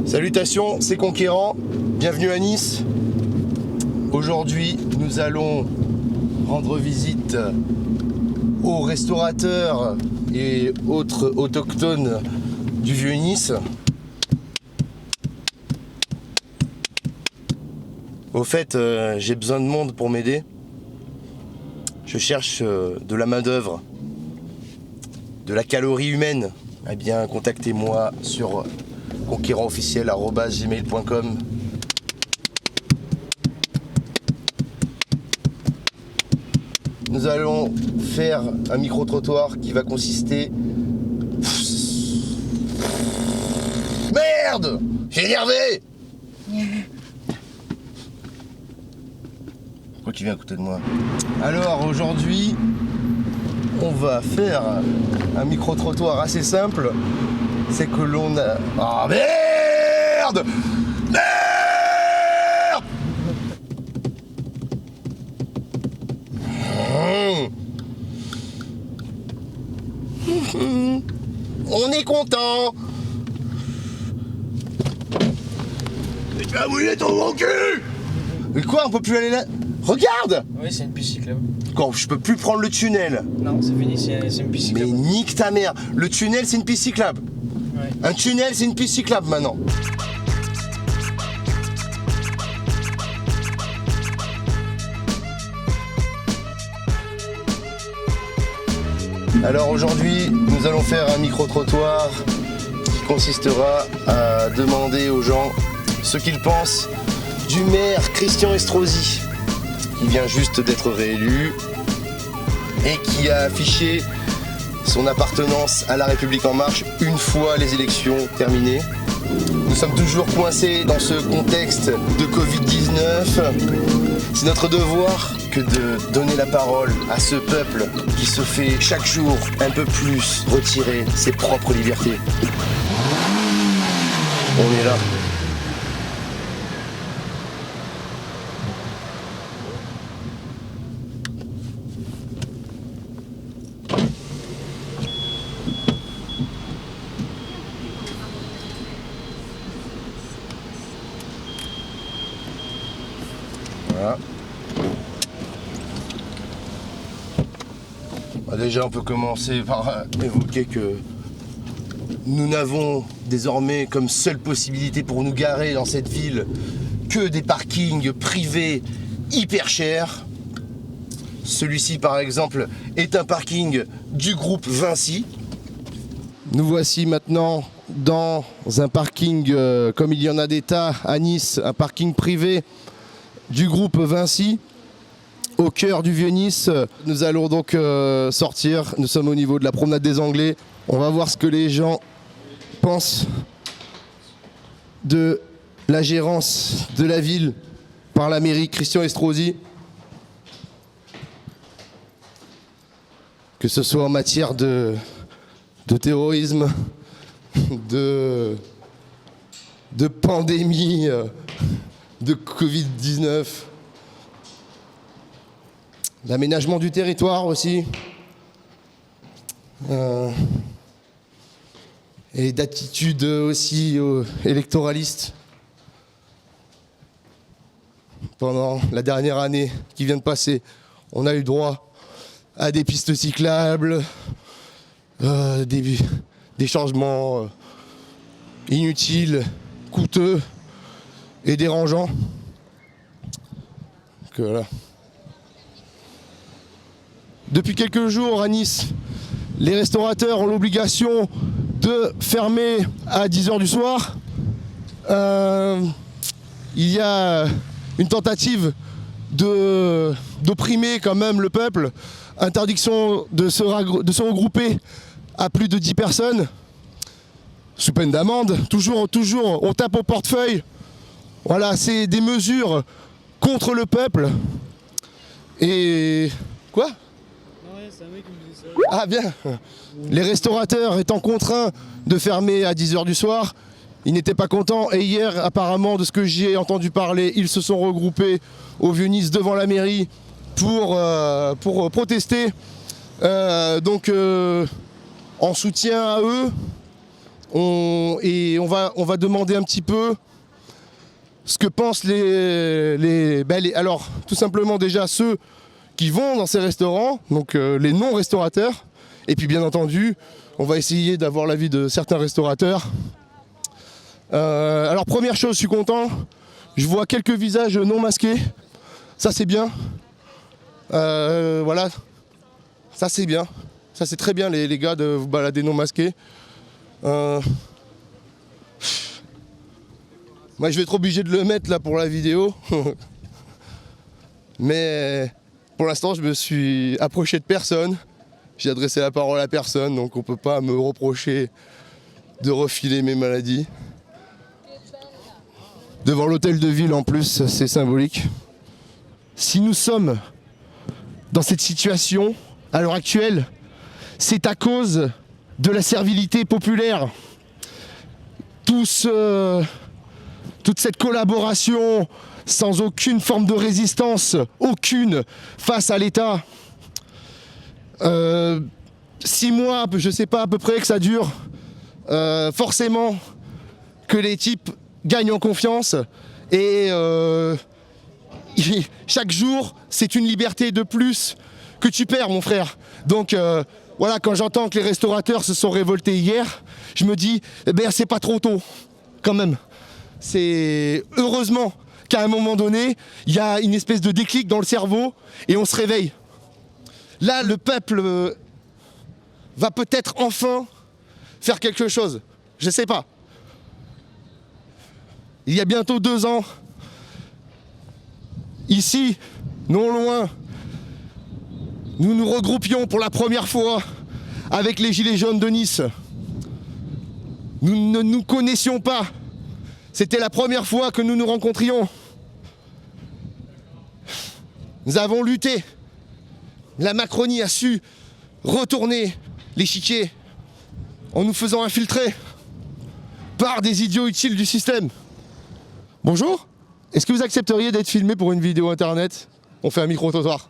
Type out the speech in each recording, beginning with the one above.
Salutations, c'est Conquérant, bienvenue à Nice. Aujourd'hui, nous allons rendre visite aux restaurateurs et autres autochtones du Vieux-Nice. Au fait, j'ai besoin de monde pour m'aider. Je cherche de la main-d'œuvre, de la calorie humaine. Eh bien, contactez-moi sur conquérantofficiel@gmail.com. Nous allons faire un micro-trottoir qui va consister... Merde! J'ai énervé! Pourquoi tu viens à côté de moi? Alors aujourd'hui, on va faire un micro-trottoir assez simple. C'est que l'on a... Ah merde! Merde! On est content. Et tu vas mouiller ton gros cul! Mais quoi, on peut plus aller là? Regarde! Oui, c'est une piste cyclable. Quand je peux plus prendre le tunnel. Non, c'est fini, c'est une piste Mais cyclable. nique ta mère. Le tunnel, c'est une piste cyclable. Ouais. Un tunnel, c'est une piste cyclable maintenant. Alors aujourd'hui, nous allons faire un micro-trottoir qui consistera à demander aux gens ce qu'ils pensent du maire Christian Estrosi, qui vient juste d'être réélu et qui a affiché son appartenance à La République En Marche une fois les élections terminées. Nous sommes toujours coincés dans ce contexte de Covid-19. C'est notre devoir que de donner la parole à ce peuple qui se fait chaque jour un peu plus retirer ses propres libertés. On est là. Voilà. Déjà, on peut commencer par évoquer que nous n'avons désormais comme seule possibilité pour nous garer dans cette ville que des parkings privés hyper chers. Celui-ci, par exemple, est un parking du groupe Vinci. Nous voici maintenant dans un parking, comme il y en a des tas à Nice, un parking privé du groupe Vinci, au cœur du Vieux-Nice. Nous allons donc sortir, nous sommes au niveau de la promenade des Anglais. On va voir ce que les gens pensent de la gérance de la ville par la mairie Christian Estrosi. Que ce soit en matière de terrorisme, de pandémie, de Covid-19, l'aménagement du territoire aussi, et d'attitude aussi électoraliste. Pendant la dernière année qui vient de passer, on a eu droit à des pistes cyclables, des changements inutiles, coûteux et dérangeants. Que voilà. Depuis quelques jours à Nice, les restaurateurs ont l'obligation de fermer à 10h du soir. Il y a une tentative d'opprimer quand même le peuple. Interdiction de se regrouper à plus de 10 personnes, sous peine d'amende. Toujours, on tape au portefeuille. Voilà, c'est des mesures contre le peuple. Et... Quoi ? Ouais, c'est un mec qui me disait ça. Ah bien. Les restaurateurs étant contraints de fermer à 10h du soir, ils n'étaient pas contents. Et hier, apparemment, de ce que j'ai entendu parler, ils se sont regroupés au Vieux-Nice devant la mairie pour protester. En soutien à eux Et on va demander un petit peu ce que pensent alors, tout simplement déjà ceux qui vont dans ces restaurants, donc les non-restaurateurs. Et puis bien entendu, on va essayer d'avoir l'avis de certains restaurateurs. Alors première chose, je suis content, je vois quelques visages non masqués, ça c'est bien. Voilà, ça c'est bien, ça c'est très bien les gars de vous balader non masqués. Moi je vais être obligé de le mettre là pour la vidéo. Mais pour l'instant je me suis approché de personne. J'ai adressé la parole à personne, donc on peut pas me reprocher de refiler mes maladies. Devant l'hôtel de ville en plus, c'est symbolique. Si nous sommes dans cette situation à l'heure actuelle, c'est à cause de la servilité populaire. Toute cette collaboration sans aucune forme de résistance, aucune, face à l'État. 6 mois, je sais pas à peu près que ça dure. Forcément que les types gagnent en confiance et chaque jour c'est une liberté de plus que tu perds, mon frère. Donc voilà, quand j'entends que les restaurateurs se sont révoltés hier, je me dis eh ben c'est pas trop tôt quand même. C'est heureusement qu'à un moment donné il y a une espèce de déclic dans le cerveau et on se réveille. Là le peuple va peut-être enfin faire quelque chose, je sais pas. Il y a bientôt 2 ans, ici, non loin, nous nous regroupions pour la première fois avec les Gilets jaunes de Nice. Nous ne nous connaissions pas. C'était la première fois que nous nous rencontrions. Nous avons lutté. La Macronie a su retourner l'échiquier en nous faisant infiltrer par des idiots utiles du système. Bonjour, est-ce que vous accepteriez d'être filmé pour une vidéo internet? On fait un micro-trottoir.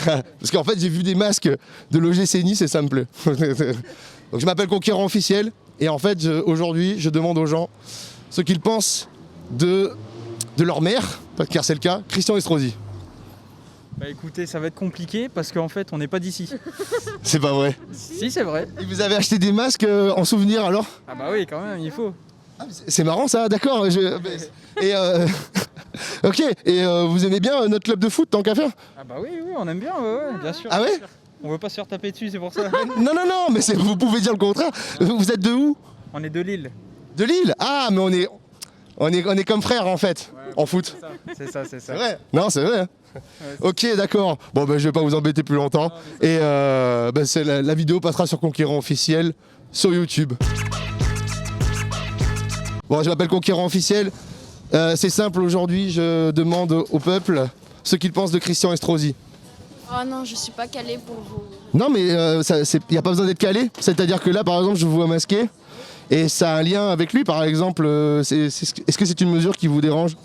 Parce qu'en fait j'ai vu des masques de l'OGC Nice et ça me plaît. Donc je m'appelle Conquérant Officiel et en fait aujourd'hui je demande aux gens ce qu'ils pensent de leur maire, car c'est le cas, Christian Estrosi. Bah écoutez, ça va être compliqué parce qu'en fait on n'est pas d'ici. C'est pas vrai. Si, c'est vrai. Et vous avez acheté des masques en souvenir alors? Ah bah oui, quand même, il faut. C'est marrant ça, d'accord. Et ok, et vous aimez bien notre club de foot tant qu'à faire? Ah bah oui, on aime bien, ouais, bien sûr. Ah ouais? On veut pas se faire taper dessus, c'est pour ça. Non, mais vous pouvez dire le contraire. Vous êtes de où? On est de Lille. De Lille? Ah, mais on est comme frères en fait, en foot. C'est ça. C'est vrai? Non, c'est vrai. Ok, d'accord. Bon, ben je vais pas vous embêter plus longtemps. Et la vidéo passera sur Conquérant Officiel sur YouTube. Bon, je m'appelle Conquérant Officiel. C'est simple, aujourd'hui, je demande au peuple ce qu'il pense de Christian Estrosi. Oh non, je suis pas calée pour vous. Non, mais il n'y a pas besoin d'être calé. C'est-à-dire que là, par exemple, je vous vois masqué. Et ça a un lien avec lui, par exemple. Est-ce que c'est une mesure qui vous dérange?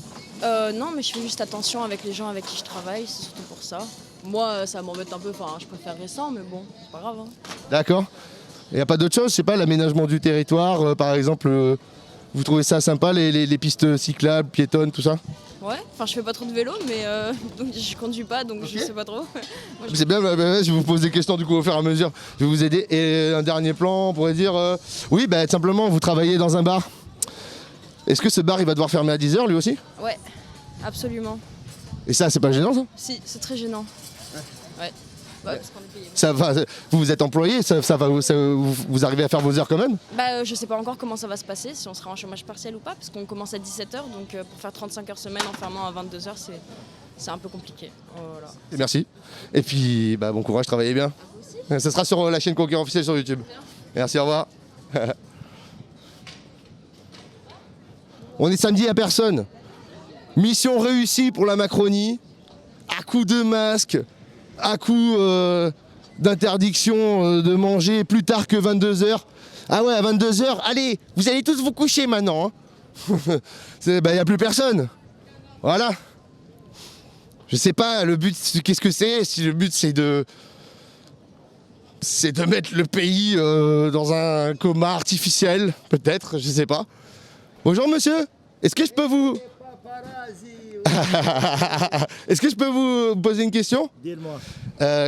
Non, mais je fais juste attention avec les gens avec qui je travaille, c'est surtout pour ça. Moi, ça m'embête un peu, enfin, je préfère récent, mais bon, c'est pas grave. Hein. D'accord. Il n'y a pas d'autre chose, je sais pas, l'aménagement du territoire, par exemple, vous trouvez ça sympa, les pistes cyclables, piétonnes, tout ça? Ouais, enfin, je fais pas trop de vélo, mais donc je conduis pas, donc je sais pas trop. Moi, C'est bien, je vous pose des questions du coup au fur et à mesure, je vais vous aider. Et un dernier plan, on pourrait dire, oui, bah, simplement, vous travaillez dans un bar. Est-ce que ce bar, il va devoir fermer à 10h lui aussi? Ouais, absolument. Et ça, c'est pas gênant ça? Si, c'est très gênant. Ouais. Parce qu'on est payé. Ça va, vous êtes employé, vous arrivez à faire vos heures quand même? Bah, je sais pas encore comment ça va se passer, si on sera en chômage partiel ou pas, parce qu'on commence à 17h, donc pour faire 35 heures semaine en fermant à 22h, c'est un peu compliqué. Voilà. Et merci. Et puis, bah, bon courage, travaillez bien. Ça sera sur la chaîne Conquérant Officiel sur YouTube. Merci, au revoir. On est samedi à personne. Mission réussie pour la Macronie, à coup de masque, à coup d'interdiction de manger plus tard que 22h. Ah ouais, à 22h, allez, vous allez tous vous coucher maintenant. Il n'y a plus personne. Voilà. Je sais pas, le but, qu'est-ce que c'est? Si le but c'est de c'est de mettre le pays dans un coma artificiel, peut-être, je sais pas. Bonjour monsieur, est-ce que je peux vous... Est-ce que je peux vous poser une question? Dis-moi.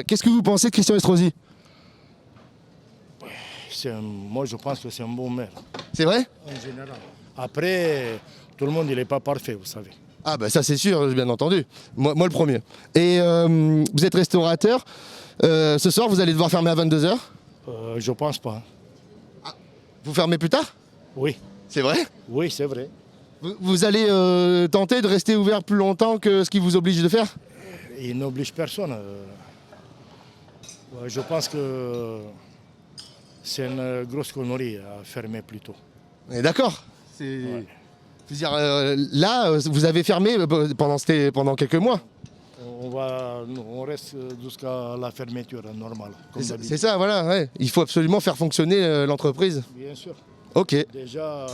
Qu'est-ce que vous pensez de Christian Estrosi? Moi, je pense que c'est un bon maire, C'est vrai? en général. Après, tout le monde, il n'est pas parfait, vous savez. Ah bah ça c'est sûr, bien entendu. Moi le premier. Et vous êtes restaurateur. Ce soir, vous allez devoir fermer à 22h. Je pense pas. Vous fermez plus tard? Oui, C'est vrai? oui, c'est vrai. Vous allez tenter de rester ouvert plus longtemps que ce qui vous oblige de faire? Il n'oblige personne. Je pense que c'est une grosse connerie à fermer plus tôt. On est d'accord. Je veux dire, là, vous avez fermé pendant quelques mois. On reste jusqu'à la fermeture normale. Comme C'est d'habitude. ça, voilà. Ouais. Il faut absolument faire fonctionner l'entreprise. Bien sûr. Ok. Déjà,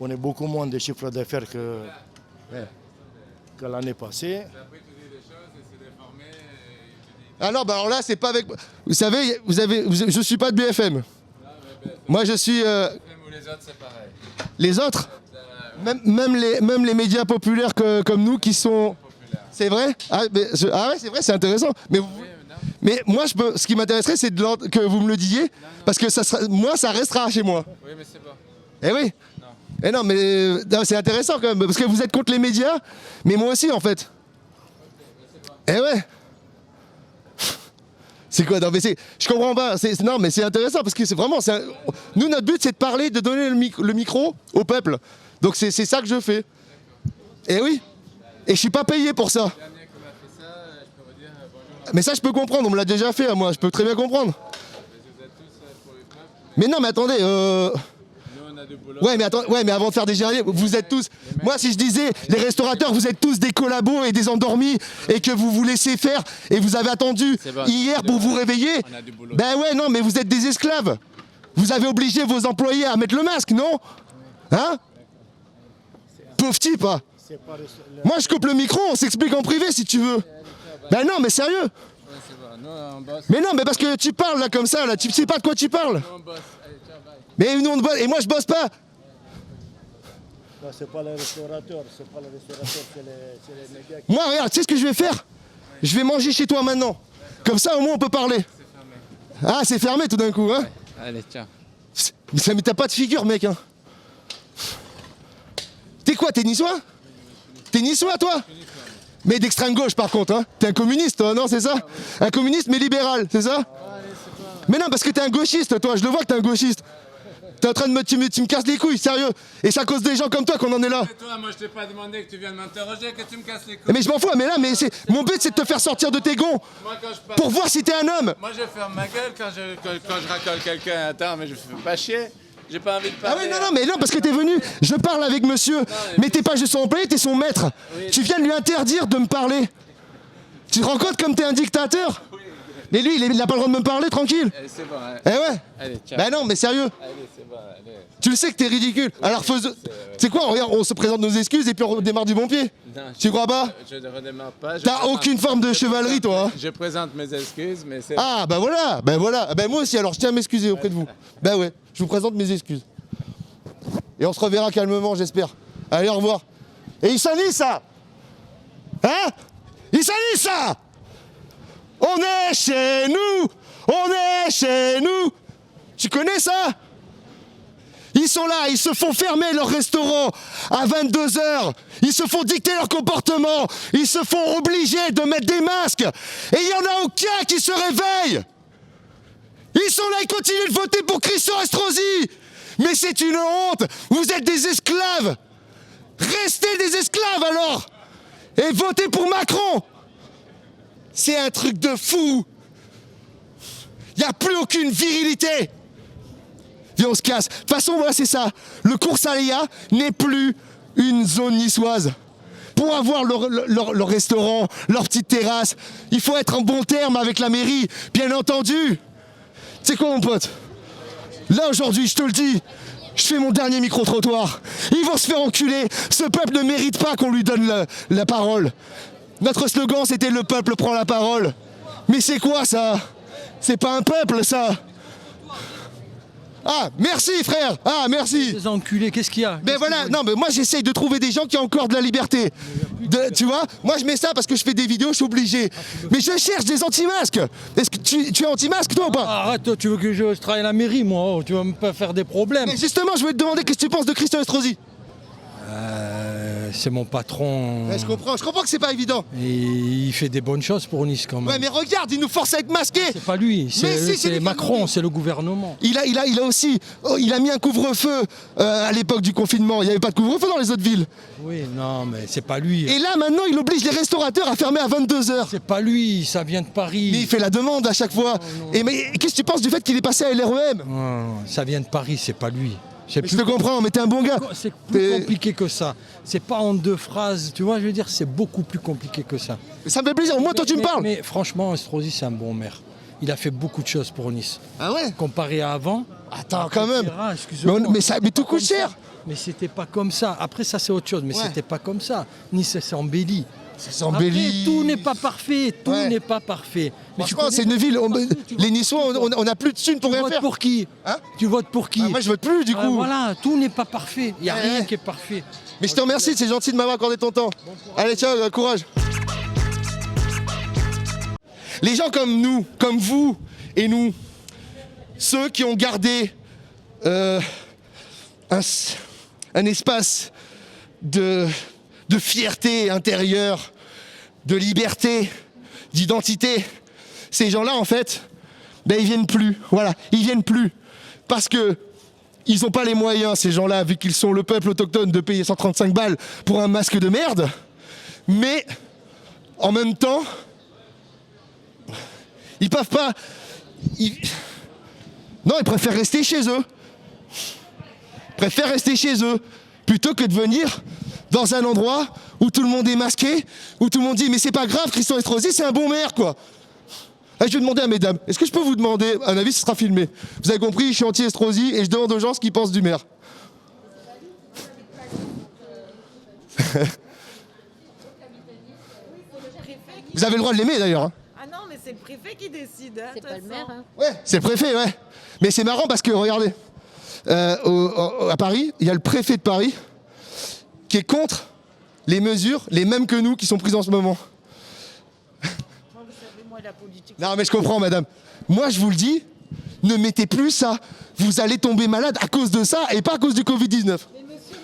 on est beaucoup moins de chiffre d'affaires que l'année passée. Ah non, bah alors là, c'est pas avec. Vous savez, je suis pas de BFM. Moi, je suis. Les autres, c'est pareil. Les autres, même les médias populaires comme nous qui sont. C'est vrai? Ah ouais, c'est vrai, c'est intéressant. Mais moi, ce qui m'intéresserait, c'est que vous me le disiez, parce que moi, ça restera chez moi. Oui, mais c'est pas. Eh oui. Eh non, mais non, c'est intéressant quand même, parce que vous êtes contre les médias, mais moi aussi en fait. Eh ouais. C'est quoi? Non mais je comprends pas. Non mais c'est intéressant parce que c'est vraiment. Nous notre but c'est de parler, de donner le micro au peuple. Donc c'est ça que je fais. Eh oui. Et je suis pas payé pour ça. Mais ça je peux comprendre. On me l'a déjà fait moi. Je peux très bien comprendre. Mais non mais attendez. Ouais mais avant de faire des généralités, vous êtes tous. Moi si je disais les restaurateurs, vous êtes tous des collabos et des endormis et que vous vous laissez faire et vous avez attendu hier pour vous réveiller. Ben ouais non mais vous êtes des esclaves. Vous avez obligé vos employés à mettre le masque, non? Hein? Pauvre type hein. Moi je coupe le micro, on s'explique en privé si tu veux. Ben non mais sérieux. Mais non mais parce que tu parles là comme ça là, tu sais pas de quoi tu parles. Mais nous on bosse et moi je bosse pas. C'est pas les restaurateurs, c'est les médias qui... Moi regarde, tu sais ce que je vais faire? Je vais manger chez toi maintenant. Comme ça au moins on peut parler. Ah c'est fermé tout d'un coup hein. Allez, tiens. Mais t'as pas de figure mec hein. T'es quoi, t'es niçois? T'es niçois toi? Mais d'extrême gauche par contre hein. T'es un communiste toi, non c'est ça? Un communiste mais libéral, c'est ça? Mais non parce que t'es un gauchiste toi, je le vois que t'es un gauchiste. T'es en train de tu me casses les couilles, sérieux. Et c'est à cause des gens comme toi qu'on en est là. Et toi, moi je t'ai pas demandé que tu viennes m'interroger, que tu me casses les couilles. Mais je m'en fous, mais là, mon but c'est de te faire sortir de tes gonds. Moi, quand je parle... Pour voir si t'es un homme. Moi je ferme ma gueule quand je racole quelqu'un. Attends, mais je fais pas chier. J'ai pas envie de Ah parler. oui, non, mais non, parce que t'es venu, je parle avec monsieur. Mais t'es pas juste son employé, t'es son maître. Tu viens de lui interdire de me parler. Tu te rends compte comme t'es un dictateur? Mais lui, il a pas le droit de me parler, tranquille. C'est bon, hein. Eh ouais. Allez, tiens. Bah non, mais sérieux. Allez, c'est bon, allez. Tu le sais que t'es ridicule. Alors c'est quoi, regarde, on se présente nos excuses et puis on démarre du bon pied. Non, Tu crois pas? Je ne redémarre pas. T'as aucune forme de chevalerie, toi. Hein. Je présente mes excuses, mais c'est... Ah bah voilà, bah voilà. Bah moi aussi, alors je tiens à m'excuser auprès de vous. Bah ouais, je vous présente mes excuses. Et on se reverra calmement, j'espère. Allez, au revoir. Et Issa, hein? Issa, on est chez nous. On est chez nous. Tu connais ça? Ils sont là, ils se font fermer leur restaurant à 22h. Ils se font dicter leur comportement. Ils se font obliger de mettre des masques. Et il n'y en a aucun qui se réveille. Ils sont là, ils continuent de voter pour Christian Estrosi. Mais c'est une honte. Vous êtes des esclaves. Restez des esclaves alors. Et votez pour Macron. C'est un truc de fou. Il n'y a plus aucune virilité. Viens, on se casse. De toute façon, voilà, c'est ça. Le Cours Aléa n'est plus une zone niçoise. Pour avoir leur restaurant, leur petite terrasse, il faut être en bon terme avec la mairie, bien entendu. C'est quoi, mon pote? Là, aujourd'hui, je te le dis, je fais mon dernier micro-trottoir. Ils vont se faire enculer. Ce peuple ne mérite pas qu'on lui donne la parole. Notre slogan, c'était « Le peuple prend la parole ». Mais c'est quoi, ça? C'est pas un peuple, ça. Ah, merci frère. Ah, merci. Les enculés, qu'est-ce qu'il y a? Mais voilà, non, mais moi j'essaye de trouver des gens qui ont encore de la liberté. Tu vois, moi je mets ça parce que je fais des vidéos, je suis obligé. Mais je cherche des anti-masques. Est-ce que tu es anti-masque toi ou pas? Arrête, tu veux que je travaille à la mairie, moi? Tu vas me pas faire des problèmes. Mais justement, je voulais te demander qu'est-ce que tu penses de Christian Estrosi. C'est mon patron. Ouais, je comprends que c'est pas évident. Et il fait des bonnes choses pour Nice quand même. Ouais, mais regarde, il nous force à être masqués. C'est pas lui, c'est Macron, c'est le gouvernement. Il a aussi, il a mis un couvre-feu à l'époque du confinement. Il n'y avait pas de couvre-feu dans les autres villes. Oui, non, mais c'est pas lui. Et là, maintenant, il oblige les restaurateurs à fermer à 22h. C'est pas lui, ça vient de Paris. Mais il fait la demande à chaque fois. Et mais qu'est-ce que tu penses du fait qu'il est passé à LREM? Non, ça vient de Paris, c'est pas lui. Je te comprends, mais t'es un bon gars. C'est plus compliqué que ça. C'est pas en 2 phrases, tu vois, je veux dire, c'est beaucoup plus compliqué que ça. Ça me fait plaisir, moi toi tu me parles. Mais franchement, Estrosi, c'est un bon maire. Il a fait beaucoup de choses pour Nice. Ah ouais? Comparé à avant. Attends, quand même. Mais tout coûte cher. Mais c'était pas comme ça. Après, ça, c'est autre chose. Mais c'était pas comme ça. Nice s'est embelli. Ça s'embellit. Tout n'est pas parfait. Tout n'est pas parfait. Mais je pense c'est une ville. Les Niçois, on n'a plus de thunes pour rien faire. Tu votes pour qui? Hein? Tu votes pour qui? Moi, je vote plus du coup. Voilà, tout n'est pas parfait. Il n'y a rien qui est parfait. Mais je te remercie, c'est gentil de m'avoir accordé ton temps. Allez, ciao, courage. Les gens comme nous, comme vous et nous, ceux qui ont gardé un espace de fierté intérieure, de liberté, d'identité, ces gens-là, en fait, ben, ils viennent plus. Voilà, ils viennent plus. Parce que ils n'ont pas les moyens, ces gens-là, vu qu'ils sont le peuple autochtone, de payer 135 balles pour un masque de merde. Mais, en même temps, ils peuvent pas... Non, ils préfèrent rester chez eux. Ils préfèrent rester chez eux, plutôt que de venir dans un endroit où tout le monde est masqué, où tout le monde dit « Mais c'est pas grave, Christian Estrosi, c'est un bon maire, quoi !» Je vais demander à mesdames, est-ce que je peux vous demander, à un avis, ce sera filmé. Vous avez compris, je suis anti-Estrosi et je demande aux gens ce qu'ils pensent du maire. Vous avez le droit de l'aimer d'ailleurs. Hein. Ah non, mais c'est le préfet qui décide. Hein, c'est pas le maire. Hein. Ouais, c'est le préfet, ouais. Mais c'est marrant parce que, regardez, à Paris, il y a le préfet de Paris qui est contre les mesures, les mêmes que nous, qui sont prises en ce moment. La politique. Non mais je comprends madame. Moi je vous le dis, ne mettez plus ça. Vous allez tomber malade à cause de ça et pas à cause du Covid-19. Mais monsieur,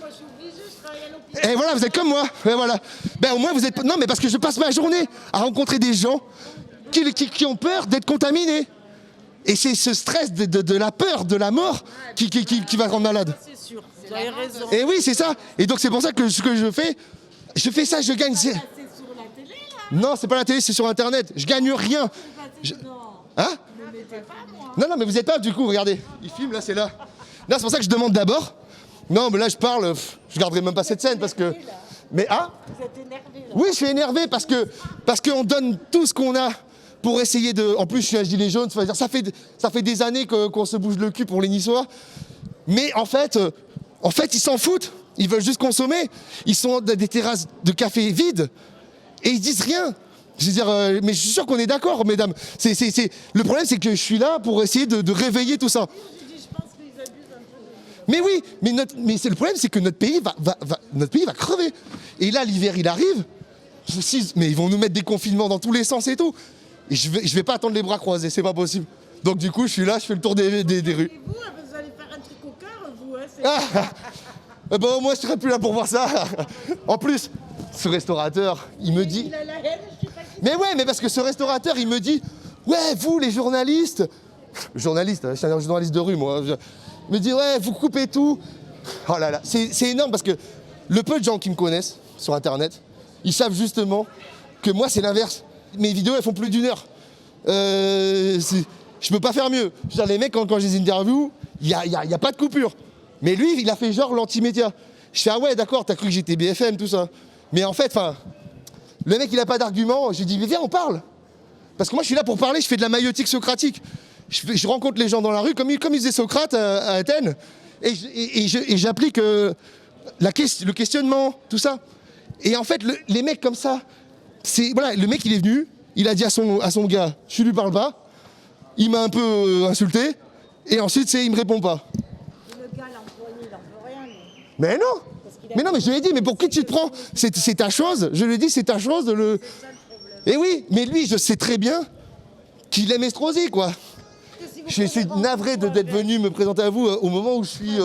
moi je suis obligée, je travaille à l'hôpital. Et voilà, vous êtes comme moi. Et voilà. Ben au moins vous êtes... Non mais parce que je passe ma journée à rencontrer des gens qui ont peur d'être contaminés. Et c'est ce stress de la peur, de la mort qui va rendre malade. C'est sûr, vous avez raison. Et oui c'est ça. Et donc c'est pour ça que ce que je fais ça, je gagne... C'est sur la télé là. Non, c'est pas la télé, c'est sur internet. Je gagne rien. Hein? Ne mettez pas moi. Non, mais vous êtes pas du coup, regardez. Il filme, là, c'est là. Là, c'est pour ça que je demande d'abord. Non, mais là, je parle, je garderai même pas cette scène parce que... Mais ah? Vous êtes énervé là. Oui, je suis énervé parce qu'on donne tout ce qu'on a pour essayer de... En plus, je suis un gilet jaune, ça fait des années qu'on se bouge le cul pour les Niçois. Mais en fait, ils s'en foutent. Ils veulent juste consommer. Ils sont dans des terrasses de café vides. Et ils disent rien. Je veux dire, mais je suis sûr qu'on est d'accord, mesdames. Le problème, c'est que je suis là pour essayer de réveiller tout ça. Je pense qu'ils abusent un peu. Mais oui, mais c'est le problème, c'est que notre pays va crever. Et là, l'hiver, il arrive. Mais ils vont nous mettre des confinements dans tous les sens et tout. Et je vais pas attendre les bras croisés, c'est pas possible. Donc du coup, je suis là, je fais le tour des rues. Et vous allez faire un truc au cœur, vous, hein, Bah au moins, je serais plus là pour voir ça. En plus, ce restaurateur, il me dit... Il a la haine, je sais pas qui. Mais ouais, mais parce que ce restaurateur, il me dit, ouais, vous les journalistes, journaliste, je suis un journaliste de rue moi, il me dit, ouais, vous coupez tout. Oh là là, c'est énorme parce que le peu de gens qui me connaissent sur internet, ils savent justement que moi c'est l'inverse. Mes vidéos elles font plus d'1 heure. Je peux pas faire mieux. Je veux dire, les mecs, quand je les interview, il y a pas de coupure. Mais lui, il a fait genre l'anti-média. Je fais, ah ouais, d'accord, t'as cru que j'étais BFM, tout ça. Mais en fait, le mec, il a pas d'argument. Je lui dis, mais viens, on parle. Parce que moi, je suis là pour parler, je fais de la maïeutique socratique. Je rencontre les gens dans la rue, comme il faisait Socrate à Athènes. Et j'applique le questionnement, tout ça. Et en fait, les mecs comme ça, voilà, le mec, il est venu, il a dit à son gars, je lui parle pas. il m'a un peu insulté, et ensuite il me répond pas. Le gars, l'employé, il en peut rien, lui. Mais non. Mais non, mais je lui ai dit, mais pour qui tu te prends? C'est ta chose. Je lui ai dit, c'est ta chose de le. Et oui, mais lui, je sais très bien qu'il aime Estrosi, quoi. Je suis navré d'être venu me présenter à vous au moment où je suis.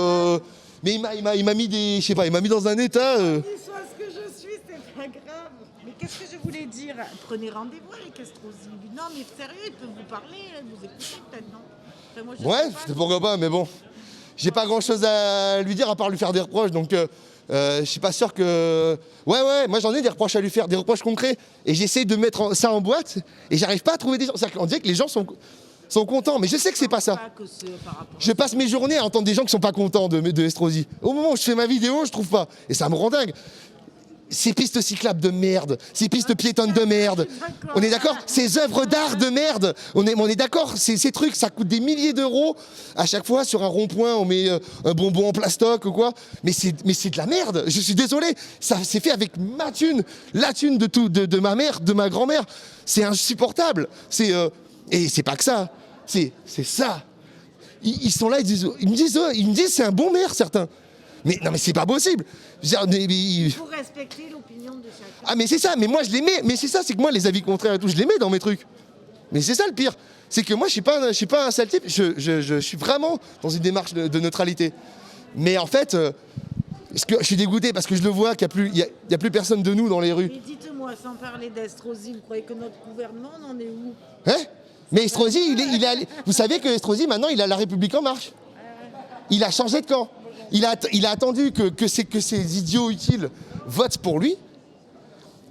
Mais il m'a mis des. Je sais pas, il m'a mis dans un état. Qu'il soit ce que je suis, c'est pas grave. Mais qu'est-ce que je voulais dire? Prenez rendez-vous avec Estrosi. Non, mais sérieux, il peut vous parler, vous écouter peut-être, non? Enfin, moi, je Ouais, sais pas. pourquoi pas, mais bon. J'ai pas grand chose à lui dire à part lui faire des reproches, donc je suis pas sûr que. Ouais, moi j'en ai des reproches à lui faire, des reproches concrets. Et j'essaie de mettre ça en boîte et j'arrive pas à trouver des gens. C'est-à-dire qu'on dirait que les gens sont contents, mais je sais que c'est pas ça. Pas que c'est par rapport à Je passe mes journées à entendre des gens qui sont pas contents de Estrosi. Au moment où je fais ma vidéo, je trouve pas. Et ça me rend dingue. Ces pistes cyclables de merde, ces pistes piétonnes de merde. On est d'accord? Ces œuvres d'art de merde. On est d'accord? Ces trucs, ça coûte des milliers d'euros. À chaque fois, sur un rond-point, on met un bonbon en plastoc ou quoi. Mais c'est de la merde. Je suis désolé. Ça s'est fait avec ma thune, la thune de ma mère, de ma grand-mère. C'est insupportable. Et c'est pas que ça. C'est ça. Ils sont là, ils me disent c'est un bon maire, certains. Mais non, mais c'est pas possible. Il faut respecter l'opinion de chacun. Ah mais c'est ça, mais moi je les mets, mais c'est ça, c'est que moi les avis contraires et tout, je les mets dans mes trucs. Mais c'est ça le pire, c'est que moi je suis pas un sale type, je suis vraiment dans une démarche de neutralité. Mais en fait, je suis dégoûté parce que je le vois qu'il n'y a plus personne de nous dans les rues. Mais dites-moi, sans parler d'Estrosi, vous croyez que notre gouvernement on en est où? Hein? Mais Estrosi, il est allé... Vous savez que Estrosi maintenant il a La République en marche. Il a changé de camp. Il a attendu que ces idiots utiles votent pour lui.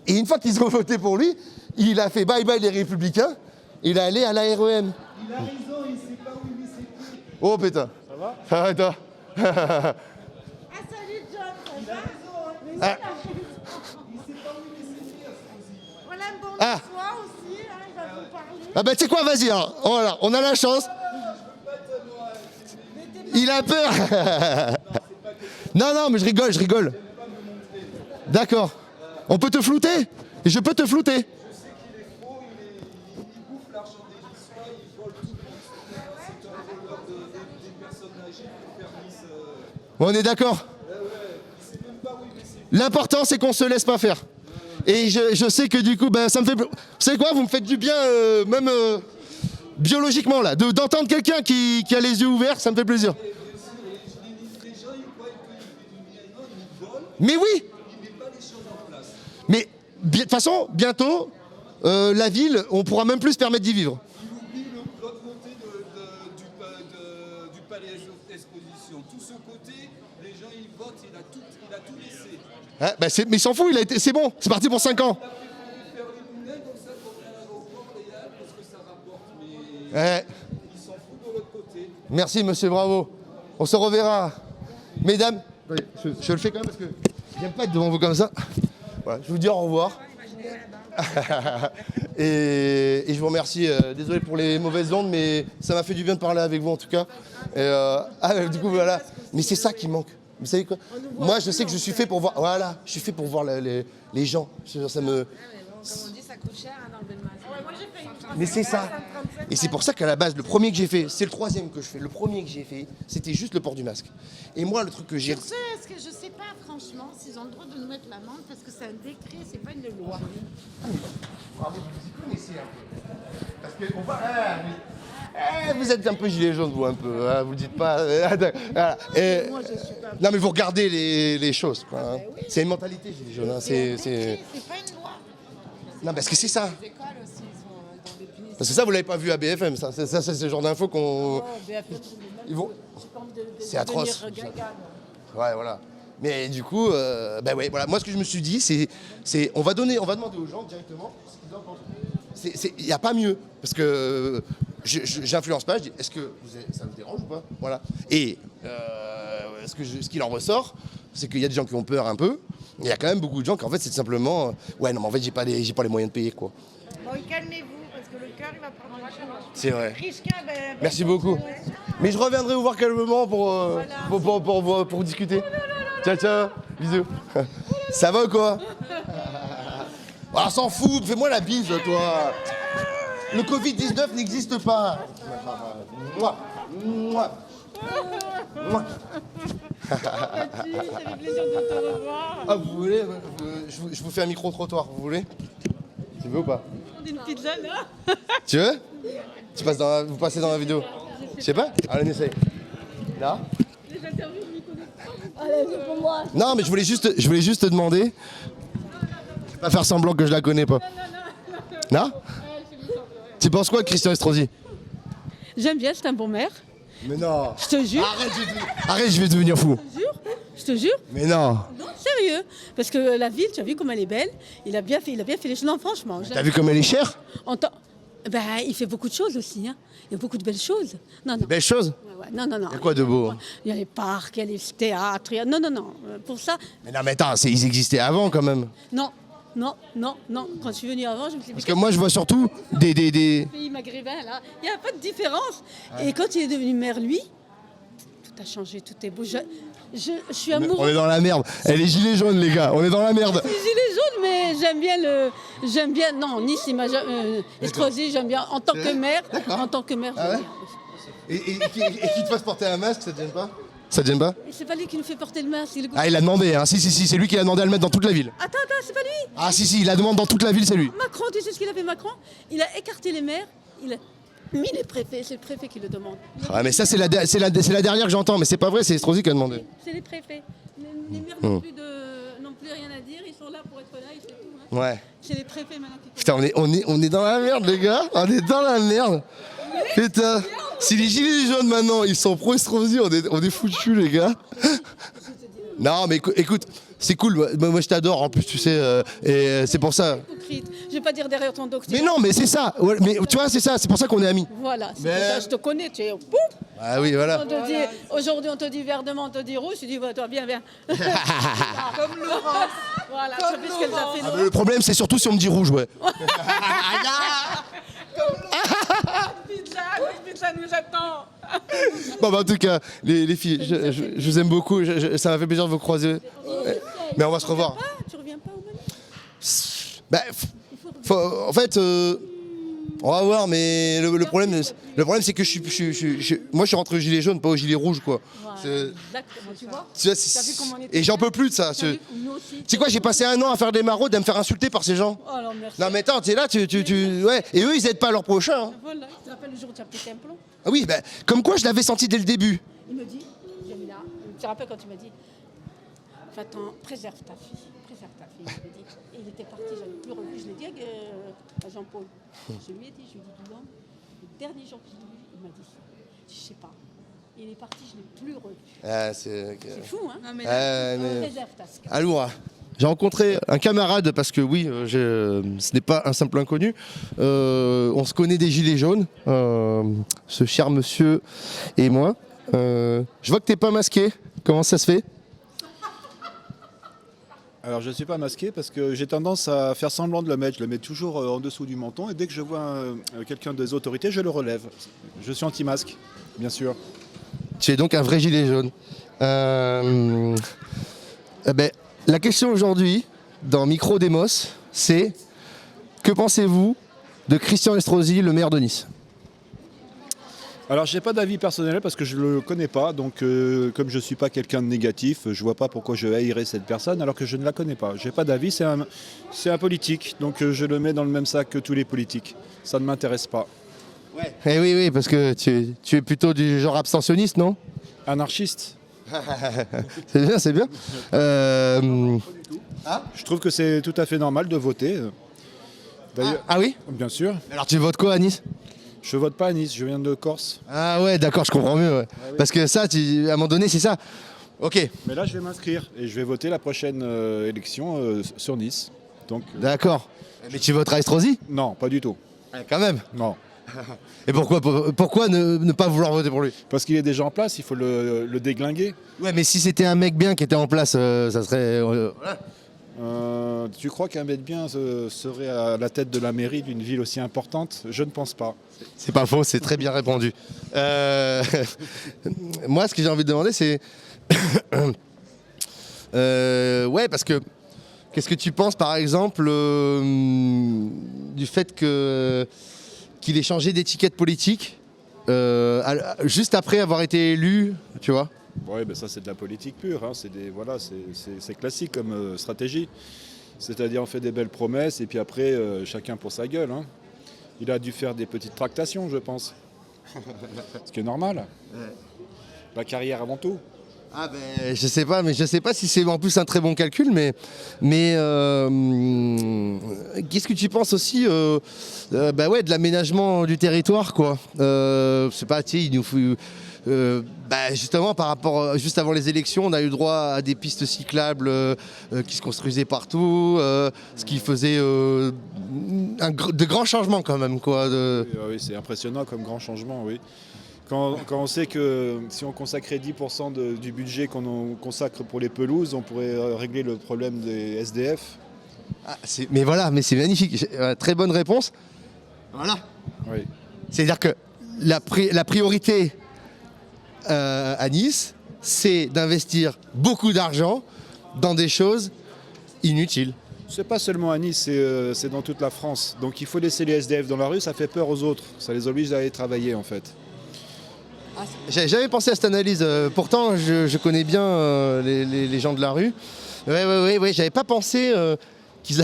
Et une fois qu'ils ont voté pour lui, il a fait bye bye les Républicains. Il est allé à la REM. Il a raison, il sait pas où il met ses pieds. Oh putain. Ça va? Ça va et toi? Ah salut John, ça va? Mais Ah. Il sait pas où il met ses pieds, Estrosi. voilà un bon Ah. de soi aussi, hein, il va vous parler. Ah bah tu sais quoi, vas-y, hein. Voilà, on a la chance. Il a peur. Non, mais je rigole. D'accord. On peut te flouter? Je peux te flouter. Je sais qu'il est faux, il bouffe l'argent des Niçois, il vole tout. C'est un voleur des personnes âgées pour faire Nice. On est d'accord. Il sait même pas où il met ses pieds. L'important, c'est qu'on se laisse pas faire. Et je sais que du coup, ben, ça me fait... Vous savez quoi? Vous me faites du bien, même biologiquement, là. D'entendre quelqu'un qui a les yeux ouverts, ça me fait plaisir. Les gens, ils croient qu'il vole, Mais oui. il met pas les choses en place. Mais de toute façon, bientôt, la ville, on pourra même plus se permettre d'y vivre. Il oublie l'autre côté du palais d'exposition. Tout ce côté, les gens, ils votent, il a tout laissé. Hein, bah mais il s'en fout, c'est bon, c'est parti pour 5 ans. Faire les moulins comme ça pour un aéroport réel parce que ça rapporte, mais Ouais. ils s'en foutent de l'autre côté. Merci monsieur, bravo. On se reverra. Mesdames, attendez, je le fais quand même parce que j'aime pas être devant vous comme ça. Voilà, je vous dis au revoir. et je vous remercie. Désolé pour les mauvaises ondes, mais ça m'a fait du bien de parler avec vous en tout cas. Du coup voilà. Mais c'est ça qui manque. Vous savez quoi? Moi je sais que je suis fait pour voir. Voilà, je suis fait pour voir les gens. Ça me. Comme on dit, ça coûte cher d'enlever le masque. Mais c'est ça. Et c'est pour ça qu'à la base, le premier que j'ai fait, c'est le troisième que je fais. Le premier que j'ai fait, c'était juste le port du masque. Et moi, le truc que j'ai. Est-ce que je sais pas franchement s'ils ont le droit de nous mettre l'amende parce que c'est un décret, c'est pas une loi. Bravo, vous y connaissez un peu. Parce que on va. Vous êtes un peu gilet jaune, vous, un peu. Hein, vous dites pas. Voilà. Moi je suis pas. Non, mais vous regardez les choses. Quoi, hein. C'est une mentalité, gilet jaune. Hein. C'est pas une loi. Non, parce que c'est ça. Les écoles aussi, ils sont dans des punitions. Parce que ça, vous l'avez pas vu à BFM, ça. Ça, c'est ce genre d'infos qu'on. Ils vont. C'est atroce. Ouais, voilà. Mais du coup, bah ouais, voilà. Moi, ce que je me suis dit, c'est, on va demander aux gens directement ce qu'ils doivent penser. Il n'y a pas mieux, parce que j'influence pas. Je dis, est-ce que ça vous dérange ou pas? Voilà. Et ce qu'il en ressort, c'est qu'il y a des gens qui ont peur un peu. Il y a quand même beaucoup de gens qui, en fait, c'est simplement, ouais, non, mais en fait, j'ai pas les moyens de payer, quoi. Bon, calmez-vous parce que le cœur il va prendre la chambre. C'est vrai. Krishka, Merci beaucoup. Mais je reviendrai vous voir calmement pour discuter. Ciao, ciao. Bisous. Ça va ou quoi? Ah, s'en fout. Fais-moi la bise, toi. Le Covid-19 n'existe pas. Mouah. Mouah. Mouah. Ça fait plaisir de te revoir. Ah, vous voulez je vous fais un micro-trottoir, vous voulez? Tu veux ou pas? On a une pizza là. Tu veux? Vous passez dans la vidéo? Je sais pas? Allez, on essaye. Là? Non, mais je voulais juste te demander. Je vais pas faire semblant que je la connais pas. Non? Tu penses quoi de Christian Estrosi? J'aime bien, c'est un bon maire. Mais non. Je te jure. Arrête, je vais devenir fou. Je te jure. Mais non. Non, sérieux. Parce que la ville, tu as vu comme elle est belle. Il a bien fait les choses. Non, franchement. T'as vu comme elle est chère? Ben, il fait beaucoup de choses aussi. Hein. Il y a beaucoup de belles choses. Non, non. Belle chose? Ouais, non, non, non. Il y a quoi de beau? Il y a les parcs, il y a les théâtres. Non, non, non. Pour ça, Mais non, mais attends, ils existaient avant quand même. non, non, non, non. Quand je suis venue avant, je me suis dit, Parce que moi, je vois surtout des... pays maghrébin, là, il n'y a pas de différence. Et quand il est devenu maire, lui, tout a changé, tout est beau. Je suis On amoureuse. est dans la merde. Elle est gilet jaune, les gars. On est dans la merde. Je suis gilet jaune, mais j'aime bien. Non, Nice, Estrosi, j'aime bien. En tant que maire, Ah ouais? Et qui te fasse porter un masque, ça te gêne pas? Ça te gêne pas? Et c'est pas lui qui nous fait porter le masque. Ah, il a demandé, hein. Si, c'est lui qui a demandé à le mettre dans toute la ville. Attends, c'est pas lui. Ah, si, il la demande dans toute la ville, c'est lui. Macron, tu sais ce qu'il a fait, Macron? Il a écarté les maires, il a mis les préfets. C'est le préfet qui le demande. Ah, mais ça, c'est la dernière que j'entends, mais c'est pas vrai, c'est Estrosi qui a demandé. C'est les préfets. Les maires n'ont plus rien à dire, ils sont là pour être là, ils font tout. Hein. Ouais. C'est les préfets maintenant qui... Putain, on est dans la merde, les gars. On est dans la merde. Putain. Si les gilets jaunes maintenant, ils sont pro-Estrosi, on est foutus, les gars. Non, mais écoute, c'est cool. Moi, je t'adore, en plus, tu sais. Et c'est pour ça. Hypocrite. Je vais pas dire derrière ton dos que tu... Mais non, mais c'est ça. Ouais, mais tu vois, c'est ça. C'est pour ça qu'on est amis. Voilà, c'est pour ça, je te connais, tu es... Pouf. Ah oui, voilà. On te dit, aujourd'hui on te dit vert, demain on te dit rouge, tu dis, toi viens. Comme Laurence. Voilà, tu sais ce qu'elle a fait. Ah, mais le problème, c'est surtout si on me dit rouge, ouais. Pizza nous attend. Bon, bah, en tout cas, les filles, je vous aime beaucoup. Ça m'a fait plaisir de vous croiser. Mais on va se revoir. Tu reviens pas au Mali? Bah, en fait, on va voir, mais le problème, c'est que moi, je suis rentré au gilet jaune, pas au gilet rouge, quoi. Exactement, tu vois. T'as vu comment on était. Et j'en peux plus de ça. Tu aussi. sais quoi, j'ai passé un an à faire des maraudes, à me faire insulter par ces gens. Oh non, merci. Non mais attends, t'es là, ouais. Et eux, ils aident pas leur prochain. Hein. Voilà, tu te rappelles le jour où tu as pété un plomb? Ah oui, bah, comme quoi je l'avais senti dès le début. Il me dit, Jamila, tu te rappelles quand tu m'as dit, Fatan, préserve ta fille. Il me dit, et il était parti, j'en ai plus revu. Je l'ai dit à Jean-Paul. Je lui ai dit, Guillaume, le dernier jour que je l'ai vu, il m'a dit ça. Je sais pas. Il est parti, je ne l'ai plus revu. Ah, c'est fou, hein? Non, mais préserve ta fille. Alors, j'ai rencontré un camarade, parce que oui, ce n'est pas un simple inconnu. On se connaît des gilets jaunes, ce cher monsieur et moi. Je vois que t'es pas masqué. Comment ça se fait? Alors je ne suis pas masqué parce que j'ai tendance à faire semblant de le mettre. Je le mets toujours en dessous du menton et dès que je vois quelqu'un des autorités, je le relève. Je suis anti-masque, bien sûr. Tu es donc un vrai gilet jaune. La question aujourd'hui, dans Micro Demos, c'est: que pensez-vous de Christian Estrosi, le maire de Nice? Alors je n'ai pas d'avis personnel parce que je ne le connais pas, donc comme je ne suis pas quelqu'un de négatif, je ne vois pas pourquoi je haïrais cette personne alors que je ne la connais pas. Je n'ai pas d'avis, c'est un politique, donc je le mets dans le même sac que tous les politiques. Ça ne m'intéresse pas. Ouais. Eh oui, parce que tu es plutôt du genre abstentionniste, non? Anarchiste. C'est bien. Je trouve que c'est tout à fait normal de voter. Ah oui? Bien sûr. Alors tu votes quoi à Nice? Je vote pas à Nice, je viens de Corse. Ah ouais, d'accord, je comprends mieux. Ouais. Ah oui. Parce que ça, à un moment donné, c'est ça. Ok. Mais là, je vais m'inscrire et je vais voter la prochaine élection sur Nice. D'accord. Mais tu voteras Estrosi? Non, pas du tout. Quand même? Non. Et pourquoi ne pas vouloir voter pour lui? Parce qu'il est déjà en place, il faut le déglinguer. Ouais, mais si c'était un mec bien qui était en place, ça serait... Voilà. Tu crois qu'un mec bien serait à la tête de la mairie d'une ville aussi importante? Je ne pense pas. C'est pas faux, c'est très bien répondu. Moi, ce que j'ai envie de demander, c'est... ouais, parce que... Qu'est-ce que tu penses, par exemple, du fait qu'il ait changé d'étiquette politique juste après avoir été élu, tu vois. Oui, ben ça c'est de la politique pure, hein. C'est classique comme stratégie. C'est-à-dire on fait des belles promesses et puis après chacun pour sa gueule, hein. Il a dû faire des petites tractations, je pense. Ce qui est normal. La carrière avant tout. Ah ben, je sais pas, mais je sais pas si c'est en plus un très bon calcul, mais qu'est-ce que tu penses aussi bah ouais, de l'aménagement du territoire, quoi. Je sais pas, tu sais, il nous faut, bah justement par rapport, juste avant les élections, on a eu droit à des pistes cyclables qui se construisaient partout, ce qui faisait de grands changements quand même, quoi. Oui, c'est impressionnant comme grand changement, oui. Quand on sait que si on consacrait 10% du budget qu'on consacre pour les pelouses, on pourrait régler le problème des SDF. Ah, mais voilà, mais c'est magnifique. Très bonne réponse. Voilà. Oui. C'est-à-dire que la priorité à Nice, c'est d'investir beaucoup d'argent dans des choses inutiles. C'est pas seulement à Nice, c'est dans toute la France. Donc il faut laisser les SDF dans la rue, ça fait peur aux autres. Ça les oblige à aller travailler en fait. J'avais jamais pensé à cette analyse. Pourtant, je connais bien les gens de la rue. Ouais, j'avais pas pensé qu'ils.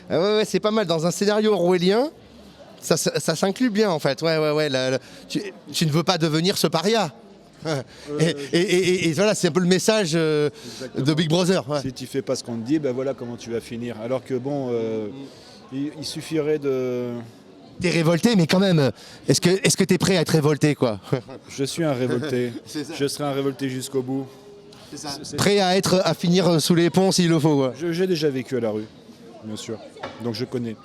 Ouais, c'est pas mal. Dans un scénario orwellien, ça s'inclut bien en fait. Ouais. Tu ne veux pas devenir ce paria. Et voilà, c'est un peu le message de Big Brother. Ouais. Si tu fais pas ce qu'on te dit, ben voilà comment tu vas finir. Alors que bon, il suffirait de. T'es révolté, mais quand même, est-ce que t'es prêt à être révolté, quoi? Je suis un révolté. Je serai un révolté jusqu'au bout. Prêt à finir sous les ponts s'il le faut, quoi. J'ai déjà vécu à la rue, bien sûr. Donc je connais.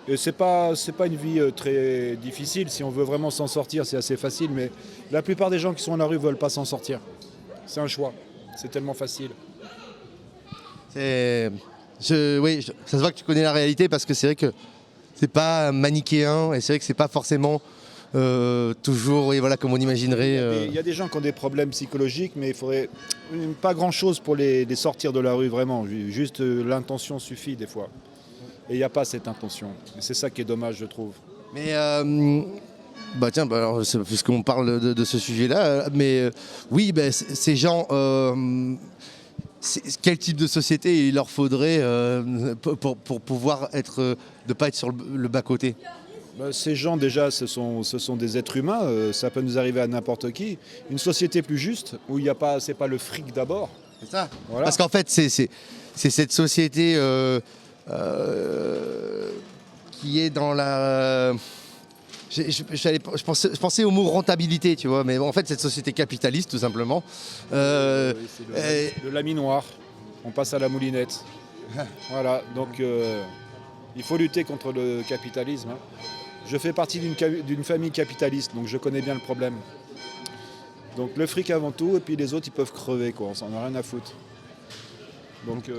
Et c'est pas une vie très difficile. Si on veut vraiment s'en sortir, c'est assez facile. Mais la plupart des gens qui sont à la rue veulent pas s'en sortir. C'est un choix. C'est tellement facile. Oui, ça se voit que tu connais la réalité parce que c'est vrai que c'est pas manichéen et c'est vrai que c'est pas forcément toujours, oui, voilà, comme on imaginerait. Il y a des gens qui ont des problèmes psychologiques, mais il faudrait pas grand-chose pour les sortir de la rue, vraiment. Juste l'intention suffit des fois. Et il n'y a pas cette intention. Et c'est ça qui est dommage, je trouve. Mais alors, puisqu'on parle de ce sujet-là, oui, ces gens. Quel type de société il leur faudrait pour pouvoir ne pas être sur le bas-côté? Ces gens, déjà, ce sont des êtres humains. Ça peut nous arriver à n'importe qui. Une société plus juste, où c'est pas le fric d'abord. C'est ça. Voilà. Parce qu'en fait, c'est cette société qui est dans la... Je pensais au mot rentabilité, tu vois, mais en fait, cette société capitaliste, tout simplement. Le laminoir, on passe à la moulinette. Voilà, donc il faut lutter contre le capitalisme. Hein. Je fais partie d'une famille capitaliste, donc je connais bien le problème. Donc le fric avant tout, et puis les autres, ils peuvent crever, quoi. On s'en a rien à foutre. Donc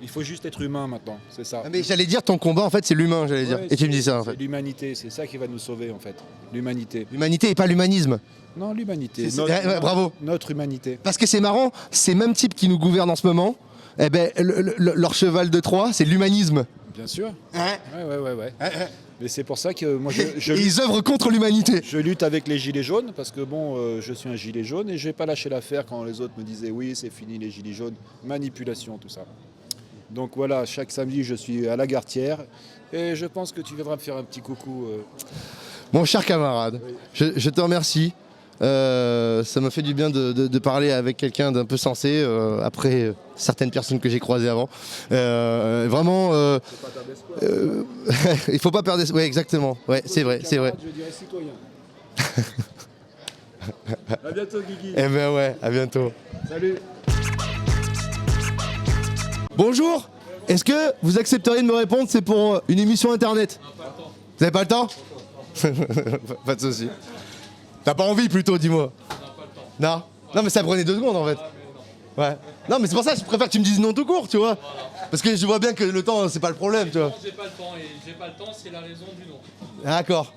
il faut juste être humain maintenant, c'est ça. Mais j'allais dire, ton combat, en fait, c'est l'humain, j'allais dire. Et tu me dis ça, en fait. C'est l'humanité, c'est ça qui va nous sauver, en fait. L'humanité. L'humanité et pas l'humanisme. Non, l'humanité. Bravo. Notre humanité. Parce que c'est marrant, ces mêmes types qui nous gouvernent en ce moment, eh ben, leur cheval de Troie, c'est l'humanisme. Bien sûr. Ouais. Mais c'est pour ça que moi, ils œuvrent contre l'humanité. Je lutte avec les gilets jaunes parce que bon, je suis un gilet jaune et je n'ai pas lâché l'affaire quand les autres me disaient oui, c'est fini les gilets jaunes, manipulation, tout ça. Donc voilà, chaque samedi, je suis à la Gartière et je pense que tu viendras me faire un petit coucou. Mon cher camarade, oui. Je te remercie. Ça m'a fait du bien de parler avec quelqu'un d'un peu sensé après certaines personnes que j'ai croisées avant. Vraiment, il faut pas perdre espoir. Oui, exactement. Ouais, c'est vrai, c'est vrai. Je dirais citoyen. À bientôt, Guigui. Eh ben ouais, à bientôt. Salut. Bonjour. Est-ce que vous accepteriez de me répondre? C'est pour une émission internet. Non, pas le temps. Vous avez pas le temps? Pas de souci. T'as pas envie plutôt, dis-moi. Non, pas le temps. Non, mais ça prenait 2 secondes en fait. Ouais. Non, mais c'est pour ça que je préfère que tu me dises non tout court, tu vois. Parce que je vois bien que le temps, c'est pas le problème, tu vois. J'ai pas le temps et j'ai pas le temps, c'est la raison du non. D'accord.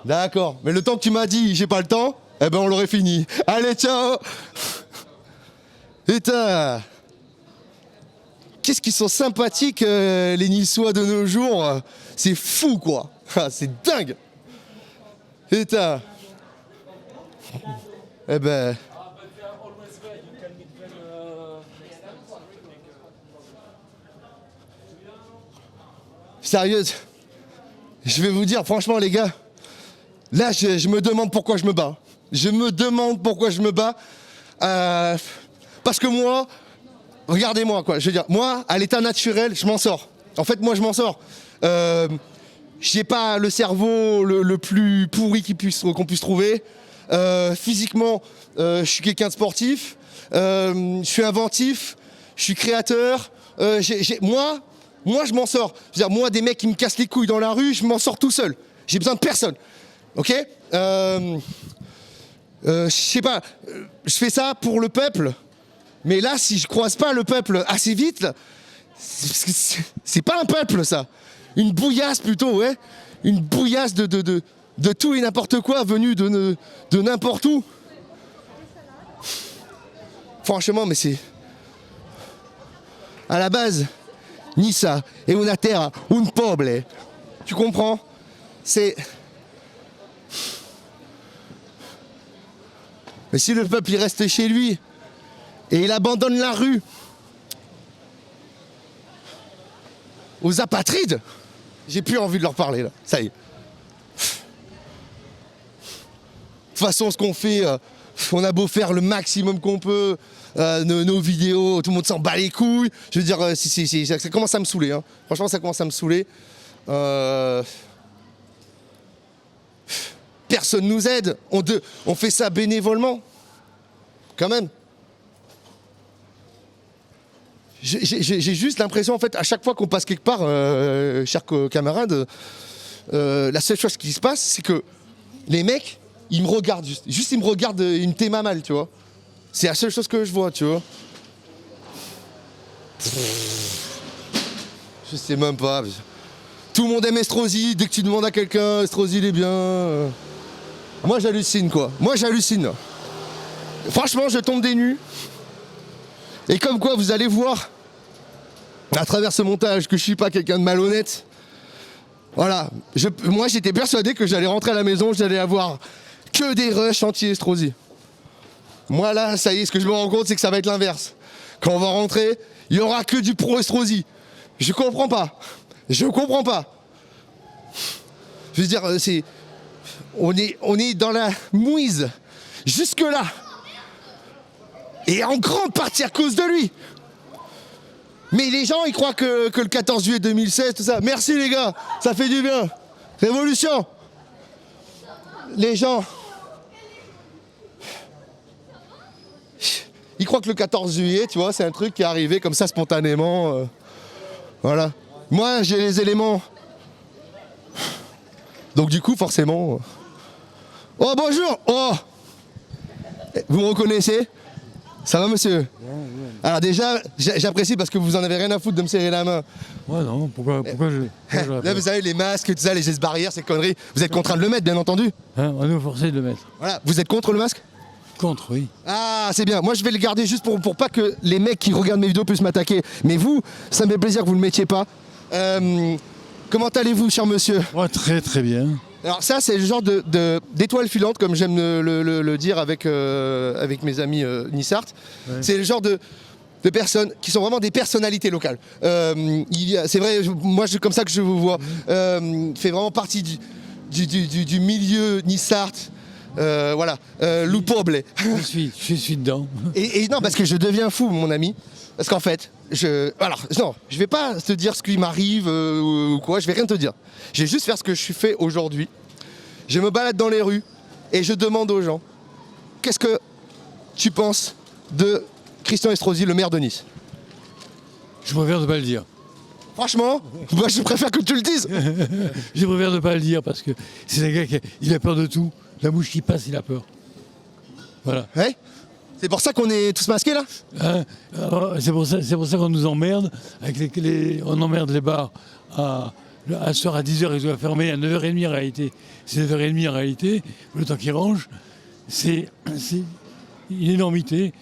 D'accord. Mais le temps que tu m'as dit, j'ai pas le temps, eh ben on l'aurait fini. Allez, ciao. Putain. Qu'est-ce qu'ils sont sympathiques, les Niçois de nos jours. C'est fou, quoi. C'est dingue. Putain. Eh ben. Sérieux, je vais vous dire, franchement, les gars, là, je me demande pourquoi je me bats. Je me demande pourquoi je me bats. Parce que moi, regardez-moi, quoi. Je veux dire, moi, à l'état naturel, je m'en sors. En fait, moi, je m'en sors. J'ai pas le cerveau le plus pourri qu'on puisse trouver. Physiquement, je suis quelqu'un de sportif. Je suis inventif. Je suis créateur. Moi, je m'en sors. Je veux dire, moi, des mecs qui me cassent les couilles dans la rue, je m'en sors tout seul. J'ai besoin de personne. Ok ? Je sais pas. Je fais ça pour le peuple. Mais là, si je croise pas le peuple assez vite, c'est pas un peuple, ça. Une bouillasse plutôt, ouais. Une bouillasse de tout et n'importe quoi venu de n'importe où. Franchement, mais c'est... À la base, Nissa est una terra, un peuple. Tu comprends ? C'est... Mais si le peuple il reste chez lui et il abandonne la rue aux apatrides, j'ai plus envie de leur parler là, ça y est. De toute façon, ce qu'on fait, on a beau faire le maximum qu'on peut, nos vidéos, tout le monde s'en bat les couilles. Je veux dire, ça commence à me saouler. Hein. Franchement, ça commence à me saouler. Personne nous aide. On fait ça bénévolement. Quand même. J'ai juste l'impression, en fait, à chaque fois qu'on passe quelque part, chers camarades, la seule chose qui se passe, c'est que les mecs, ils me regardent juste. Juste, ils me regardent, ils me tément mal, tu vois. C'est la seule chose que je vois, tu vois. Je sais même pas. Tout le monde aime Estrosi. Dès que tu demandes à quelqu'un, Estrosi, il est bien. Moi, j'hallucine, quoi. Moi, j'hallucine. Franchement, je tombe des nues. Et comme quoi, vous allez voir, à travers ce montage, que je suis pas quelqu'un de malhonnête. Voilà. Moi, j'étais persuadé que j'allais rentrer à la maison, j'allais avoir que des rushs anti-Estrosi. Moi, là, ça y est, ce que je me rends compte, c'est que ça va être l'inverse. Quand on va rentrer, il y aura que du pro-Estrosi. Je comprends pas. Je comprends pas. Je veux dire, on est dans la mouise. Jusque-là. Et en grande partie à cause de lui. Mais les gens, ils croient que le 14 juillet 2016, tout ça. Merci les gars, ça fait du bien. Révolution. Les gens, ils croient que le 14 juillet, tu vois, c'est un truc qui est arrivé comme ça spontanément. Voilà. Moi, j'ai les éléments. Donc du coup, forcément... Oh, bonjour. Oh. Vous me reconnaissez ? Ça va, monsieur ? Alors déjà, j'apprécie parce que vous en avez rien à foutre de me serrer la main. Ouais, non, pourquoi Là, vous savez, les masques, tout ça, les gestes barrières, ces conneries, vous êtes contraint de le mettre, bien entendu. Hein, on est forcé de le mettre. Voilà, vous êtes contre le masque ? Contre, oui. Ah, c'est bien. Moi, je vais le garder juste pour pas que les mecs qui regardent mes vidéos puissent m'attaquer. Mais vous, ça me fait plaisir que vous le mettiez pas. Comment allez-vous, cher monsieur ? Ouais, très très bien. Alors ça, c'est le genre d'étoile filante, comme j'aime le dire avec mes amis Nissart. Ouais. C'est le genre de personnes qui sont vraiment des personnalités locales. C'est vrai, moi, comme ça que je vous vois. Fait vraiment partie du milieu Nissart. Voilà, Loupoble. Je suis dedans. Et non, parce que je deviens fou, mon ami. Parce qu'en fait, je vais pas te dire ce qui m'arrive ou quoi, je vais rien te dire. Je vais juste faire ce que je fais aujourd'hui. Je me balade dans les rues et je demande aux gens, qu'est-ce que tu penses de Christian Estrosi, le maire de Nice ? Je préfère ne pas le dire. Franchement, moi je préfère que tu le dises. Je préfère ne pas le dire parce que c'est un gars qui a peur de tout. La mouche qui passe, il a peur. Voilà. Ouais. C'est pour ça qu'on est tous masqués là ? C'est pour ça qu'on nous emmerde. On emmerde les bars à ce soir à 10h, ils doivent fermer à 9h30 en réalité. C'est 9h30 en réalité, le temps qu'ils rangent. C'est une énormité.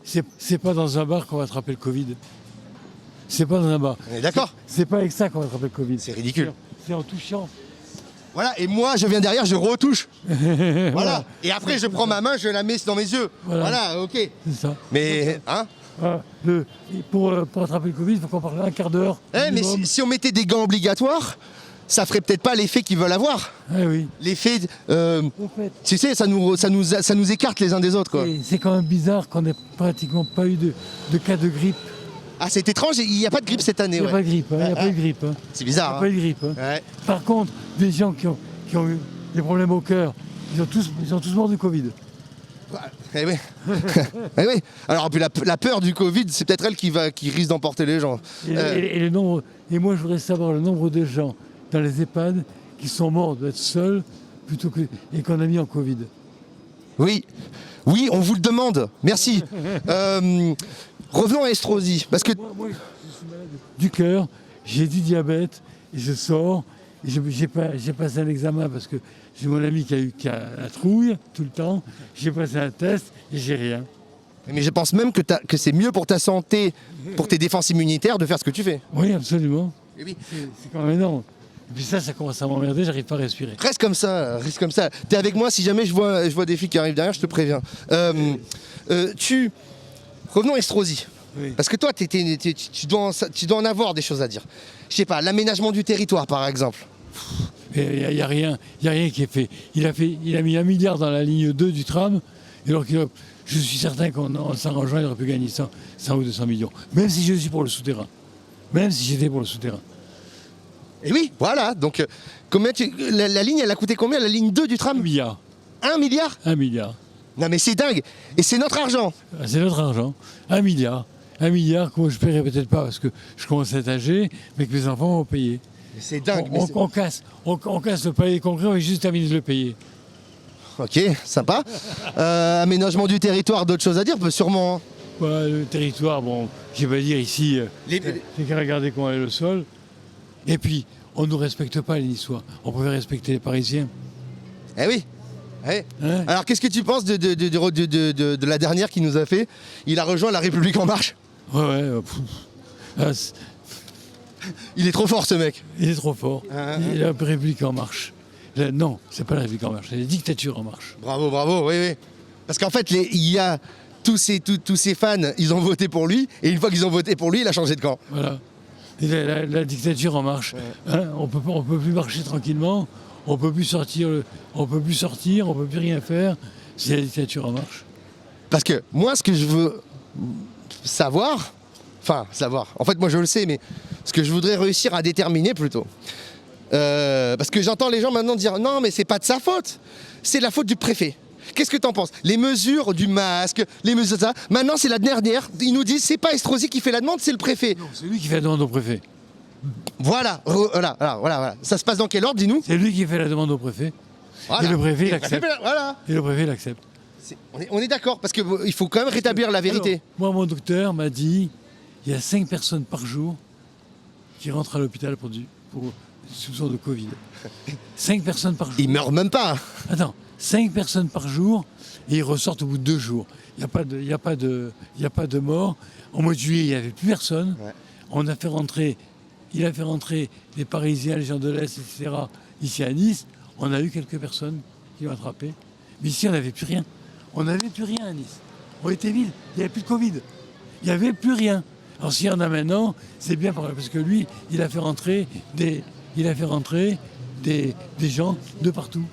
C'est pas dans un bar qu'on va attraper le Covid. C'est pas dans un bar. On est d'accord ? C'est pas avec ça qu'on va attraper le Covid. C'est ridicule. C'est en touchant Voilà, et moi, je viens derrière, je retouche. Voilà. Et après, je prends ma main, je la mets dans mes yeux. Voilà, ok. C'est ça. Mais, hein? Voilà. Pour attraper le Covid, il faut qu'on parle un quart d'heure. Mais minimum. si on mettait des gants obligatoires, ça ferait peut-être pas l'effet qu'ils veulent avoir. Eh oui. L'effet, tu sais, ça nous écarte les uns des autres, quoi. Et c'est quand même bizarre qu'on n'ait pratiquement pas eu de cas de grippe. Ah, c'est étrange, il n'y a pas de grippe cette année. Il n'y a pas de grippe, il n'y a pas eu de grippe. C'est bizarre. Il n'y a pas eu de grippe. Ouais. Par contre, des gens qui ont eu des problèmes au cœur, ils sont tous morts du Covid. Eh oui. Eh oui. Alors, puis la peur du Covid, c'est peut-être elle qui risque d'emporter les gens. Et le nombre, et moi, je voudrais savoir le nombre de gens dans les EHPAD qui sont morts d'être seuls et qu'on a mis en Covid. Oui, on vous le demande. Merci. Revenons à Estrosi, parce que moi, je suis malade du cœur, j'ai du diabète et je sors. Et j'ai passé un examen parce que j'ai mon ami qui a la trouille tout le temps. J'ai passé un test et j'ai rien. Mais je pense même que c'est mieux pour ta santé, pour tes défenses immunitaires, de faire ce que tu fais. Oui, absolument. Et oui. C'est quand même énorme. Et puis ça commence à m'emmerder, j'arrive pas à respirer. Reste comme ça, reste comme ça. T'es avec moi, si jamais je vois des filles qui arrivent derrière, je te préviens. Revenons à Estrosi. Oui. Parce que toi, tu dois en avoir des choses à dire. Je sais pas, l'aménagement du territoire, par exemple. Il n'y a rien qui est fait. Il a mis 1 milliard dans la ligne 2 du tram, et alors je suis certain qu'en s'arrangeant, il aurait pu gagner 100 ou 200 millions. Même si je suis pour le souterrain. Même si j'étais pour le souterrain. Et oui, voilà. Donc, la ligne, elle a coûté combien, la ligne 2 du tram? 1 milliard. 1 milliard? 1 milliard. Non mais c'est dingue. Et c'est notre argent. C'est notre argent. 1 milliard. 1 milliard que moi je ne paierai peut-être pas parce que je commence à être âgé, mais que mes enfants vont payer. C'est dingue. On casse le palier concret, on va juste terminer de le payer. Ok, sympa. Aménagement du territoire, d'autres choses à dire, sûrement. Ouais, le territoire, bon, je vais pas dire ici, j'ai qu'à regarder comment est le sol. Et puis, on ne nous respecte pas les Niçois. On préfère respecter les Parisiens. Eh oui. Ouais. Hein? Alors qu'est-ce que tu penses de la dernière qu'il nous a fait? Il a rejoint La République En Marche. Ouais. Il est trop fort ce mec. Il est trop fort. Il a La République En Marche. Non, c'est pas La République En Marche, c'est la dictature En Marche. Bravo, oui. Parce qu'en fait, il y a tous ces fans, ils ont voté pour lui, et une fois qu'ils ont voté pour lui, il a changé de camp. Voilà. Et la dictature En Marche. Ouais. Hein, on peut plus marcher tranquillement. On peut plus sortir, on peut plus rien faire. C'est la dictature En Marche. Parce que moi, ce que je veux savoir, en fait moi je le sais, mais ce que je voudrais réussir à déterminer plutôt, parce que j'entends les gens maintenant dire non mais c'est pas de sa faute, c'est de la faute du préfet. Qu'est-ce que t'en penses? Les mesures du masque, les mesures de ça, maintenant c'est la dernière, ils nous disent c'est pas Estrosi qui fait la demande, c'est le préfet. Non, c'est lui qui fait la demande au préfet. Voilà. Ça se passe dans quel ordre, dis-nous? C'est lui qui fait la demande au préfet. Voilà. Et le préfet l'accepte. Voilà. Et le préfet l'accepte. On est d'accord, parce qu'il faut quand même rétablir la vérité. Alors, moi, mon docteur m'a dit il y a 5 personnes par jour qui rentrent à l'hôpital pour soupçon de Covid. 5 personnes par jour. Ils meurent même pas. Attends, 5 personnes par jour et ils ressortent au bout de 2 jours. Il n'y a pas de mort. Au mois de juillet, il n'y avait plus personne. Ouais. Il a fait rentrer les Parisiens, les gens de l'Est, etc. ici à Nice. On a eu quelques personnes qui l'ont attrapé. Mais ici, on n'avait plus rien. On n'avait plus rien à Nice. On était vide. Il n'y avait plus de Covid. Il n'y avait plus rien. Alors s'il y en a maintenant, c'est bien parce que lui, il a fait rentrer des gens de partout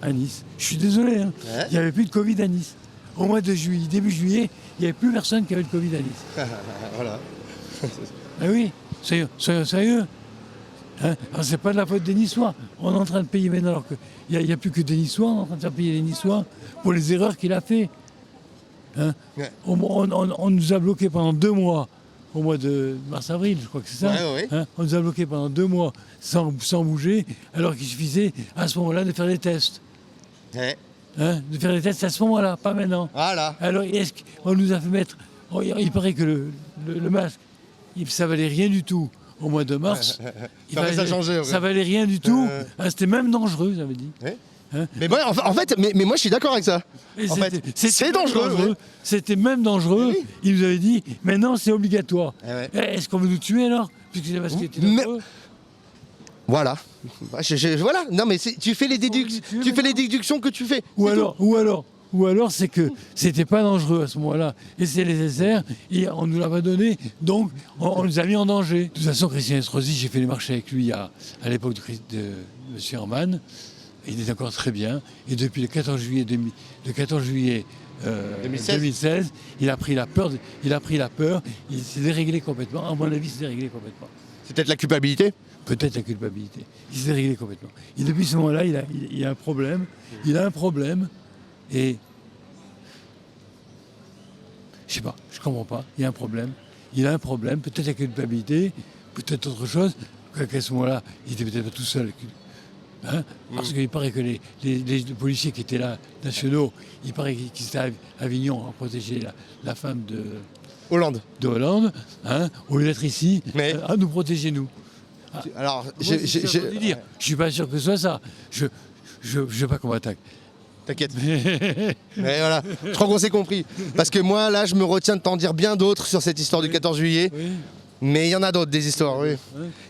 à Nice. Je suis désolé, hein. Ouais. Il n'y avait plus de Covid à Nice. Au mois de juillet, début juillet, il n'y avait plus personne qui avait le Covid à Nice. Voilà. Ah oui, soyons sérieux. Hein, c'est pas de la faute des Niçois. On est en train de payer maintenant, alors qu'il n'y a plus que des Niçois, on est en train de faire payer les Niçois pour les erreurs qu'il a fait. Hein, ouais. On nous a bloqués pendant 2 mois, au mois de mars-avril, je crois que c'est ça. Ouais. Hein, on nous a bloqués pendant 2 mois sans bouger, alors qu'il suffisait à ce moment-là de faire des tests. Ouais. Hein, de faire des tests à ce moment-là, pas maintenant. Voilà. Alors, est-ce qu'on nous a fait mettre... Il paraît que le masque, ça valait rien du tout. Au mois de mars, ça valait rien du tout. C'était même dangereux, j'avais dit. Ouais. Hein, mais bon, en fait, mais moi je suis d'accord avec ça. C'est dangereux. C'était même dangereux. Oui. Il nous avait dit, maintenant c'est obligatoire. Est-ce qu'on veut nous tuer alors? Puisque c'est parce qu'il était dangereux. Voilà. Voilà. Non mais tu fais les déductions que tu fais. Ou alors c'est que c'était pas dangereux à ce moment-là. Et c'est nécessaire, et on nous l'a pas donné, donc on nous a mis en danger. De toute façon, Christian Estrosi, j'ai fait les marchés avec lui à l'époque de M. Herman. Il est encore très bien. Et depuis le 14 juillet 2016, il a pris la peur. Il s'est déréglé complètement. À mon avis, il s'est déréglé complètement. C'est peut-être la culpabilité. Peut-être la culpabilité. Il s'est déréglé complètement. Et depuis ce moment-là, il a un problème. Il a un problème. Et je sais pas, je comprends pas. Il y a un problème. Il a un problème. Peut-être la culpabilité, peut-être autre chose. Qu'à ce moment-là, il était peut-être pas tout seul. Hein, parce qu'il paraît que les policiers qui étaient là, nationaux, il paraît qu'ils étaient à Avignon à protéger la femme de Hollande, hein, au lieu d'être ici, à nous protéger nous. Alors, je suis pas sûr que ce soit ça. Je veux pas qu'on m'attaque. T'inquiète. Mais voilà, je crois qu'on s'est compris. Parce que moi, là, je me retiens de t'en dire bien d'autres sur cette histoire du 14 juillet. Oui. Mais il y en a d'autres, des histoires, oui.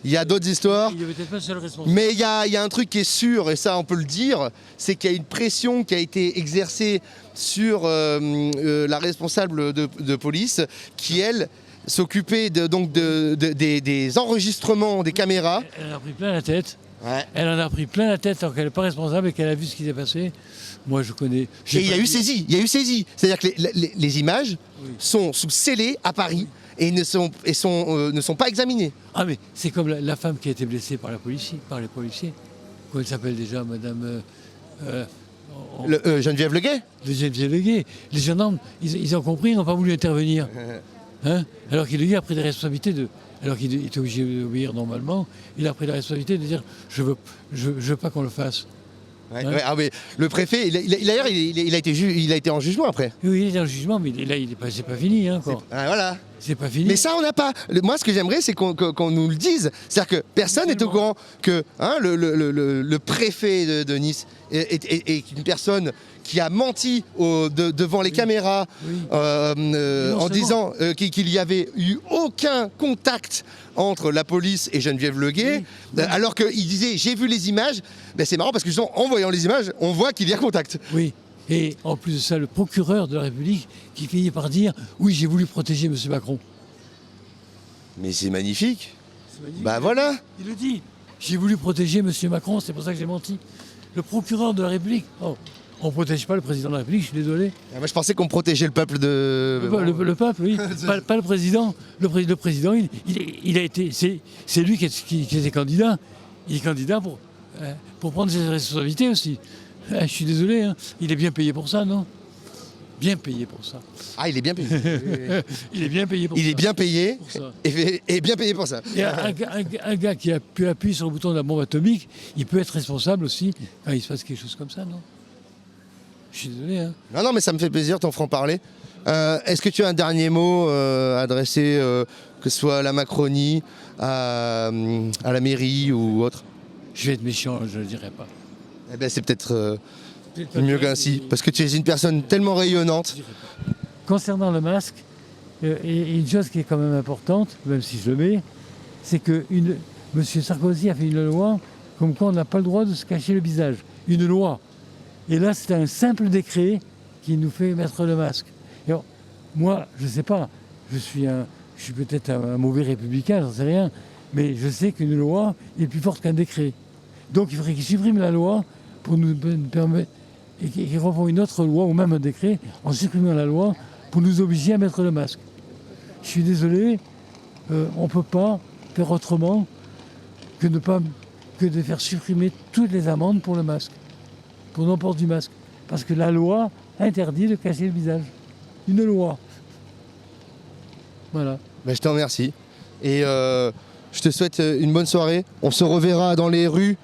Il y a d'autres histoires. Il n'y avait peut-être pas seul responsable. Mais il y a un truc qui est sûr, et ça, on peut le dire, c'est qu'il y a une pression qui a été exercée sur la responsable de police, qui, elle, s'occupait des enregistrements des caméras. Elle en a pris plein la tête. Ouais. Elle en a pris plein la tête alors qu'elle n'est pas responsable et qu'elle a vu ce qui s'est passé. Moi, je connais. Et il y a eu saisie. C'est-à-dire que les images sont sous scellées à Paris et ne sont pas examinées. Ah, mais c'est comme la femme qui a été blessée par les policiers. Comment elle s'appelle déjà, madame Geneviève Leguet. Geneviève Leguet. Les gendarmes, ils ont compris, ils n'ont pas voulu intervenir. Hein, alors qu'il lui a pris la responsabilité alors qu'il était obligé d'obéir normalement, il a pris la responsabilité de dire je veux pas qu'on le fasse. Ouais, hein mais le préfet, d'ailleurs, il a été en jugement après. Oui, il est en jugement, mais là, c'est pas fini encore. Voilà. C'est pas fini. Mais ça, on n'a pas. Moi, ce que j'aimerais, c'est qu'on nous le dise. C'est-à-dire que personne n'est au courant que le préfet de Nice est une personne qui a menti devant les caméras en disant qu'il n'y avait eu aucun contact entre la police et Geneviève Leguet, alors qu'il disait j'ai vu les images. Ben, c'est marrant parce que justement, en voyant les images, on voit qu'il y a contact. Oui. Et en plus de ça, le procureur de la République qui finit par dire « Oui, j'ai voulu protéger M. Macron ». Mais c'est magnifique. Bah voilà. Il le dit. J'ai voulu protéger M. Macron, c'est pour ça que j'ai menti. Le procureur de la République. Oh, on ne protège pas le président de la République, je suis désolé. Moi, je pensais qu'on protégeait le peuple de... Le peuple, oui. pas le président. Le président, il a été... C'est lui qui était candidat. Il est candidat pour prendre ses responsabilités aussi. Je suis désolé, hein. Il est bien payé pour ça, non? Bien payé pour ça. Ah, il est bien payé. Il est bien payé pour ça. Il est bien payé pour ça. Et bien payé pour ça. Et un gars qui a pu appuyer sur le bouton de la bombe atomique, il peut être responsable aussi quand il se passe quelque chose comme ça, non? Je suis désolé, hein. Non, mais ça me fait plaisir ton franc-parler. Est-ce que tu as un dernier mot adressé, que ce soit à la Macronie, à la mairie ou autre? Je vais être méchant, je ne le dirai pas. Eh ben, c'est peut-être mieux qu'ainsi, parce que tu es une personne tellement rayonnante. Concernant le masque, et une chose qui est quand même importante, même si je le mets, c'est que M. Sarkozy a fait une loi comme quoi on n'a pas le droit de se cacher le visage. Une loi. Et là, c'est un simple décret qui nous fait mettre le masque. Et alors, moi, je ne sais pas, je suis peut-être un mauvais républicain, j'en sais rien, mais je sais qu'une loi est plus forte qu'un décret. Donc il faudrait qu'il supprime la loi pour nous permettre, et qu'il reprend une autre loi ou même un décret en supprimant la loi pour nous obliger à mettre le masque. Je suis désolé, on ne peut pas faire autrement que de faire supprimer toutes les amendes pour le masque, pour non-port du masque. Parce que la loi interdit de cacher le visage. Une loi. Voilà. Ben, je te remercie. Et je te souhaite une bonne soirée. On se reverra dans les rues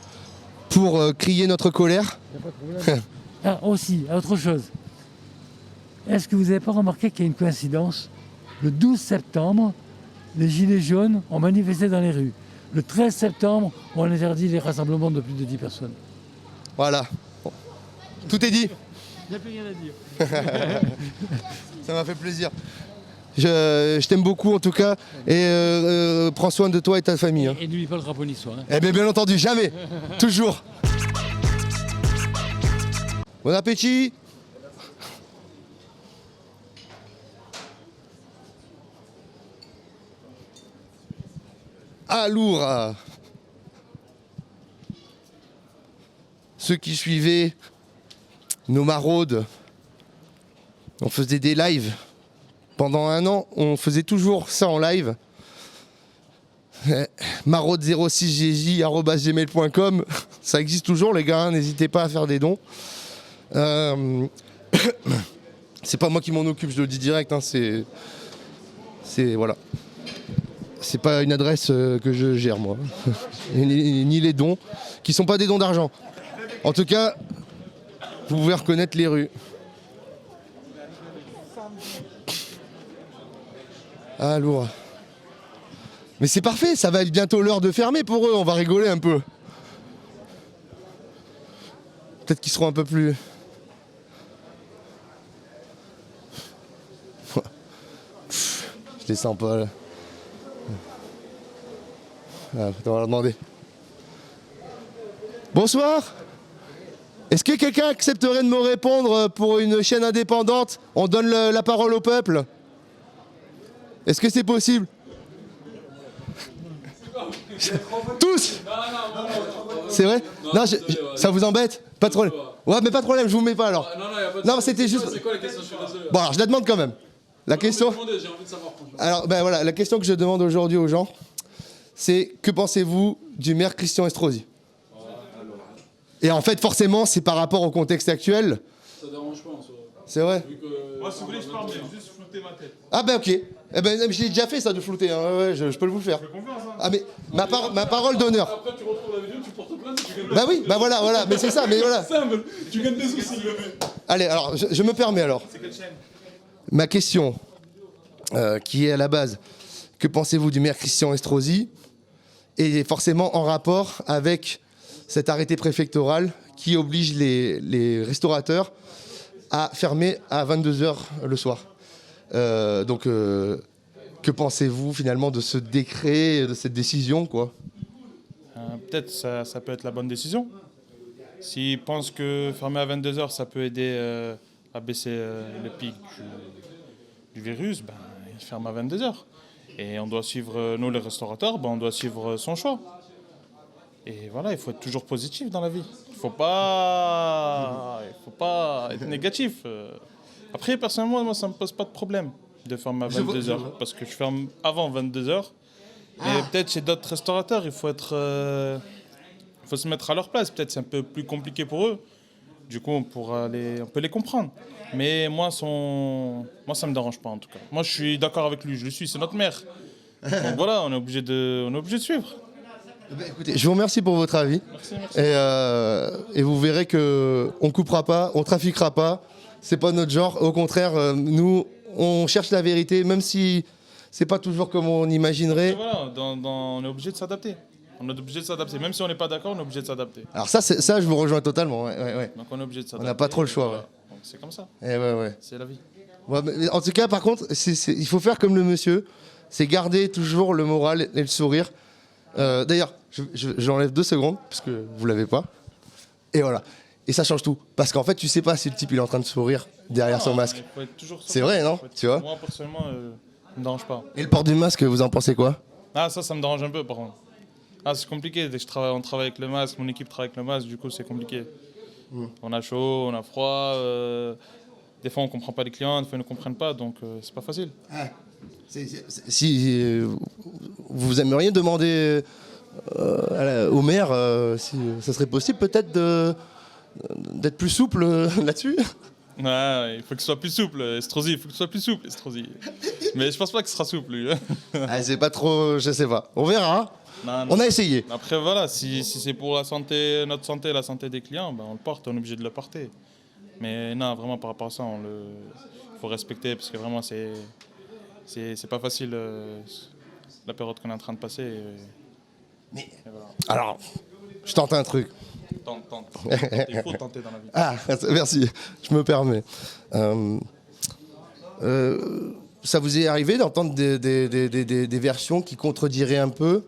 pour crier notre colère. Il n'y a pas de problème. Ah, aussi, autre chose. Est-ce que vous n'avez pas remarqué qu'il y a une coïncidence? Le 12 septembre, les Gilets jaunes ont manifesté dans les rues. Le 13 septembre, on interdit les rassemblements de plus de 10 personnes. Voilà. Bon. Tout est dit. Il n'y a plus rien à dire. Ça m'a fait plaisir. Je t'aime beaucoup en tout cas. Et prends soin de toi et ta famille. Hein. Et n'oublie pas le drapeau niçois. Hein. Eh bien entendu, jamais. Toujours. Bon appétit. Ah lourd. Ceux qui suivaient nos maraudes, on faisait des lives. Pendant un an, on faisait toujours ça en live. maraude06gj@gmail.com, ça existe toujours les gars, hein, n'hésitez pas à faire des dons. C'est pas moi qui m'en occupe, je le dis direct, hein, c'est voilà. C'est pas une adresse que je gère moi, ni les dons, qui sont pas des dons d'argent. En tout cas, vous pouvez reconnaître les rues. Ah lourd. Mais c'est parfait, ça va être bientôt l'heure de fermer pour eux, on va rigoler un peu. Peut-être qu'ils seront un peu plus... Je les sens pas là. Ah, on va leur demander. Bonsoir. Est-ce que quelqu'un accepterait de me répondre pour une chaîne indépendante? On donne la parole au peuple. Est-ce que c'est possible? Tous. C'est vrai? Non, ça vous embête? Pas de problème. Ouais, mais pas de problème, je vous mets pas alors. Non, c'était juste... C'est quoi la question? Je suis désolé. Bon, alors je la demande quand même. La question... J'ai envie de savoir. Alors, ben voilà, la question que je demande aujourd'hui aux gens, c'est que pensez-vous du maire Christian Estrosi? Et en fait, forcément, c'est par rapport au contexte actuel. Ça dérange pas en soi. C'est vrai? Moi, si vous voulez, je parle, mais juste flouter ma tête. Ah ben ok. Eh ben, je l'ai déjà fait ça de flouter, hein. Ouais, je peux vous le faire. Ah mais ma parole d'honneur. Après, tu retrouves la vidéo, tu portes plainte, tu gagnes. Bah oui, bah voilà, mais c'est ça, mais voilà. Simple, tu gagnes des soucis. Allez, alors, je me permets alors. C'est quelle chaîne? Ma question, qui est à la base, que pensez-vous du maire Christian Estrosi? Et forcément en rapport avec cet arrêté préfectoral qui oblige les restaurateurs à fermer à 22h le soir. Donc, que pensez-vous finalement de ce décret, de cette décision, quoi? Peut-être ça peut être la bonne décision. S'ils pensent que fermer à 22h, ça peut aider à baisser le pic du virus, ben, ils ferment à 22h. Et on doit suivre, nous les restaurateurs, ben, on doit suivre son choix. Et voilà, il faut être toujours positif dans la vie. Il faut pas être négatif. Après, personnellement, moi, ça ne me pose pas de problème de fermer à 22h. Parce que je ferme avant 22h. Mais peut-être chez d'autres restaurateurs, il faut se mettre à leur place. Peut-être c'est un peu plus compliqué pour eux. Du coup, on peut les comprendre. Mais moi, ça ne me dérange pas en tout cas. Moi, je suis d'accord avec lui. Je le suis, c'est notre maire. Donc voilà, on est obligé de suivre. Écoutez, je vous remercie pour votre avis. Merci. Et vous verrez qu'on ne coupera pas, on ne trafiquera pas. C'est pas notre genre. Au contraire, nous, on cherche la vérité, même si c'est pas toujours comme on imaginerait. Voilà, on est obligé de s'adapter. On est obligé de s'adapter. Même si on n'est pas d'accord, on est obligé de s'adapter. Alors ça, je vous rejoins totalement. Ouais. Donc on est obligé de s'adapter. On n'a pas trop le choix. Voilà. Donc c'est comme ça. Ouais. C'est la vie. Ouais, mais en tout cas, par contre, il faut faire comme le monsieur. C'est garder toujours le moral et le sourire. D'ailleurs, j'enlève 2 secondes, parce que vous l'avez pas. Et voilà. Et ça change tout. Parce qu'en fait, tu sais pas si le type il est en train de sourire derrière son masque. C'est vrai, non? Tu vois? Moi, personnellement, ça me dérange pas. Et le port du masque, vous en pensez quoi? Ah, ça me dérange un peu, par contre. Ah, c'est compliqué. On travaille avec le masque, mon équipe travaille avec le masque, du coup, c'est compliqué. On a chaud, on a froid. Des fois, on comprend pas les clients, des fois, ils ne comprennent pas, donc c'est pas facile. Si vous aimeriez demander au maire si ça serait possible peut-être d'être plus souple là-dessus. Ouais, il faut qu'il soit plus souple, Estrosi, il faut qu'il soit plus souple, Estrosi. Mais je pense pas qu'il sera souple, lui. C'est pas trop, je sais pas. On verra. Non. On a essayé. Après, voilà, si c'est pour notre santé, la santé des clients, ben, on le porte, on est obligé de le porter. Mais non, vraiment, par rapport à ça, il faut respecter, parce que vraiment, c'est pas facile, la période qu'on est en train de passer. Mais voilà. Alors, je tente un truc. Tente. Il faut tenter dans la vie. Ah, merci, je me permets. ça vous est arrivé d'entendre des versions qui contrediraient un peu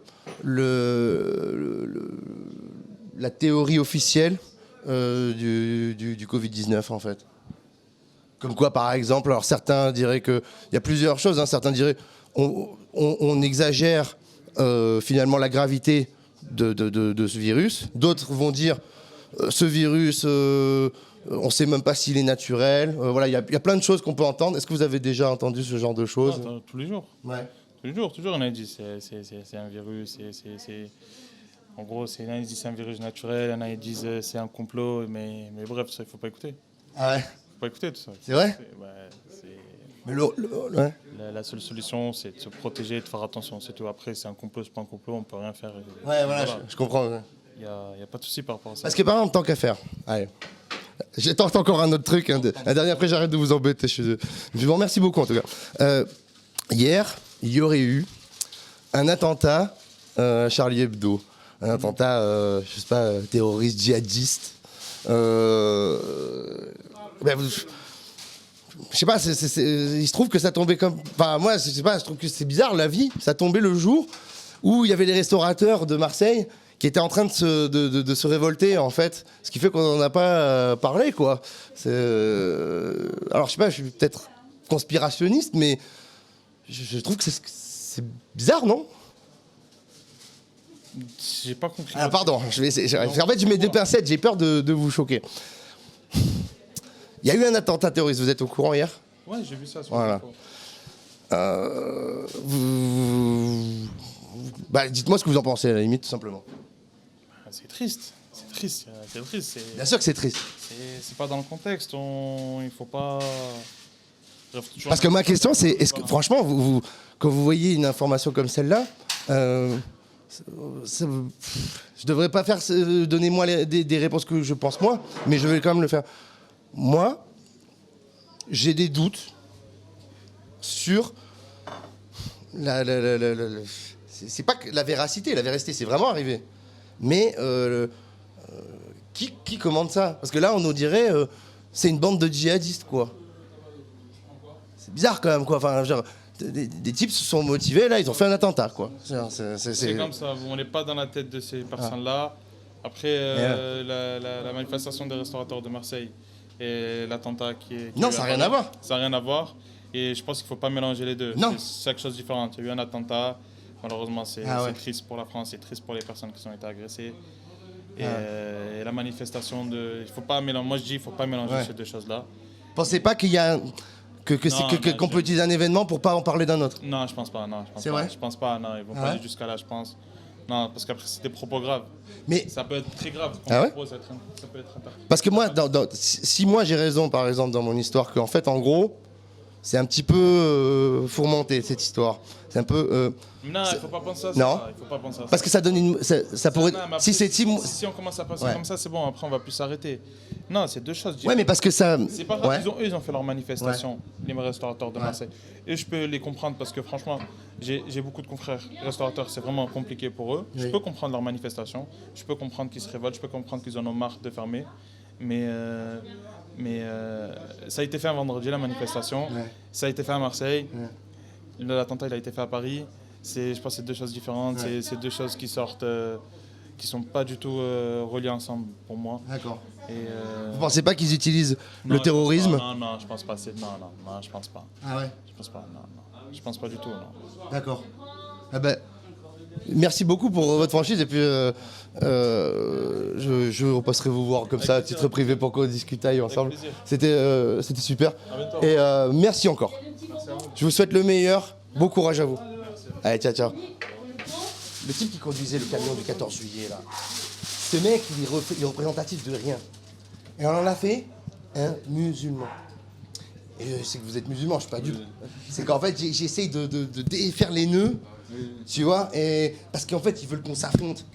la théorie officielle du Covid-19 en fait? Comme quoi, par exemple, alors certains diraient que... Il y a plusieurs choses, hein, certains diraient on exagère finalement la gravité de ce virus. D'autres vont dire ce virus, on ne sait même pas s'il est naturel. Voilà, il y a plein de choses qu'on peut entendre. Est-ce que vous avez déjà entendu ce genre de choses? Tous les jours. Ouais. Tous les jours, toujours on a dit c'est un virus. En gros, il y en a qui disent c'est un virus naturel, il y en a qui disent c'est un complot, mais bref, ça, il ne faut pas écouter. Ah ouais? Il ne faut pas écouter tout ça. C'est vrai? Mais ouais. La seule solution, c'est de se protéger, de faire attention, c'est tout. Après, c'est un complot, c'est pas un complot, on peut rien faire. Ouais, voilà, je comprends. Ouais. Il n'y a pas de souci par rapport à ça. Parce que par exemple, tant qu'à faire, allez, j'ai tenté encore un autre truc. Hein, la dernière, après, j'arrête de vous embêter. Je vous remercie beaucoup en tout cas. Hier, il y aurait eu un attentat à Charlie Hebdo. Un attentat, je sais pas, terroriste, djihadiste. Je sais pas, il se trouve que ça tombait comme... Enfin, moi, je sais pas, je trouve que c'est bizarre, la vie. Ça tombait le jour où il y avait les restaurateurs de Marseille qui étaient en train de se révolter, en fait. Ce qui fait qu'on n'en a pas parlé, quoi. Alors, je sais pas, je suis peut-être conspirationniste, mais je trouve que c'est bizarre, non? J'ai pas compris. Ah, pardon, en fait, je mets des pincettes, j'ai peur de vous choquer. Il y a eu un attentat terroriste, vous êtes au courant hier? Ouais, j'ai vu ça. Voilà. Dites-moi ce que vous en pensez, à la limite, tout simplement. C'est triste. C'est triste. Bien sûr que c'est triste. C'est pas dans le contexte. Il faut pas... Parce que ma question, c'est, est-ce que, franchement, quand vous voyez une information comme celle-là, je devrais pas faire donnez-moi des réponses que je pense moi, mais je vais quand même le faire. Moi, j'ai des doutes sur c'est pas que la véracité c'est vraiment arrivé. Mais qui commande ça? Parce que là, on nous dirait c'est une bande de djihadistes, quoi. C'est bizarre quand même, quoi. Enfin, genre, des types se sont motivés, là, ils ont fait un attentat, quoi. C'est comme ça, on n'est pas dans la tête de ces personnes-là. Après, la manifestation des restaurateurs de Marseille et l'attentat qui est... Non, ça n'a rien à voir. Ça n'a rien à voir. Et je pense qu'il ne faut pas mélanger les deux. Non. C'est quelque chose de différent. Il y a eu un attentat. Malheureusement, c'est triste pour la France, c'est triste pour les personnes qui ont été agressées. Et la manifestation de... Il faut pas mélanger... Moi, je dis qu'il ne faut pas mélanger ces deux choses-là. Pensez pas qu'il y a... qu'on peut utiliser un événement pour pas en parler d'un autre? Non, je pense pas. C'est vrai? Je pense pas. Non, ils vont pas aller jusqu'à là, je pense. Non, parce qu'après, c'est des propos graves. Mais ça peut être très grave. Ça peut être parce que moi, si moi j'ai raison, par exemple, dans mon histoire, qu'en fait, en gros, c'est un petit peu fourmenté, cette histoire. C'est un peu... non, il faut pas penser à ça. Non. Il faut pas penser à ça. Parce que ça donne une... Ça pourrait... Si on commence à penser comme ça, c'est bon. Après, on va plus s'arrêter. Non, c'est deux choses. Ouais, mais parce que ça... C'est pas grave. Ils ont fait leur manifestation, les restaurateurs de Marseille. Et je peux les comprendre parce que franchement, j'ai beaucoup de confrères restaurateurs. C'est vraiment compliqué pour eux. Je peux comprendre leur manifestation. Je peux comprendre qu'ils se révoltent. Je peux comprendre qu'ils en ont marre de fermer. Mais ça a été fait un vendredi, la manifestation. Ça a été fait à Marseille. L'attentat, il a été fait à Paris. Je pense que c'est deux choses différentes. C'est deux choses qui sortent... qui sont pas du tout reliés ensemble pour moi. D'accord. Vous pensez pas qu'ils utilisent le terrorisme? Non, je pense pas. Non, je pense pas. Ah ouais? Je pense pas, non. Je pense pas du tout, non. D'accord. Ah ben, merci beaucoup pour votre franchise et puis je repasserai vous voir comme ça à titre privé pour qu'on discute ensemble. C'était super. Et merci encore. Je vous souhaite le meilleur. Bon courage à vous. Allez, ciao. Le type qui conduisait le camion du 14 juillet, là, ce mec, il est représentatif de rien. Et on en a fait un musulman. Et c'est que vous êtes musulman, je suis pas dupe. C'est qu'en fait, j'essaye de défaire les nœuds, tu vois, et parce qu'en fait, ils veulent qu'on s'affronte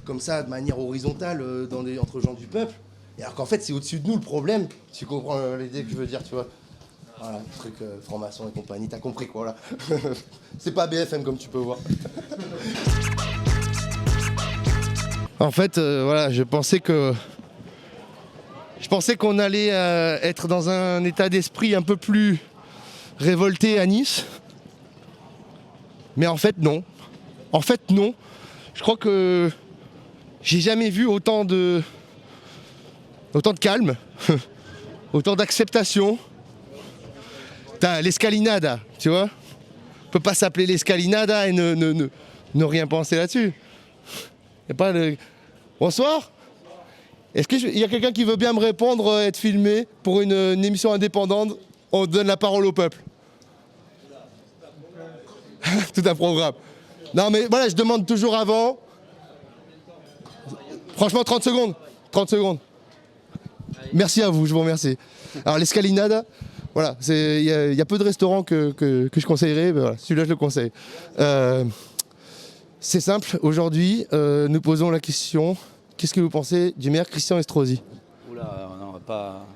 comme ça, de manière horizontale, entre gens du peuple. Et alors qu'en fait, c'est au-dessus de nous le problème. Tu comprends l'idée que je veux dire, tu vois. Voilà, le truc franc-maçon et compagnie, t'as compris quoi là. C'est pas BFM comme tu peux voir. En fait, voilà, je pensais qu'on allait être dans un état d'esprit un peu plus révolté à Nice. Mais en fait, non. En fait, non. Je crois que j'ai jamais vu autant de calme, autant d'acceptation. T'as l'escalinada, tu vois. On peut pas s'appeler l'escalinada et ne rien penser là-dessus. Y a pas de... Bonsoir. Est-ce qu'il y a quelqu'un qui veut bien me répondre, être filmé pour une émission indépendante? On donne la parole au peuple. Tout un programme. Non mais voilà, je demande toujours avant. Franchement, 30 secondes. 30 secondes. Merci à vous, je vous remercie. Alors l'escalinada, voilà, il y a peu de restaurants que je conseillerais, mais voilà, celui-là je le conseille. C'est simple, aujourd'hui, nous posons la question, qu'est-ce que vous pensez du maire Christian Estrosi? Oula, on va pas...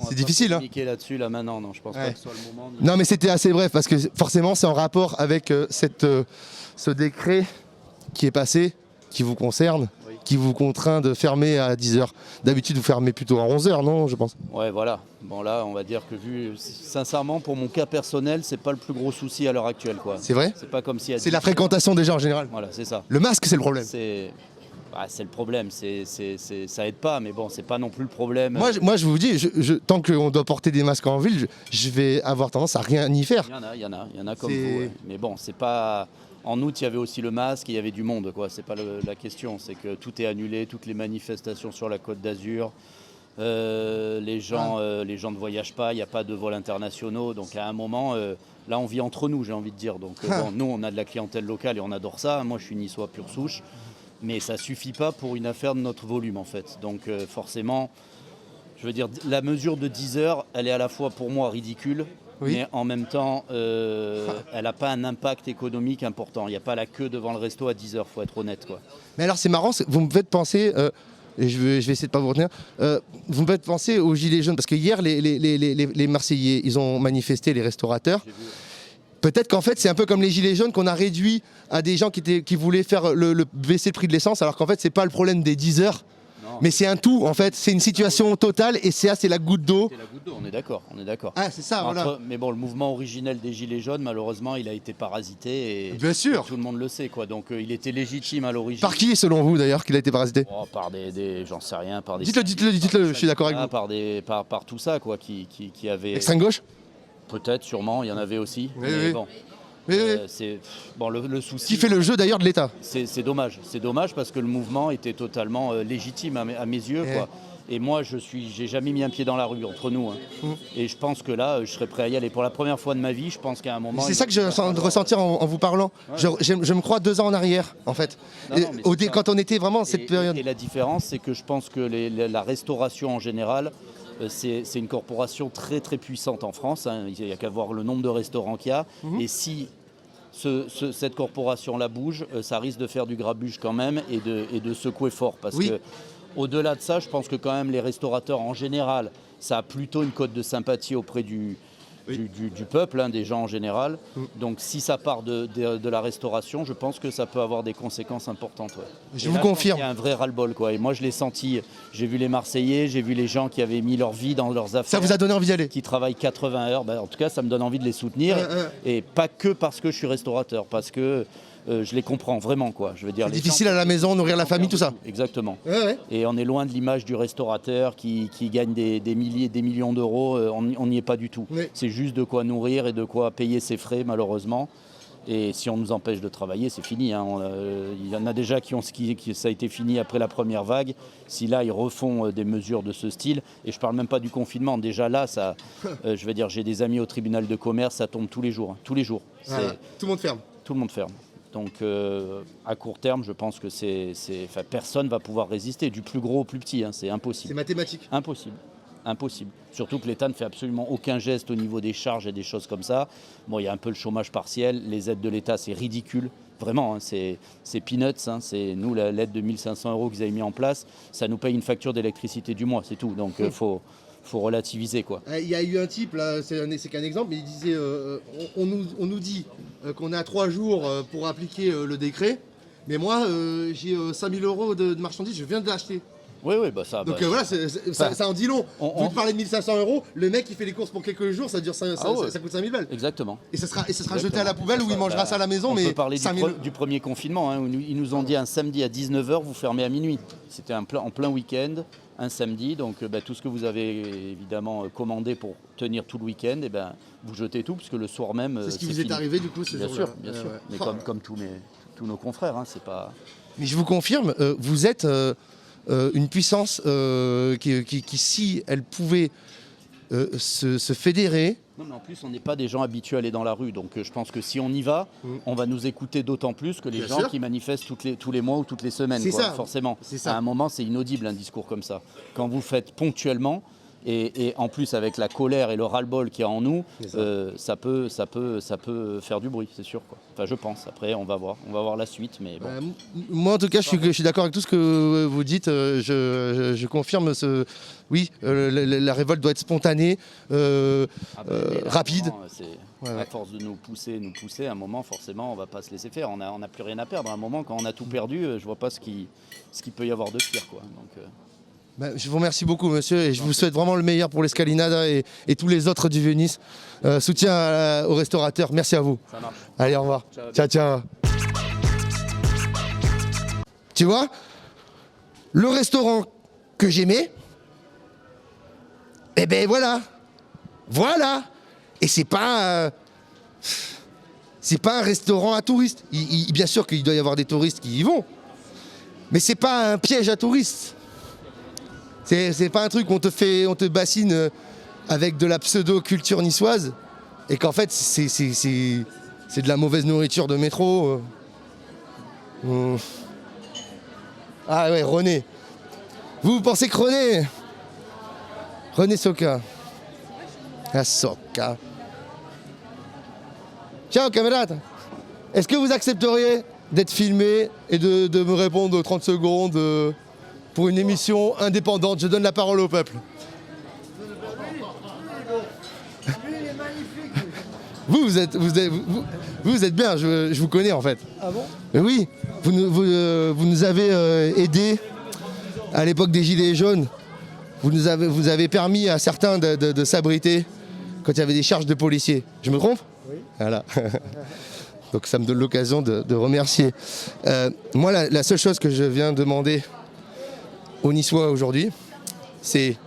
C'est difficile, hein. Là-dessus, là maintenant, non, je pense pas que ce soit le moment. Non mais c'était assez bref, parce que forcément c'est en rapport avec ce décret qui est passé, qui vous concerne, qui vous contraint de fermer à 10h. D'habitude vous fermez plutôt à 11h, non, je pense? Ouais, voilà. Bon là, on va dire que sincèrement, pour mon cas personnel, c'est pas le plus gros souci à l'heure actuelle, quoi. C'est vrai? C'est pas comme si... C'est la fréquentation des gens en général. Voilà, c'est ça. Le masque, c'est le problème. C'est le problème, ça aide pas, mais bon, c'est pas non plus le problème. Moi je vous dis, tant qu'on doit porter des masques en ville, je vais avoir tendance à rien y faire. Il y en a comme vous. Ouais. Mais bon, c'est pas... En aut, il y avait aussi le masque, il y avait du monde, quoi. C'est pas la question, c'est que tout est annulé, toutes les manifestations sur la Côte d'Azur, les gens ne voyagent pas, il n'y a pas de vols internationaux, donc à un moment, là on vit entre nous, j'ai envie de dire. Donc bon, nous on a de la clientèle locale et on adore ça. Moi je suis niçois pure souche. Mais ça ne suffit pas pour une affaire de notre volume en fait. Donc forcément, je veux dire, la mesure de 10 heures, elle est à la fois pour moi ridicule, mais en même temps, elle n'a pas un impact économique important. Il n'y a pas la queue devant le resto à 10 heures, il faut être honnête, quoi. Mais alors c'est marrant, vous me faites penser, et je vais essayer de ne pas vous retenir, vous me faites penser aux Gilets jaunes, parce que hier les Marseillais, ils ont manifesté, les restaurateurs. Peut-être qu'en fait c'est un peu comme les Gilets jaunes qu'on a réduit à des gens qui voulaient faire baisser le prix de l'essence, alors qu'en fait c'est pas le problème des 10 heures, mais c'est un tout en fait, c'est une situation totale et c'est la goutte d'eau. C'est la goutte d'eau, on est d'accord. Ah c'est ça, voilà. Mais bon, le mouvement originel des Gilets jaunes, malheureusement, il a été parasité et bien sûr. Tout le monde le sait, quoi. Donc il était légitime à l'origine. Par qui selon vous d'ailleurs qu'il a été parasité? Par des j'en sais rien, par des... Dites-le, je suis d'accord avec vous. Par tout ça, quoi, qui avait... Extrême gauche? Peut-être, sûrement, il y en avait aussi. Oui, mais oui. bon. C'est bon, le souci. Qui fait le jeu d'ailleurs de l'État. C'est dommage. C'est dommage parce que le mouvement était totalement légitime à mes yeux, quoi. Et moi, j'ai jamais mis un pied dans la rue entre nous. Hein. Et je pense que là, je serais prêt à y aller pour la première fois de ma vie. Je pense qu'à un moment. C'est ça que je sens de ressentir en vous parlant. Ouais. Je me crois 2 ans en arrière, en fait. Quand on était vraiment cette période. Et la différence, c'est que je pense que la restauration en général. C'est une corporation très très puissante en France, hein. Il n'y a qu'à voir le nombre de restaurants qu'il y a. Et si cette corporation-là bouge, ça risque de faire du grabuge quand même et de secouer fort. Parce que au-delà de ça, je pense que quand même les restaurateurs en général, ça a plutôt une cote de sympathie auprès du peuple, hein, des gens en général. Donc si ça part de la restauration, je pense que ça peut avoir des conséquences importantes. Ouais. Je vous confirme. Il y a un vrai ras-le-bol, quoi. Et moi je l'ai senti, j'ai vu les Marseillais, j'ai vu les gens qui avaient mis leur vie dans leurs affaires. Ça vous a donné envie d'y aller? Qui travaillent 80 heures. En tout cas, ça me donne envie de les soutenir. Et pas que parce que je suis restaurateur, parce que je les comprends vraiment, quoi. Je veux dire, c'est difficile à la maison, nourrir la famille, tout ça. Exactement. Et on est loin de l'image du restaurateur qui gagne des milliers, des millions d'euros. On n'y est pas du tout. C'est juste de quoi nourrir et de quoi payer ses frais, malheureusement. Et si on nous empêche de travailler, c'est fini. Hein. Il y en a déjà ça a été fini après la première vague. Si là, ils refont des mesures de ce style, et je ne parle même pas du confinement. Déjà là, je veux dire, j'ai des amis au tribunal de commerce, ça tombe tous les jours. Hein. Tous les jours. Tout le monde ferme. Tout le monde ferme. Donc à court terme, je pense que personne ne va pouvoir résister, du plus gros au plus petit, hein, c'est impossible. C'est mathématique. Impossible. Surtout que l'État ne fait absolument aucun geste au niveau des charges et des choses comme ça. Bon, il y a un peu le chômage partiel, les aides de l'État, c'est ridicule. Vraiment, hein, c'est peanuts. Hein, c'est nous, l'aide de 1 500 € qu'ils avaient mis en place, ça nous paye une facture d'électricité du mois, c'est tout. Donc faut relativiser, quoi. Il y a eu un type, là, c'est qu'un exemple, mais il disait on nous dit qu'on a 3 jours pour appliquer le décret, mais moi j'ai 5 000 € de marchandises, je viens de l'acheter. Oui, bah ça. Donc bah, voilà, ça en dit long. Vous parlez de 1500 €, le mec il fait les courses pour quelques jours, ça coûte 5000 balles. Exactement. Et ça sera jeté à la poubelle ou il mangera ça à la maison, on mais peut parler 5000 du premier confinement. Hein, où ils nous ont dit un samedi à 19h, vous fermez à minuit. C'était en plein week-end, un samedi. Donc tout ce que vous avez évidemment commandé pour tenir tout le week-end, vous jetez tout, parce que le soir même. C'est ce qui vous est arrivé du coup ce jour-là. Bien sûr. Mais comme tous nos confrères, hein, c'est pas. Mais je vous confirme, vous êtes une puissance qui, si elle pouvait se fédérer. Non, mais en plus, on n'est pas des gens habitués à aller dans la rue. Donc je pense que si on y va, on va nous écouter d'autant plus que les Bien gens sûr. qui manifestent tous les mois ou toutes les semaines. C'est Quoi, ça. forcément. C'est ça. À un moment, c'est inaudible un discours comme ça. Quand vous le faites ponctuellement, et en plus avec la colère et le ras-le-bol qu'il y a en nous, ça peut faire du bruit, c'est sûr. Quoi. Enfin, je pense. Après, on va voir la suite. Mais bon. Moi, en tout cas, je suis d'accord avec tout ce que vous dites. Je confirme la révolte doit être spontanée, rapide. À force de nous pousser, à un moment, forcément, on va pas se laisser faire. On n'a plus rien à perdre. À un moment, quand on a tout perdu, je vois pas ce qu'il peut y avoir de pire. Quoi. Donc, je vous remercie beaucoup, monsieur, et je vous souhaite vraiment le meilleur pour l'Escalinada et tous les autres du Venise. Soutien aux restaurateurs. Merci à vous. Ça marche. Allez, au revoir. Ciao. Tu vois, le restaurant que j'aimais, voilà. Et c'est pas un restaurant à touristes. Bien sûr qu'il doit y avoir des touristes qui y vont, mais c'est pas un piège à touristes. C'est pas un truc où on te bassine avec de la pseudo-culture niçoise et qu'en fait c'est de la mauvaise nourriture de métro. Ah ouais, René. Vous pensez que René Soka. Ah, Soka. Ciao camarade. Est-ce que vous accepteriez d'être filmé et de me répondre 30 secondes pour une émission indépendante? Je donne la parole au peuple. Vous êtes bien, je vous connais en fait. Ah bon? Mais oui, vous nous avez aidés à l'époque des Gilets jaunes. Vous avez permis à certains de s'abriter quand il y avait des charges de policiers. Je me trompe? Oui. Voilà. Donc ça me donne l'occasion de remercier. Moi, la seule chose que je viens demander aux Niçois aujourd'hui, c'est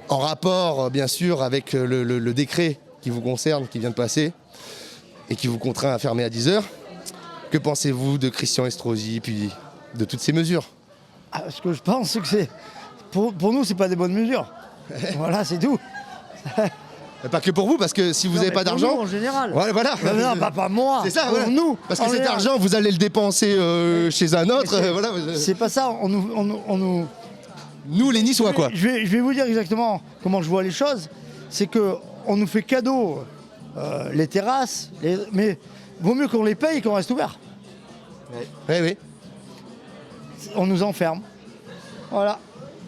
en rapport bien sûr avec le décret qui vous concerne, qui vient de passer et qui vous contraint à fermer à 10h. Que pensez-vous de Christian Estrosi puis de toutes ces mesures? Ce que je pense, c'est que pour nous, c'est pas des bonnes mesures. Voilà, c'est tout. Pas que pour vous, parce que si vous n'avez pas d'argent... en général. Voilà. Non, pas moi. C'est ça, pour nous. Parce que cet argent, vous allez le dépenser chez un autre. C'est pas ça. Nous, les Niçois, quoi. Je vais vous dire exactement comment je vois les choses. C'est qu'on nous fait cadeau les terrasses, mais vaut mieux qu'on les paye et qu'on reste ouvert. Oui. On nous enferme. Voilà.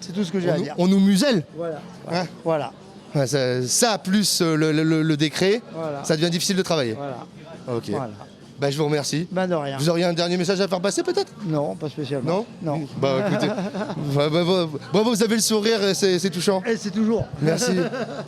C'est tout ce que j'ai à dire. On nous muselle. Voilà. Hein, voilà. Ouais, ça plus le décret, voilà. Ça devient difficile de travailler. Voilà. Ok. Voilà. Je vous remercie. De rien. Vous auriez un dernier message à faire passer peut-être? Non, pas spécialement. Non. Écoutez, vous avez le sourire, c'est touchant. Et c'est toujours. Merci.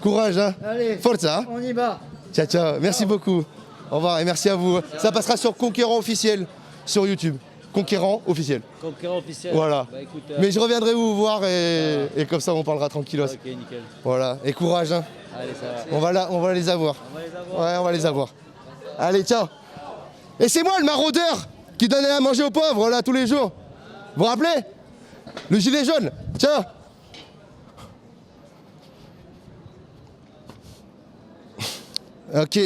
Courage, hein. Allez. Forza. On y va. Ciao. Merci beaucoup. Au revoir et merci à vous. Ça passera sur Conquérant officiel sur YouTube. Conquérant officiel. Conquérant officiel. Voilà. Écoute, mais je reviendrai vous voir et comme ça on parlera tranquillos. Ok, nickel. Voilà. Et courage, hein. Allez, ça va. On va les avoir. Ouais, on va les avoir. Allez, ciao. Et c'est moi le maraudeur qui donnait à manger aux pauvres là tous les jours. Vous vous rappelez? Le gilet jaune. Ciao. Ok.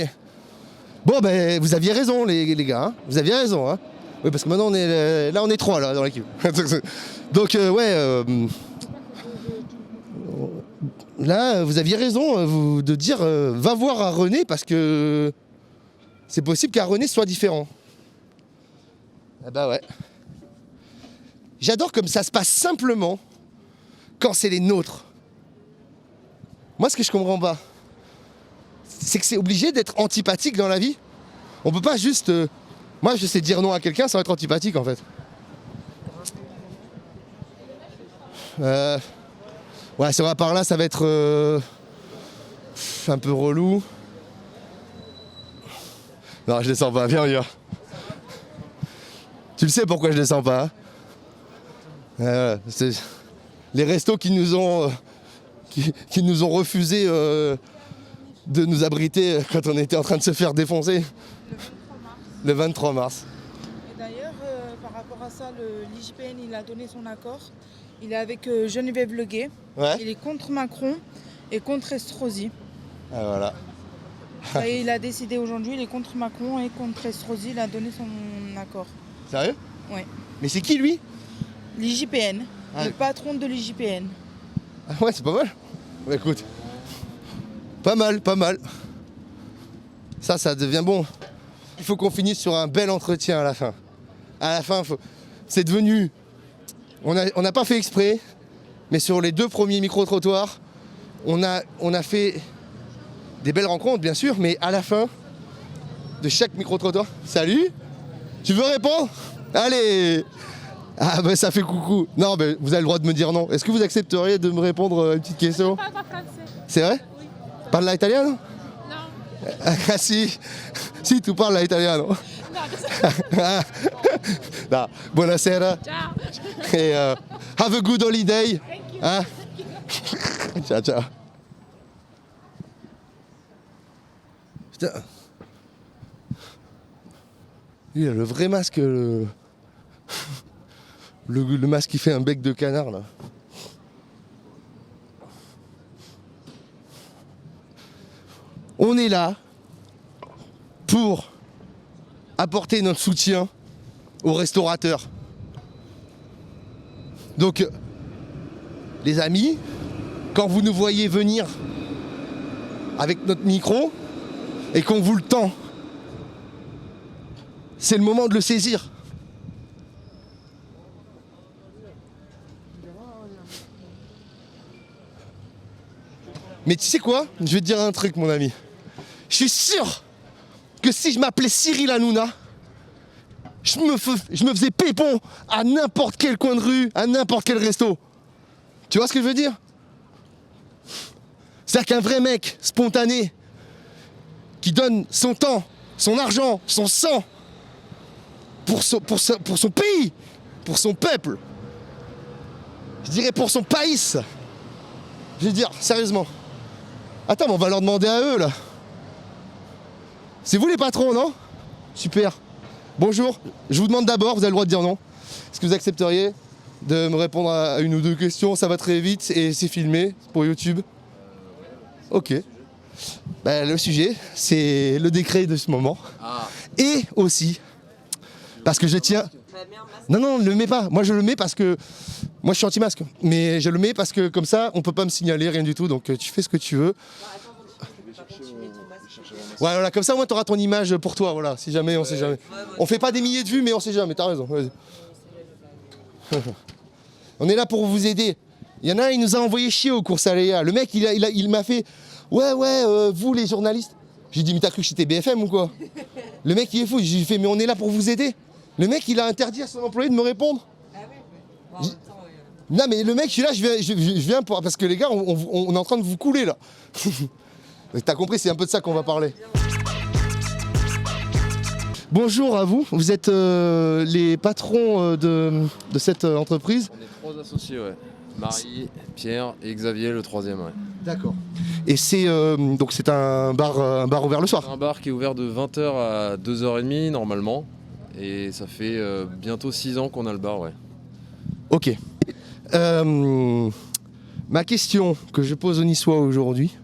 Bon, vous aviez raison les gars. Hein. Vous aviez raison. Hein. Oui, parce que maintenant on est 3 là dans l'équipe. Donc là vous aviez raison de dire va voir à René parce que c'est possible qu'à René ce soit différent. Ah bah ouais. J'adore comme ça se passe simplement quand c'est les nôtres. Moi ce que je comprends pas, c'est que c'est obligé d'être antipathique dans la vie. On peut pas juste... Moi, je sais dire non à quelqu'un sans être antipathique, en fait. Ouais, si on va par là, ça va être un peu relou. Non, je descends pas, viens, on y va. Tu le sais pourquoi je descends pas, hein. C'est les restos qui nous ont refusé de nous abriter quand on était en train de se faire défoncer. Le 23 mars. Et d'ailleurs, par rapport à ça, l'IGPN il a donné son accord. Il est avec Geneviève Leguet. Ouais. Il est contre Macron et contre Estrosi. Ah voilà. Et il a décidé aujourd'hui, il est contre Macron et contre Estrosi. Il a donné son accord. Sérieux? Ouais. Mais c'est qui lui? L'IGPN, le patron de l'IGPN. Ah ouais, c'est pas mal. Bah, écoute, pas mal, pas mal. Ça devient bon. Il faut qu'on finisse sur un bel entretien à la fin. À la fin, c'est devenu... On n'a pas fait exprès, mais sur les 2 premiers micro-trottoirs, on a fait des belles rencontres, bien sûr, mais à la fin de chaque micro-trottoir... Salut, tu veux répondre? Allez. Ah bah ça fait coucou. Non, mais vous avez le droit de me dire non. Est-ce que vous accepteriez de me répondre à une petite question? C'est vrai? Parla italiano? No. Ah si, tu parles italiano. No. Buonasera. Ciao. Et have a good holiday. Hein? Ciao, ciao. Putain. Lui, il a le vrai masque. Le masque qui fait un bec de canard là. On est là pour apporter notre soutien aux restaurateurs. Donc, les amis, quand vous nous voyez venir avec notre micro et qu'on vous le tend, c'est le moment de le saisir. Mais tu sais quoi? Je vais te dire un truc, mon ami. Je suis sûr que si je m'appelais Cyril Hanouna, je me faisais pépon à n'importe quel coin de rue, à n'importe quel resto. Tu vois ce que je veux dire? C'est-à-dire qu'un vrai mec spontané qui donne son temps, son argent, son sang pour son pays, pour son peuple, je dirais pour son pays. Je veux dire, sérieusement. Attends, mais on va leur demander à eux, là. C'est vous les patrons, non? Super. Bonjour. Je vous demande d'abord, vous avez le droit de dire non. Est-ce que vous accepteriez de me répondre à 1 ou 2 questions? Ça va très vite et c'est filmé pour YouTube. Ok. Ben, le sujet, c'est le décret de ce moment. Ah. Et aussi, parce que je tiens... Non, ne le mets pas. Moi, je le mets parce que... Moi, je suis anti-masque. Mais je le mets parce que comme ça, on peut pas me signaler, rien du tout. Donc, tu fais ce que tu veux. Ouais, voilà, comme ça, au moins, tu auras ton image pour toi. Voilà, si jamais, on sait jamais. On fait pas des milliers de vues, mais on sait jamais. T'as raison. Vas-y. On est là pour vous aider. Il y en a un, il nous a envoyé chier au cours Aléa. Le mec, il m'a fait... Ouais, vous, les journalistes. J'ai dit, mais t'as cru que j'étais BFM ou quoi? Le mec, il est fou. J'ai fait, mais on est là pour vous aider. Le mec, il a interdit à son employé de me répondre. Non, mais le mec, je suis là, je viens pour... Parce que les gars, on est en train de vous couler, là. T'as compris, c'est un peu de ça qu'on va parler. Bonjour à vous. Vous êtes les patrons de cette entreprise? On est 3 associés, ouais. Marie, Pierre et Xavier, le 3e, ouais. D'accord. Et c'est donc c'est un bar ouvert le soir? Un bar qui est ouvert de 20h à 2h30 normalement. Et ça fait bientôt 6 ans qu'on a le bar, ouais. Ok. Ma question que je pose aux Niçois aujourd'hui,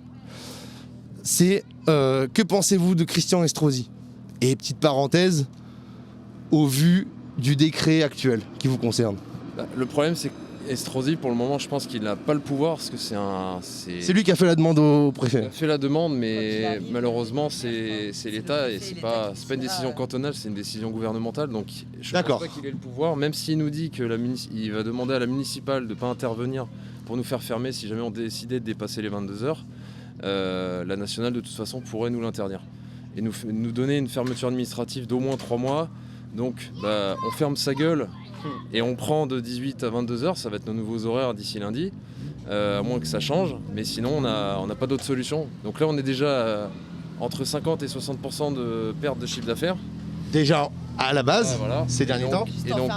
c'est que pensez-vous de Christian Estrosi? Et petite parenthèse, au vu du décret actuel qui vous concerne. Le problème, c'est qu'Estrosi, pour le moment, je pense qu'il n'a pas le pouvoir parce que c'est lui qui a fait la demande au préfet. Il a fait la demande, mais malheureusement, c'est l'État et c'est pas une décision cantonale, c'est une décision gouvernementale. Donc, je ne pense pas qu'il ait le pouvoir, même s'il nous dit qu'il va demander à la municipale de ne pas intervenir pour nous faire fermer si jamais on décidait de dépasser les 22h. La nationale, de toute façon, pourrait nous l'interdire et nous donner une fermeture administrative d'au moins 3 mois. Donc, on ferme sa gueule Et on prend de 18 à 22h, ça va être nos nouveaux horaires d'ici lundi, à moins que ça change. Mais sinon, on n'a pas d'autre solution. Donc là, on est déjà entre 50 et 60% de perte de chiffre d'affaires. Déjà à la base, voilà. ces derniers temps. Et donc,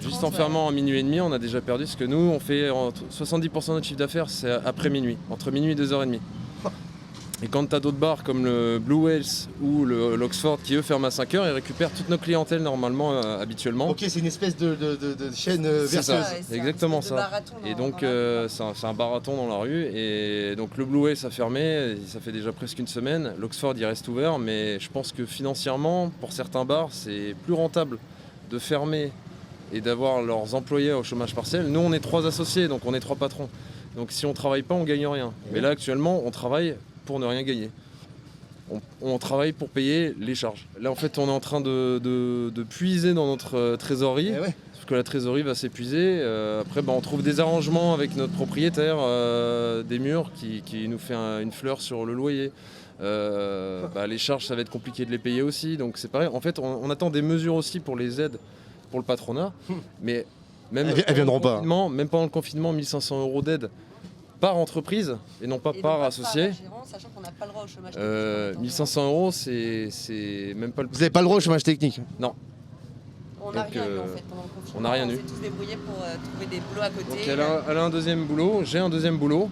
juste en fermant à minuit et demi, on a déjà perdu. Parce que nous, on fait 70% de notre chiffre d'affaires, c'est après minuit, entre minuit et 2h30. Et quand tu as d'autres bars comme le Blue Whales ou l'Oxford qui eux ferment à 5h, ils récupèrent toute notre clientèle normalement habituellement. Ok, c'est une espèce de chaîne C'est vertueuse. ça, c'est exactement ça. Et donc c'est un barathon dans la rue. Et donc le Blue Whales a fermé, ça fait déjà presque une semaine. L'Oxford il reste ouvert, mais je pense que financièrement, pour certains bars, c'est plus rentable de fermer et d'avoir leurs employés au chômage partiel. Nous on est 3 associés, donc on est 3 patrons. Donc si on travaille pas, on gagne rien. Mais là actuellement, on travaille pour ne rien gagner. On travaille pour payer les charges. Là en fait on est en train de puiser dans notre trésorerie, parce que la trésorerie va s'épuiser. Après on trouve des arrangements avec notre propriétaire, des murs qui nous fait une fleur sur le loyer. Les charges ça va être compliqué de les payer aussi, donc c'est pareil. En fait on attend des mesures aussi pour les aides pour le patronat, mais même elles viendront pas. Même pendant le confinement, 1 500 € d'aide par entreprise et non pas par associé. Sachant qu'on n'a pas le droit au chômage 1 500 €, c'est même pas le. Vous n'avez pas le droit au chômage technique? Non. On n'a rien eu en fait pendant le confinement. On n'a rien eu. On s'est tous débrouillés pour trouver des boulots à côté. Donc elle a un deuxième boulot, j'ai un deuxième boulot.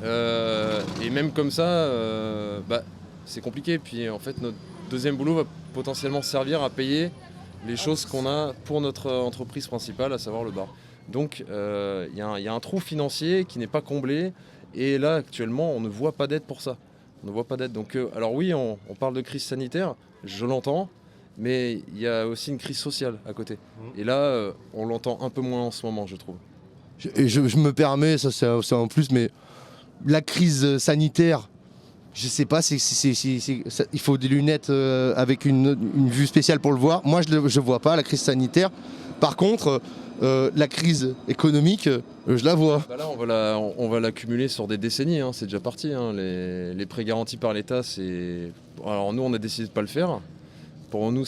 Et même comme ça, c'est compliqué. Puis en fait, notre deuxième boulot va potentiellement servir à payer les choses qu'on a pour notre entreprise principale, à savoir le bar. Donc il y a un trou financier qui n'est pas comblé. Et là, actuellement, on ne voit pas d'aide pour ça. On ne voit pas d'aide. Donc, alors oui, on parle de crise sanitaire, je l'entends, mais il y a aussi une crise sociale à côté. Et là, on l'entend un peu moins en ce moment, je trouve. Je me permets, ça c'est en plus, mais la crise sanitaire, je sais pas, il faut des lunettes avec une vue spéciale pour le voir. Moi, je vois pas la crise sanitaire. Par contre, la crise économique, je la vois. Là, on va l'accumuler sur des décennies, hein, c'est déjà parti. Hein. Les prêts garantis par l'État, c'est... Alors nous, on a décidé de ne pas le faire. Pour nous,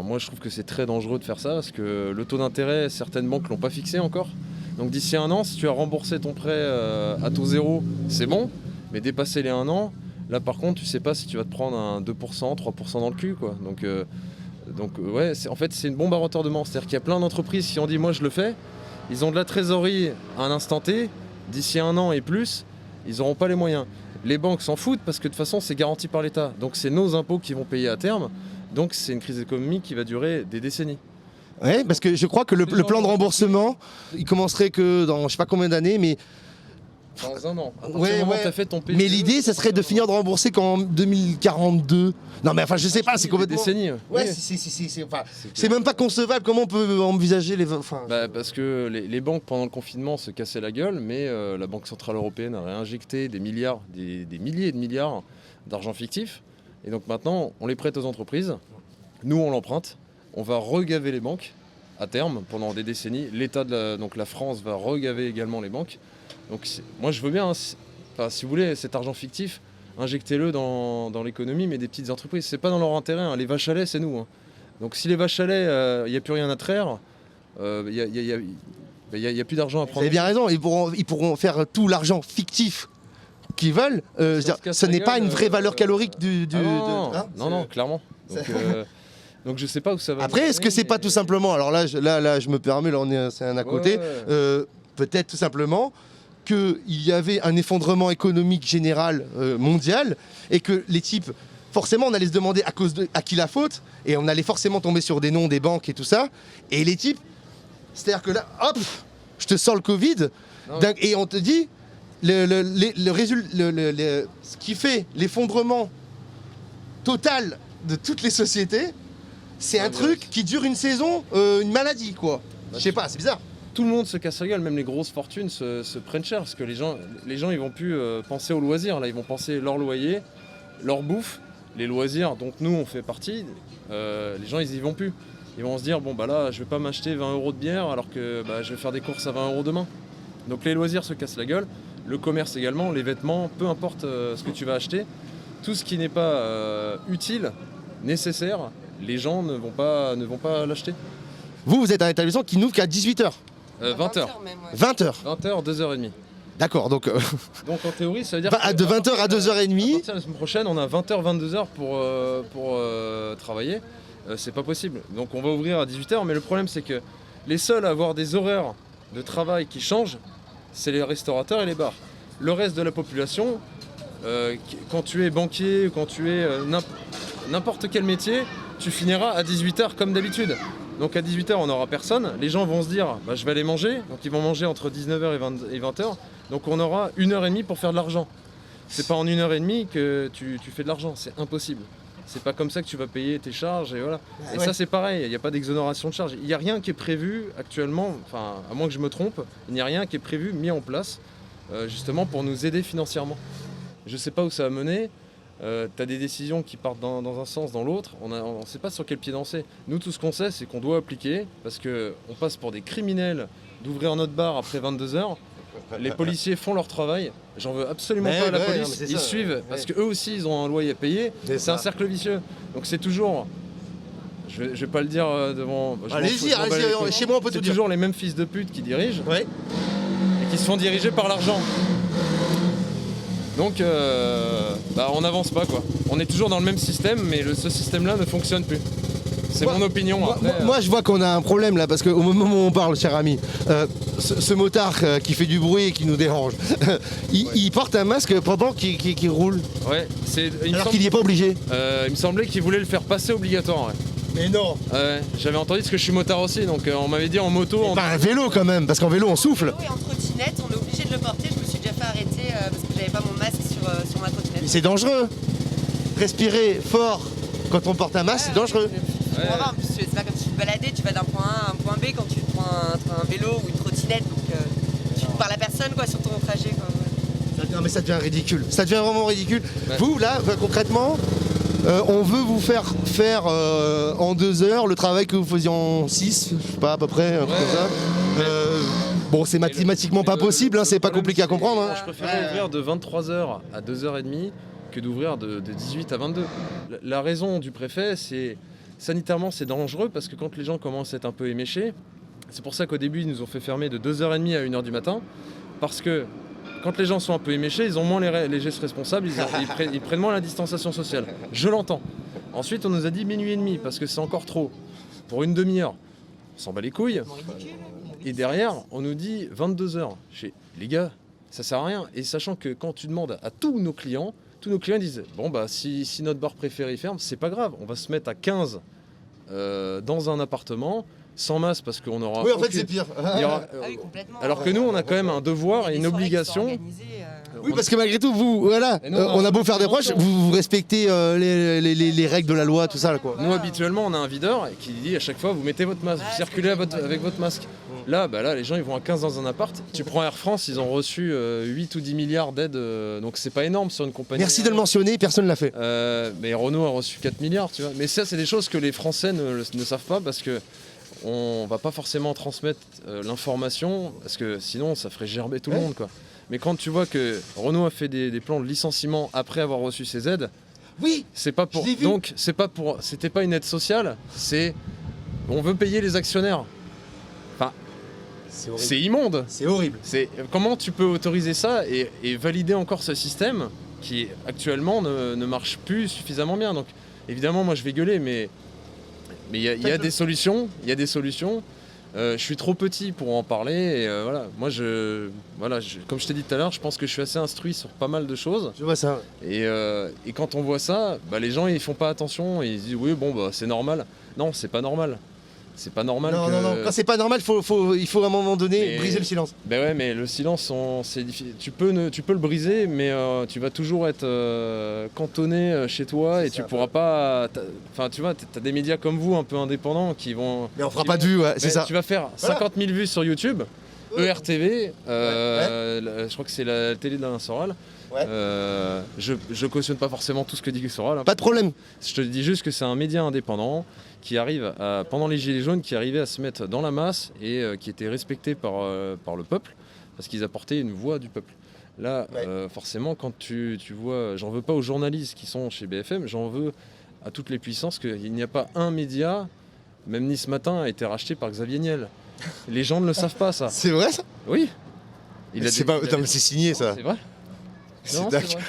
moi, je trouve que c'est très dangereux de faire ça, parce que le taux d'intérêt, certaines banques ne l'ont pas fixé encore. Donc d'ici 1 an, si tu as remboursé ton prêt à taux zéro, c'est bon. Mais dépasser les 1 an, là par contre, tu sais pas si tu vas te prendre un 2%, 3% dans le cul, quoi. Donc ouais, en fait c'est une bombe à retardement. C'est-à-dire qu'il y a plein d'entreprises qui ont dit moi je le fais, ils ont de la trésorerie à un instant T, d'ici 1 an et plus, ils n'auront pas les moyens. Les banques s'en foutent parce que de toute façon c'est garanti par l'État. Donc c'est nos impôts qui vont payer à terme. Donc c'est une crise économique qui va durer des décennies. Ouais, parce que je crois que le plan de remboursement, il commencerait que dans je sais pas combien d'années, mais... Dans 1 an. T'as fait ton PGE, mais l'idée, ça serait de finir de rembourser qu'en 2042. Non, mais enfin, je sais pas, c'est complètement. Décennies. Ouais, oui. C'est même pas concevable. Comment on peut envisager les. Parce que les banques pendant le confinement se cassaient la gueule, mais la Banque Centrale Européenne a réinjecté des milliards, des milliers de milliards d'argent fictif. Et donc maintenant, on les prête aux entreprises. Nous, on l'emprunte. On va regaver les banques à terme pendant des décennies. L'État, donc la France, va regaver également les banques. Donc moi je veux bien, si vous voulez, cet argent fictif, injectez-le dans l'économie, mais des petites entreprises. C'est pas dans leur intérêt, hein. Les vaches à lait, c'est nous. Hein. Donc si les vaches à lait, il n'y a plus rien à traire, il n'y a plus d'argent à prendre. Vous avez bien raison, ils pourront faire tout l'argent fictif qu'ils veulent. Ce n'est pas une vraie valeur calorique du... Non, clairement. Donc je sais pas où ça va. Après, est-ce que c'est pas tout simplement... Alors là, je me permets, là c'est un à côté. Peut-être tout simplement qu'il y avait un effondrement économique général mondial et que les types, forcément on allait se demander à qui la faute et on allait forcément tomber sur des noms des banques et tout ça. Et les types, c'est-à-dire que là, hop, je te sors le Covid et on te dit ce qui fait l'effondrement total de toutes les sociétés, c'est un truc qui dure une saison, une maladie quoi. Je sais pas, c'est bizarre. Tout le monde se casse la gueule, même les grosses fortunes se prennent cher parce que les gens ils vont plus penser aux loisirs, là ils vont penser leur loyer, leur bouffe, les loisirs dont nous on fait partie, les gens ils y vont plus. Ils vont se dire bon bah là je vais pas m'acheter 20 € de bière alors que je vais faire des courses à 20 € demain. Donc les loisirs se cassent la gueule, le commerce également, les vêtements, peu importe ce que tu vas acheter, tout ce qui n'est pas utile, nécessaire, les gens ne vont pas l'acheter. Vous êtes un établissement qui n'ouvre qu'à 18h. 20h. 20h. 20h, 2h30. D'accord, donc... Donc en théorie, ça veut dire de 20h à 2h30. À partir de la semaine prochaine, on a 20h, 22h pour travailler. C'est pas possible. Donc on va ouvrir à 18h, mais le problème c'est que les seuls à avoir des horaires de travail qui changent, c'est les restaurateurs et les bars. Le reste de la population, quand tu es banquier, quand tu es n'importe quel métier, tu finiras à 18h comme d'habitude. Donc à 18h, on n'aura personne. Les gens vont se dire, je vais aller manger. Donc ils vont manger entre 19h et 20h. Donc on aura 1h30 pour faire de l'argent. C'est pas en 1h30 que tu fais de l'argent, c'est impossible. C'est pas comme ça que tu vas payer tes charges et voilà. Et ça c'est pareil, il n'y a pas d'exonération de charges. Il n'y a rien qui est prévu actuellement, enfin à moins que je me trompe, il n'y a rien qui est prévu, mis en place, justement pour nous aider financièrement. Je sais pas où ça va mener. Tu as des décisions qui partent dans un sens, dans l'autre, on ne sait pas sur quel pied danser. Nous, tout ce qu'on sait, c'est qu'on doit appliquer, parce qu'on passe pour des criminels d'ouvrir notre bar après 22h. Les policiers font leur travail, j'en veux absolument pas à la police, ils suivent, parce qu'eux aussi, ils ont un loyer à payer, c'est un cercle vicieux. Donc c'est toujours, je vais pas le dire devant... Allez-y, chez moi on peut tout dire. C'est toujours les mêmes fils de pute qui dirigent, et qui se font diriger par l'argent. Donc on n'avance pas quoi. On est toujours dans le même système, mais ce système-là ne fonctionne plus. C'est mon opinion. Moi je vois qu'on a un problème là, parce qu'au moment où on parle, cher ami, ce motard qui fait du bruit et qui nous dérange, il porte un masque pendant qu'il roule. Ouais, alors qu'il n'y est pas obligé. Il me semblait qu'il voulait le faire passer obligatoire. Ouais. Mais non. J'avais entendu parce que je suis motard aussi, donc on m'avait dit en moto... Pas un vélo quand même, parce qu'en vélo on souffle. Et en trottinette, on est obligé de le porter. Je me suis déjà fait arrêter parce que j'avais pas mon masque sur ma trottinette. Mais c'est dangereux. Respirer fort quand on porte un masque, c'est dangereux. C'est pas comme si tu te baladais, tu vas d'un point A à un point B quand tu prends un vélo ou une trottinette, donc tu te parles à personne quoi, sur ton trajet. Quoi. Non mais ça devient ridicule, ça devient vraiment ridicule. Ouais. Vous là, concrètement, on veut vous faire en 2 heures le travail que vous faisiez en 6, je sais pas à peu près, un truc comme ça. Bon, c'est mathématiquement pas possible, c'est pas compliqué à comprendre. Je préfère ouvrir de 23h à 2h30 que d'ouvrir de 18 à 22. La raison du préfet, c'est sanitairement c'est dangereux parce que quand les gens commencent à être un peu éméchés, c'est pour ça qu'au début ils nous ont fait fermer de 2h30 à 1h du matin, parce que quand les gens sont un peu éméchés, ils ont moins les gestes responsables, ils prennent moins la distanciation sociale. Je l'entends. Ensuite on nous a dit minuit et demi parce que c'est encore trop. Pour une demi-heure, on s'en bat les couilles. Et derrière on nous dit 22h. Les gars, ça sert à rien. Et sachant que quand tu demandes à tous nos clients disent bon si notre bar préféré ferme, c'est pas grave, on va se mettre à 15 dans un appartement sans masque parce qu'on aura... Oui en fait c'est pire. Alors que nous on a quand même un devoir et une obligation. Oui parce que malgré tout vous, voilà, on a beau faire des proches, vous respectez les règles de la loi, tout ça là, quoi. Nous habituellement on a un videur qui dit à chaque fois vous mettez votre masque, vous circulez avec votre masque. Là les gens ils vont à 15 dans un appart. Tu prends Air France, ils ont reçu 8 ou 10 milliards d'aides, donc c'est pas énorme sur une compagnie. Merci de le mentionner, personne l'a fait. Mais Renault a reçu 4 milliards, tu vois. Mais ça c'est des choses que les Français ne savent pas parce que on va pas forcément transmettre l'information parce que sinon ça ferait gerber tout le monde quoi. Mais quand tu vois que Renault a fait des plans de licenciement après avoir reçu ses aides, oui, c'est pas pour donc c'était pas une aide sociale, c'est on veut payer les actionnaires. Enfin, c'est immonde. C'est horrible. Comment tu peux autoriser ça et valider encore ce système qui actuellement ne marche plus suffisamment bien. Donc évidemment moi je vais gueuler mais il y a des solutions, je suis trop petit pour en parler et voilà. Moi comme je t'ai dit tout à l'heure, je pense que je suis assez instruit sur pas mal de choses. Je vois ça. Et quand on voit ça, les gens ils font pas attention et ils disent oui c'est normal. Non, c'est pas normal. C'est pas normal. Non, quand c'est pas normal, il faut à un moment donné briser le silence. Ben ouais, mais le silence, c'est difficile. Tu peux le briser, mais tu vas toujours être cantonné chez toi et tu pourras pas. Enfin, tu vois, t'as des médias comme vous, un peu indépendants, qui vont. Mais on fera pas de vues, c'est ça. Tu vas faire 50 000 vues sur YouTube, ERTV, je crois que c'est la télé d'Alain Soral. Ouais. Je cautionne pas forcément tout ce que dit Soral. Pas de problème. Je te dis juste que c'est un média indépendant qui arrive pendant les Gilets jaunes, qui arrivait à se mettre dans la masse et qui était respecté par le peuple parce qu'ils apportaient une voix du peuple. Là, forcément, quand tu vois, j'en veux pas aux journalistes qui sont chez BFM, j'en veux à toutes les puissances qu'il n'y a pas un média Même Nice Matin a été racheté par Xavier Niel. Les gens ne le savent pas, ça. C'est vrai, ça? Oui. C'est signé, ça. C'est vrai. C'est Non, dingue. c'est vrai.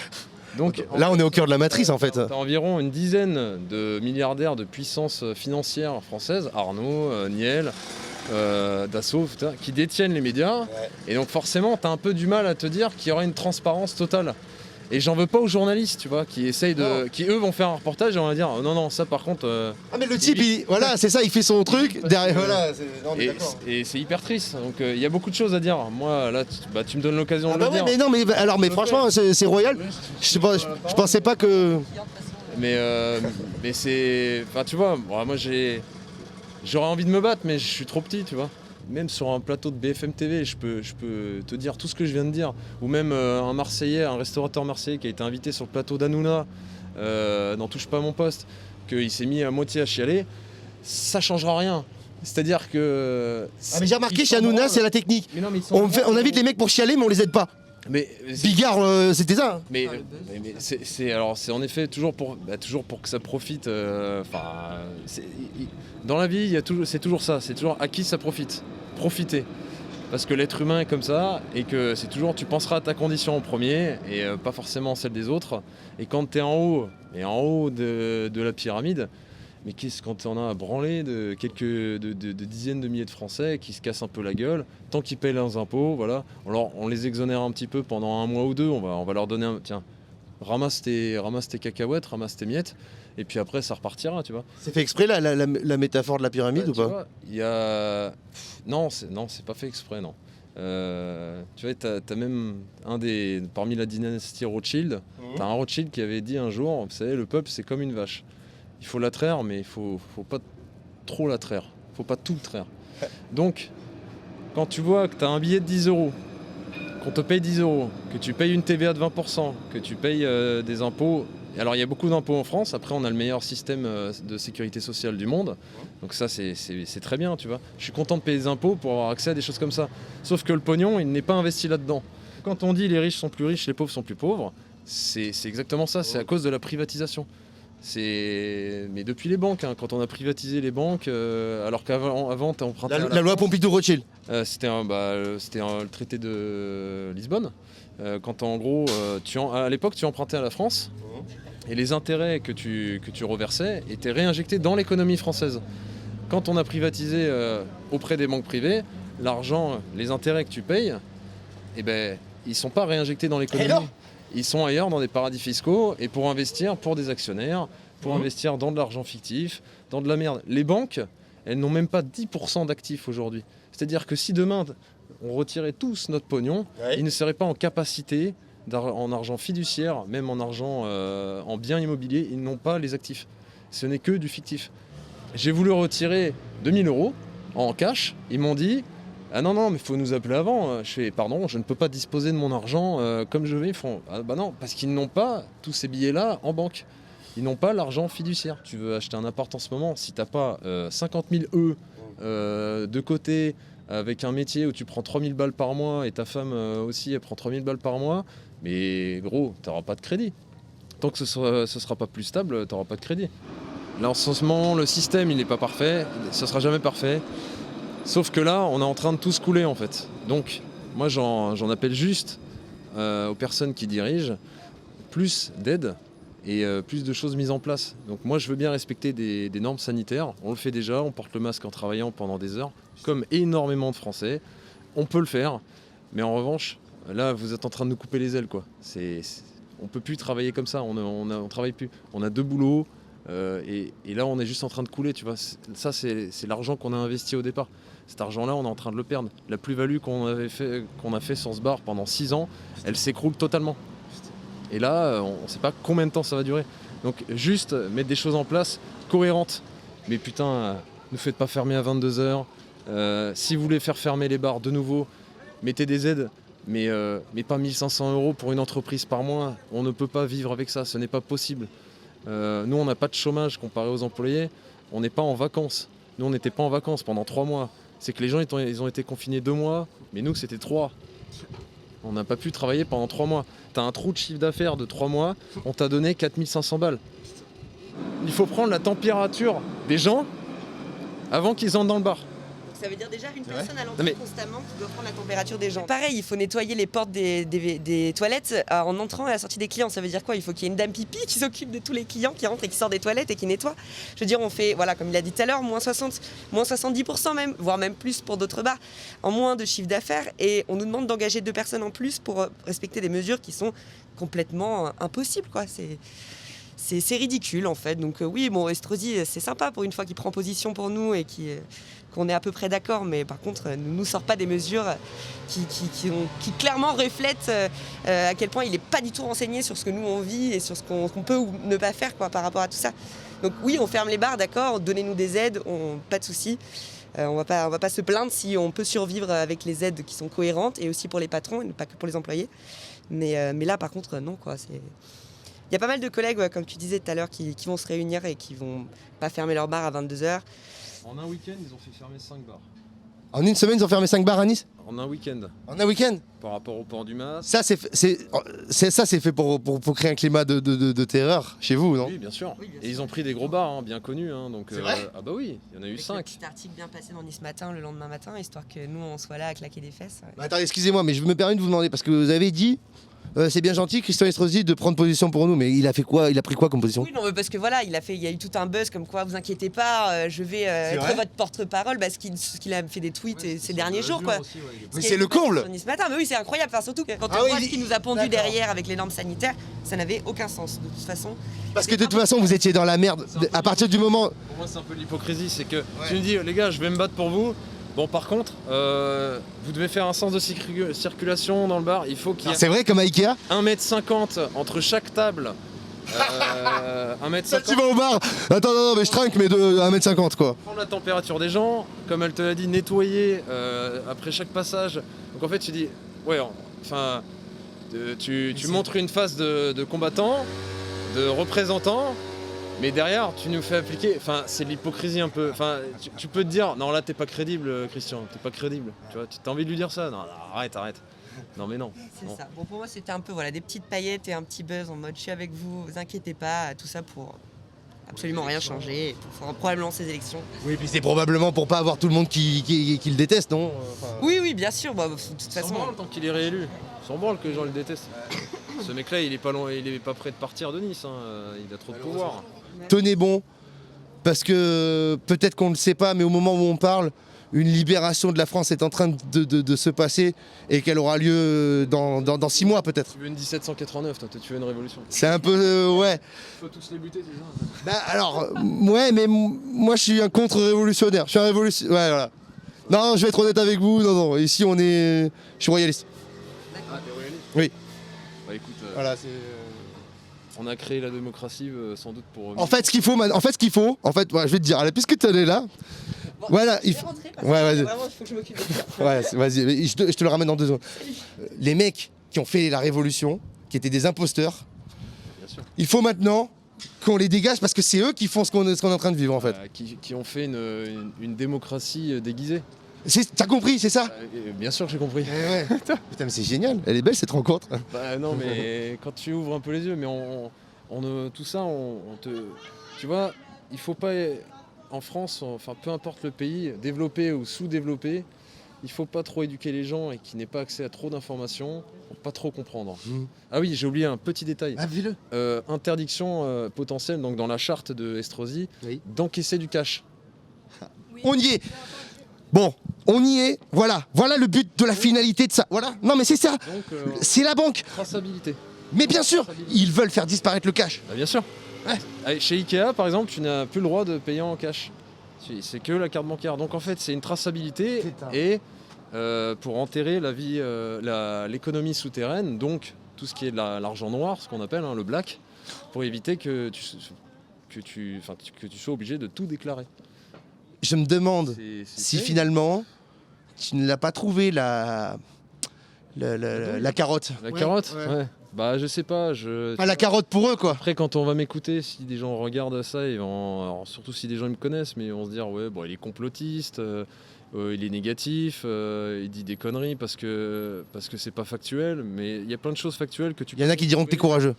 Donc, Là, on est au cœur de la matrice, en fait. T'as environ une dizaine de milliardaires de puissance financière française, Arnaud, Niel, Dassault, qui détiennent les médias. Et donc forcément, t'as un peu du mal à te dire qu'il y aura une transparence totale. Et j'en veux pas aux journalistes, tu vois, qui essayent qui eux vont faire un reportage et on va dire non, ça par contre. Ah, mais le type, voilà, c'est ça, il fait son truc. Derrière, voilà. Et c'est hyper triste. Donc il y a beaucoup de choses à dire. Moi, là, tu me donnes l'occasion de le dire. Mais non, mais franchement, c'est royal. Je pensais pas que. Mais c'est. Enfin, tu vois, moi j'aurais envie de me battre, mais je suis trop petit, tu vois. Même sur un plateau de BFM TV, je peux te dire tout ce que je viens de dire. Ou même un Marseillais, un restaurateur marseillais qui a été invité sur le plateau d'Hanouna, n'en touche pas mon poste, qu'il s'est mis à moitié à chialer, ça changera rien. C'est-à-dire que... Ah, mais j'ai remarqué chez Hanouna, c'est la technique. On invite les mecs pour chialer, mais on les aide pas. Mais Bigard, c'était ça. Mais c'est en effet toujours pour que ça profite. Dans la vie, c'est toujours ça. C'est toujours à qui ça profite. Profiter. Parce que l'être humain est comme ça et que c'est toujours tu penseras à ta condition en premier et pas forcément celle des autres. Et quand tu es en haut de la pyramide, mais quand on a à branler de quelques dizaines de milliers de Français qui se cassent un peu la gueule, tant qu'ils payent leurs impôts, voilà, on les exonère un petit peu pendant un mois ou deux, on va leur donner tiens, ramasse tes cacahuètes, ramasse tes miettes, et puis après ça repartira, tu vois. C'est fait exprès la métaphore de la pyramide ou pas? Non, c'est pas fait exprès, non. Tu vois, t'as même parmi la dynastie Rothschild, t'as un Rothschild qui avait dit un jour, vous savez, le peuple c'est comme une vache. Il faut la traire, mais il faut pas trop la traire. Il faut pas tout traire. Donc, quand tu vois que tu as un billet de 10 €, qu'on te paye 10 €, que tu payes une TVA de 20%, que tu payes des impôts... Alors, il y a beaucoup d'impôts en France. Après, on a le meilleur système de sécurité sociale du monde. Donc ça, c'est très bien, tu vois. Je suis content de payer des impôts pour avoir accès à des choses comme ça. Sauf que le pognon, il n'est pas investi là-dedans. Quand on dit les riches sont plus riches, les pauvres sont plus pauvres, c'est exactement ça. C'est à cause de la privatisation. Mais depuis les banques, quand on a privatisé les banques, alors qu'avant tu emprunté la loi Pompidou-Rothschild. C'était le traité de Lisbonne. Quand en gros, à l'époque tu empruntais à la France et les intérêts que tu reversais étaient réinjectés dans l'économie française. Quand on a privatisé auprès des banques privées, l'argent, les intérêts que tu payes, eh ben, ils ne sont pas réinjectés dans l'économie. Ils sont ailleurs dans des paradis fiscaux et pour investir pour des actionnaires, pour investir dans de l'argent fictif, dans de la merde. Les banques, elles n'ont même pas 10% d'actifs aujourd'hui. C'est-à-dire que si demain on retirait tous notre pognon, ils ne seraient pas en capacité, en argent fiduciaire, même en argent en biens immobiliers, ils n'ont pas les actifs. Ce n'est que du fictif. J'ai voulu retirer 2000 € en cash, ils m'ont dit... Ah non, mais il faut nous appeler avant. Je fais, pardon, je ne peux pas disposer de mon argent comme je vais. Ils font, ah bah non, parce qu'ils n'ont pas tous ces billets-là en banque. Ils n'ont pas l'argent fiduciaire. Tu veux acheter un appart en ce moment, si tu n'as pas 50 000 de côté, avec un métier où tu prends 3000 balles par mois, et ta femme aussi, elle prend 3000 balles par mois, mais gros, tu n'auras pas de crédit. Tant que ce sera pas plus stable, tu n'auras pas de crédit. Là, en ce moment, le système, il n'est pas parfait. Ce ne sera jamais parfait. Sauf que là, on est en train de tous couler en fait. Donc, moi j'en appelle juste aux personnes qui dirigent plus d'aide et plus de choses mises en place. Donc moi je veux bien respecter des normes sanitaires. On le fait déjà, on porte le masque en travaillant pendant des heures, comme énormément de Français. On peut le faire, mais en revanche, là vous êtes en train de nous couper les ailes, quoi. On peut plus travailler comme ça, on travaille plus. On a 2 boulots. Et là on est juste en train de couler, tu vois. Ça c'est l'argent qu'on a investi au départ. Cet argent-là, on est en train de le perdre. La plus-value qu'on a fait sur ce bar pendant 6 ans, elle s'écroule totalement. Et là, on ne sait pas combien de temps ça va durer. Donc juste mettre des choses en place cohérentes. Mais putain, ne faites pas fermer à 22 h. Si vous voulez faire fermer les bars de nouveau, mettez des aides. Mais pas 1500 € pour une entreprise par mois. On ne peut pas vivre avec ça, ce n'est pas possible. Nous, on n'a pas de chômage comparé aux employés. On n'est pas en vacances. Nous, on n'était pas en vacances pendant 3 mois. C'est que les gens, ils ont été confinés 2 mois, mais nous, c'était 3. On n'a pas pu travailler pendant 3 mois. T'as un trou de chiffre d'affaires de 3 mois, on t'a donné 4500 balles. Il faut prendre la température des gens avant qu'ils entrent dans le bar. Ça veut dire déjà une Ouais. personne à Non, l'entrée mais- constamment qui doit prendre la température des gens. Pareil, il faut nettoyer les portes des toilettes en entrant et à la sortie des clients. Ça veut dire quoi? Il faut qu'il y ait une dame pipi qui s'occupe de tous les clients qui rentrent et qui sortent des toilettes et qui nettoient. Je veux dire, on fait, voilà, comme il a dit tout à l'heure, moins 60, moins 70% même, voire même plus pour d'autres bars, en moins de chiffre d'affaires. Et on nous demande d'engager 2 personnes en plus pour respecter des mesures qui sont complètement impossibles, quoi. C'est ridicule en fait. Donc oui, bon, Estrosi, c'est sympa pour une fois qu'il prend position pour nous et qu'on est à peu près d'accord, mais par contre, ne nous sort pas des mesures qui clairement reflètent à quel point il n'est pas du tout renseigné sur ce que nous on vit et sur ce qu'on peut ou ne pas faire quoi, par rapport à tout ça. Donc oui, on ferme les bars, d'accord, donnez-nous des aides, pas de souci. On va pas se plaindre si on peut survivre avec les aides qui sont cohérentes et aussi pour les patrons et pas que pour les employés. Mais là, par contre, non, quoi. Il y a pas mal de collègues, ouais, comme tu disais tout à l'heure, qui vont se réunir et qui vont pas fermer leur bar à 22h. En un week-end, ils ont fait fermer 5 bars. En une semaine, ils ont fermé 5 bars à Nice? En un week-end. En un week-end? Par rapport au port du masque. Ça, c'est fait pour créer un climat de terreur chez vous, non? Oui, bien sûr. Et ils ont pris des gros bars, hein, bien connus. Hein, donc, C'est vrai? ah bah oui, il y en a eu Avec 5. le petit article bien passé dans Nice Matin le lendemain matin, histoire que nous on soit là à claquer des fesses. Ouais. Bah, attendez, excusez-moi, mais je me permets de vous demander, parce que vous avez dit, c'est bien gentil, Christian Estrosi, de prendre position pour nous, mais il a fait quoi? Il a pris quoi comme position? Oui, non, mais parce que voilà, il y a eu tout un buzz comme quoi, vous inquiétez pas, je vais être vrai votre porte-parole, parce qu'il a fait des tweets ces derniers jours, quoi. Mais c'est le comble! Sur Nice Matin, mais oui, c'est incroyable. Enfin, surtout quand Ah on oui, voit ce qu'il nous a pondu d'accord. derrière avec les normes sanitaires, ça n'avait aucun sens de toute façon. Parce que de toute façon, vous étiez dans la merde. À partir du moment. Pour moi, c'est un peu l'hypocrisie. C'est que tu me dis, les gars, je vais me battre pour vous. Bon, par contre, vous devez faire un sens de circulation dans le bar. Il faut qu'il y ait C'est vrai, comme à Ikea? 1,50 m entre chaque table. 1,50 Ça, tu vas au bar. Attends, non, mais je trinque, mais de 1m50 quoi. Prendre la température des gens, comme elle te l'a dit, nettoyer après chaque passage. Donc en fait, tu dis, ouais, enfin, tu montres une face de combattant, de représentant, mais derrière, tu nous fais appliquer. Enfin, c'est de l'hypocrisie un peu. Enfin, tu peux te dire, non, là, t'es pas crédible, Christian, t'es pas crédible. Tu vois, t'as envie de lui dire ça? Non, arrête. Non, mais non. C'est non. ça. Bon, pour moi, c'était un peu voilà, des petites paillettes et un petit buzz en mode je suis avec vous, vous inquiétez pas, tout ça pour absolument rien changer, et pour faire probablement ces élections. Oui, puis c'est probablement pour pas avoir tout le monde qui le déteste, non? Oui, bien sûr, bah, de toute façon. S'en branle tant qu'il est réélu. S'en branle que les gens le détestent. Ce mec-là, il est pas prêt de partir de Nice. Hein. Il a trop de pouvoir. Tenez bon, parce que peut-être qu'on ne le sait pas, mais au moment où on parle, une libération de la France est en train de se passer et qu'elle aura lieu dans 6 mois peut-être. Tu veux une 1789, toi, tu veux une révolution. C'est un peu... ouais. Faut tous les buter, c'est ça? Bah alors, ouais, mais moi je suis un contre-révolutionnaire. Je suis un révolutionnaire. Ouais, voilà. Non, je vais être honnête avec vous. Non, ici on est... Je suis royaliste. Ah, t'es royaliste? Oui. Bah écoute, Voilà, c'est... on a créé la démocratie sans doute pour... En fait, ce qu'il faut, ouais, je vais te dire, allez, puisque tu es là, Bon, voilà, je vais rentrer parce que ouais, vas-y. vraiment, il faut que je m'occupe de ça. Ouais, vas-y, je te le ramène dans 2 secondes. Les mecs qui ont fait la révolution, qui étaient des imposteurs, Bien sûr. il faut maintenant qu'on les dégage parce que c'est eux qui font ce qu'on est en train de vivre en fait. Qui ont fait une démocratie déguisée. T'as compris, c'est ça? Bien sûr que j'ai compris. Ouais. Putain, mais c'est génial, elle est belle cette rencontre. Bah non, mais quand tu ouvres un peu les yeux, mais tout ça, tu vois, il faut pas, en France, enfin peu importe le pays, développé ou sous-développé, il faut pas trop éduquer les gens et qu'ils n'aient pas accès à trop d'informations pour pas trop comprendre. Ah oui, j'ai oublié un petit détail. Ah, dis-le. Interdiction potentielle, donc dans la charte de Estrosi, d'encaisser du cash. On y est. Bon, on y est, voilà le but de la finalité de ça. Voilà, non mais c'est ça, c'est la banque. Traçabilité. Mais bien sûr, ils veulent faire disparaître le cash. Bah bien sûr. Ouais. Chez Ikea, par exemple, tu n'as plus le droit de payer en cash. C'est que la carte bancaire. Donc en fait, c'est une traçabilité et pour enterrer la vie, l'économie souterraine, donc tout ce qui est de l'argent noir, ce qu'on appelle le black, pour éviter que tu sois obligé de tout déclarer. Je me demande si finalement tu ne l'as pas trouvé la carotte. La carotte, ouais. Bah je sais pas. La carotte pour eux quoi. Après quand on va m'écouter, si des gens regardent ça, ils vont, alors, surtout si des gens me connaissent, mais ils vont se dire ouais bon il est complotiste, il est négatif, il dit des conneries parce que c'est pas factuel. Mais il y a plein de choses factuelles que tu. Il y en a qui diront que t'es courageux.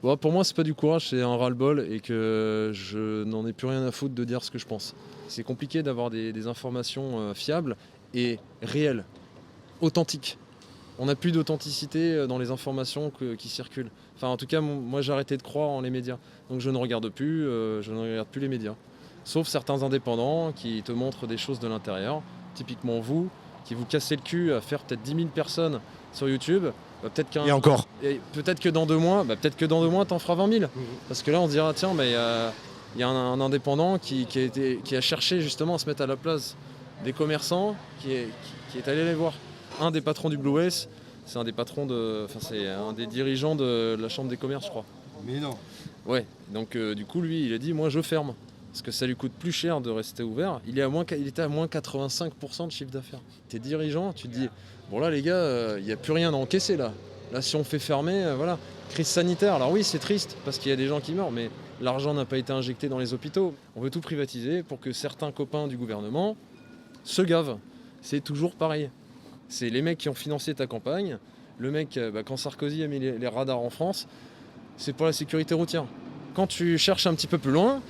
Bon, pour moi, c'est pas du courage, c'est un ras-le-bol et que je n'en ai plus rien à foutre de dire ce que je pense. C'est compliqué d'avoir des informations fiables et réelles, authentiques. On n'a plus d'authenticité dans les informations qui circulent. Enfin, en tout cas, moi, j'ai arrêté de croire en les médias. Donc, je ne regarde plus les médias. Sauf certains indépendants qui te montrent des choses de l'intérieur. Typiquement vous, qui vous cassez le cul à faire peut-être 10 000 personnes sur YouTube. Et encore. Peut-être que dans 2 mois, t'en feras 20 000. Parce que là, on se dira, tiens, il y a un indépendant qui a cherché justement à se mettre à la place des commerçants, qui est allé les voir. Un des patrons du Blue West, c'est un des dirigeants de la Chambre des commerces, je crois. Mais non. Ouais, donc du coup, lui, il a dit, moi, je ferme. Parce que ça lui coûte plus cher de rester ouvert. Il était à moins 85% de chiffre d'affaires. T'es dirigeant, tu te dis, bon là les gars, il n'y a plus rien à encaisser là. Là si on fait fermer, voilà. Crise sanitaire, alors oui c'est triste parce qu'il y a des gens qui meurent, mais l'argent n'a pas été injecté dans les hôpitaux. On veut tout privatiser pour que certains copains du gouvernement se gavent. C'est toujours pareil. C'est les mecs qui ont financé ta campagne. Le mec, quand Sarkozy a mis les radars en France, c'est pour la sécurité routière. Quand tu cherches un petit peu plus loin,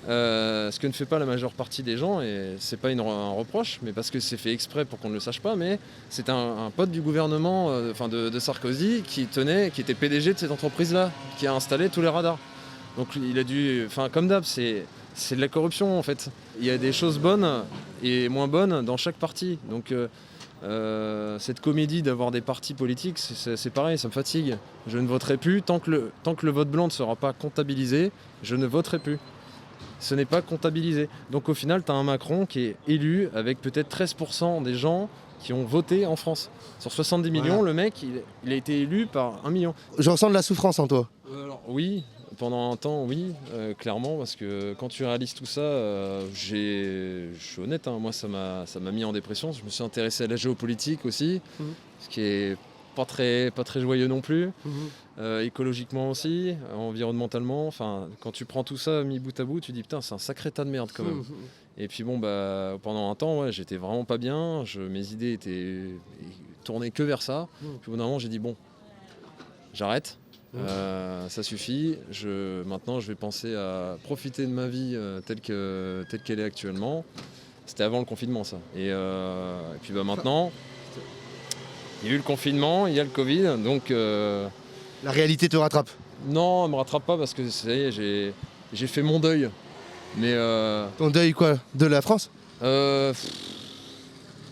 ce que ne fait pas la majeure partie des gens, et c'est pas un reproche, mais parce que c'est fait exprès pour qu'on ne le sache pas, mais c'est un pote du gouvernement, de Sarkozy, qui était PDG de cette entreprise-là, qui a installé tous les radars. Donc il a dû, comme d'hab, c'est de la corruption en fait. Il y a des choses bonnes et moins bonnes dans chaque parti. Donc cette comédie d'avoir des partis politiques, c'est pareil, ça me fatigue. Je ne voterai plus tant que le vote blanc ne sera pas comptabilisé, je ne voterai plus. Ce n'est pas comptabilisé. Donc au final, tu as un Macron qui est élu avec peut-être 13% des gens qui ont voté en France. Sur 70 millions, le mec, il a été élu par 1 million. Je ressens de la souffrance en toi. Alors, oui, pendant un temps, oui, clairement, parce que quand tu réalises tout ça, je suis honnête, moi ça m'a mis en dépression. Je me suis intéressé à la géopolitique aussi, ce qui est pas très joyeux non plus. Écologiquement aussi, environnementalement, quand tu prends tout ça mis bout à bout, tu dis putain, c'est un sacré tas de merde quand même. Et puis pendant un temps, j'étais vraiment pas bien, mes idées étaient tournées que vers ça. Puis au bout d'un moment, j'ai dit bon, j'arrête, ça suffit, maintenant je vais penser à profiter de ma vie telle qu'elle est actuellement. C'était avant le confinement ça. Et puis maintenant, il y a eu le confinement, il y a le Covid, donc... La réalité te rattrape? Non, elle me rattrape pas parce que ça y est, j'ai fait mon deuil. Mais Ton deuil quoi? De la France?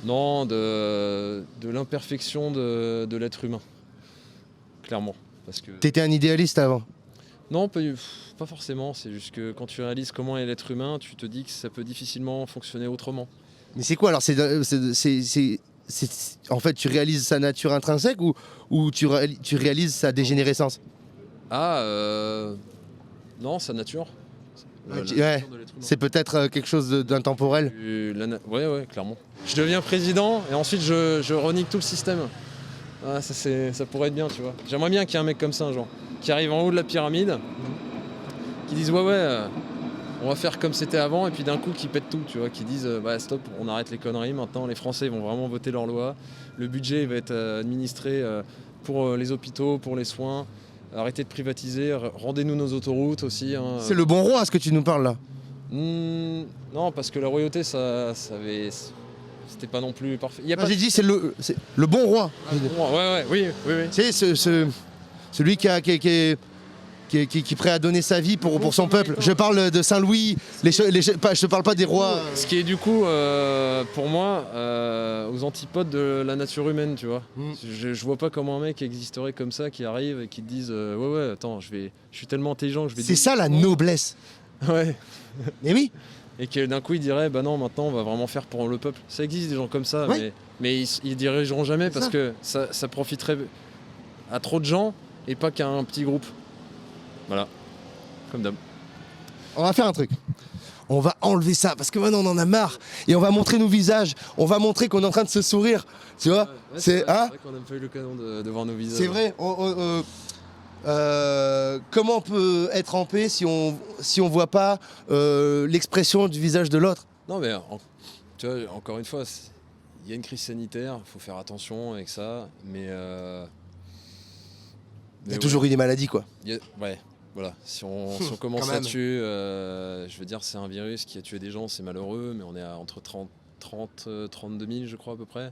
Non, de l'imperfection de l'être humain. Clairement. Parce que... T'étais un idéaliste avant? Non, pas forcément. C'est juste que quand tu réalises comment est l'être humain, tu te dis que ça peut difficilement fonctionner autrement. Mais c'est quoi alors? En fait, tu réalises sa nature intrinsèque ou tu réalises sa dégénérescence? Non, sa nature. C'est peut-être quelque chose d'intemporel. Ouais, clairement. Je deviens président et ensuite je renique tout le système. Ça pourrait être bien, tu vois. J'aimerais bien qu'il y ait un mec comme ça, un genre, qui arrive en haut de la pyramide, qui dise on va faire comme c'était avant, et puis d'un coup qui pète tout, tu vois, qui disent stop, on arrête les conneries, maintenant les Français vont vraiment voter leur loi, le budget va être administré pour les hôpitaux, pour les soins, arrêtez de privatiser, rendez-nous nos autoroutes aussi. C'est le bon roi ce que tu nous parles là? Non, parce que la royauté, c'était pas non plus parfait. J'ai dit c'est le bon roi. Oui. C'est celui qui est prêt à donner sa vie pour son peuple. Je parle de Saint-Louis, je parle pas des rois. Ce qui est du coup, pour moi, aux antipodes de la nature humaine, tu vois. Je vois pas comment un mec existerait comme ça, qui arrive et qui te dise attends, je suis tellement intelligent que je vais... C'est ça la noblesse. Ouais. Mais oui. Et que d'un coup il dirait, non, maintenant on va vraiment faire pour le peuple. Ça existe des gens comme ça, mais ils dirigeront jamais parce que ça profiterait à trop de gens et pas qu'à un petit groupe. Voilà, comme d'hab. On va faire un truc. On va enlever ça parce que maintenant on en a marre et on va montrer nos visages. On va montrer qu'on est en train de se sourire. Tu vois? C'est vrai qu'on n'a pas eu l'occasion de voir nos visages. C'est vrai. Comment on peut être en paix si on voit pas l'expression du visage de l'autre? Non mais tu vois, encore une fois, il y a une crise sanitaire, il faut faire attention avec ça, mais Il y a toujours eu des maladies, quoi. Ouais, voilà. Si on commence Quand même. là-dessus, je veux dire, c'est un virus qui a tué des gens, c'est malheureux, mais on est à entre 32 000, je crois, à peu près.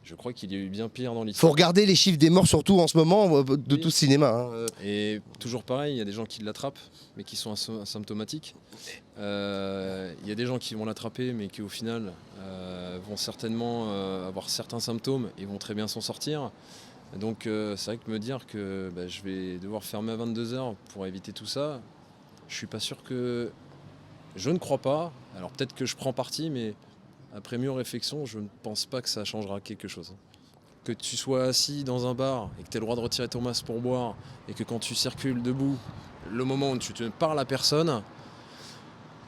Je crois qu'il y a eu bien pire dans l'histoire. Faut regarder les chiffres des morts, surtout en ce moment, de tout ce cinéma. Hein. Et toujours pareil, il y a des gens qui l'attrapent, mais qui sont asymptomatiques. Il y a des gens qui vont l'attraper, mais qui au final vont certainement avoir certains symptômes et vont très bien s'en sortir. Donc c'est vrai que me dire que je vais devoir fermer à 22h pour éviter tout ça, je suis pas sûr que... Je ne crois pas. Alors peut-être que je prends parti, mais après mûre réflexion, je ne pense pas que ça changera quelque chose. Que tu sois assis dans un bar et que tu aies le droit de retirer ton masque pour boire, et que quand tu circules debout, le moment où tu te parles à personne,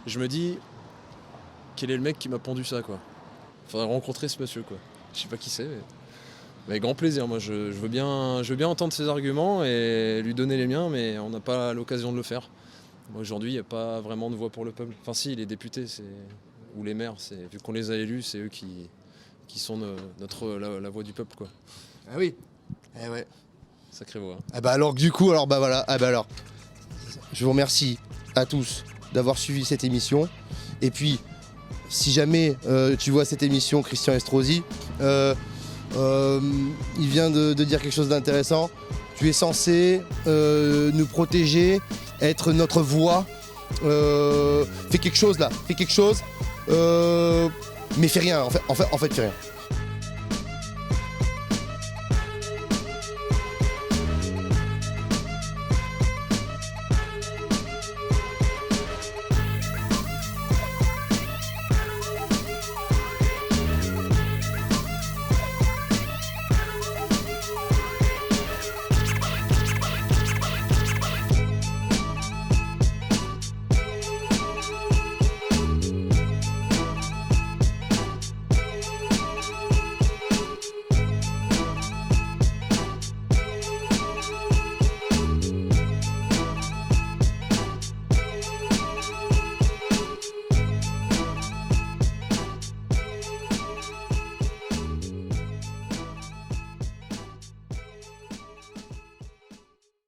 je me dis, quel est le mec qui m'a pondu ça, quoi. Faudrait rencontrer ce monsieur, quoi. Je sais pas qui c'est, mais avec grand plaisir. Moi, je veux bien entendre ses arguments et lui donner les miens, mais on n'a pas l'occasion de le faire. Moi, aujourd'hui, il n'y a pas vraiment de voix pour le peuple. Enfin si, les députés ou les maires, vu qu'on les a élus, c'est eux qui sont la voix du peuple, quoi. Ah oui. Eh ouais. Sacrée voix. Ah bah alors du coup, alors, je vous remercie à tous d'avoir suivi cette émission. Et puis, si jamais tu vois cette émission, Christian Estrosi, il vient de dire quelque chose d'intéressant. Tu es censé nous protéger, être notre voix. Fais quelque chose là, mais fais rien. En fait, fais rien.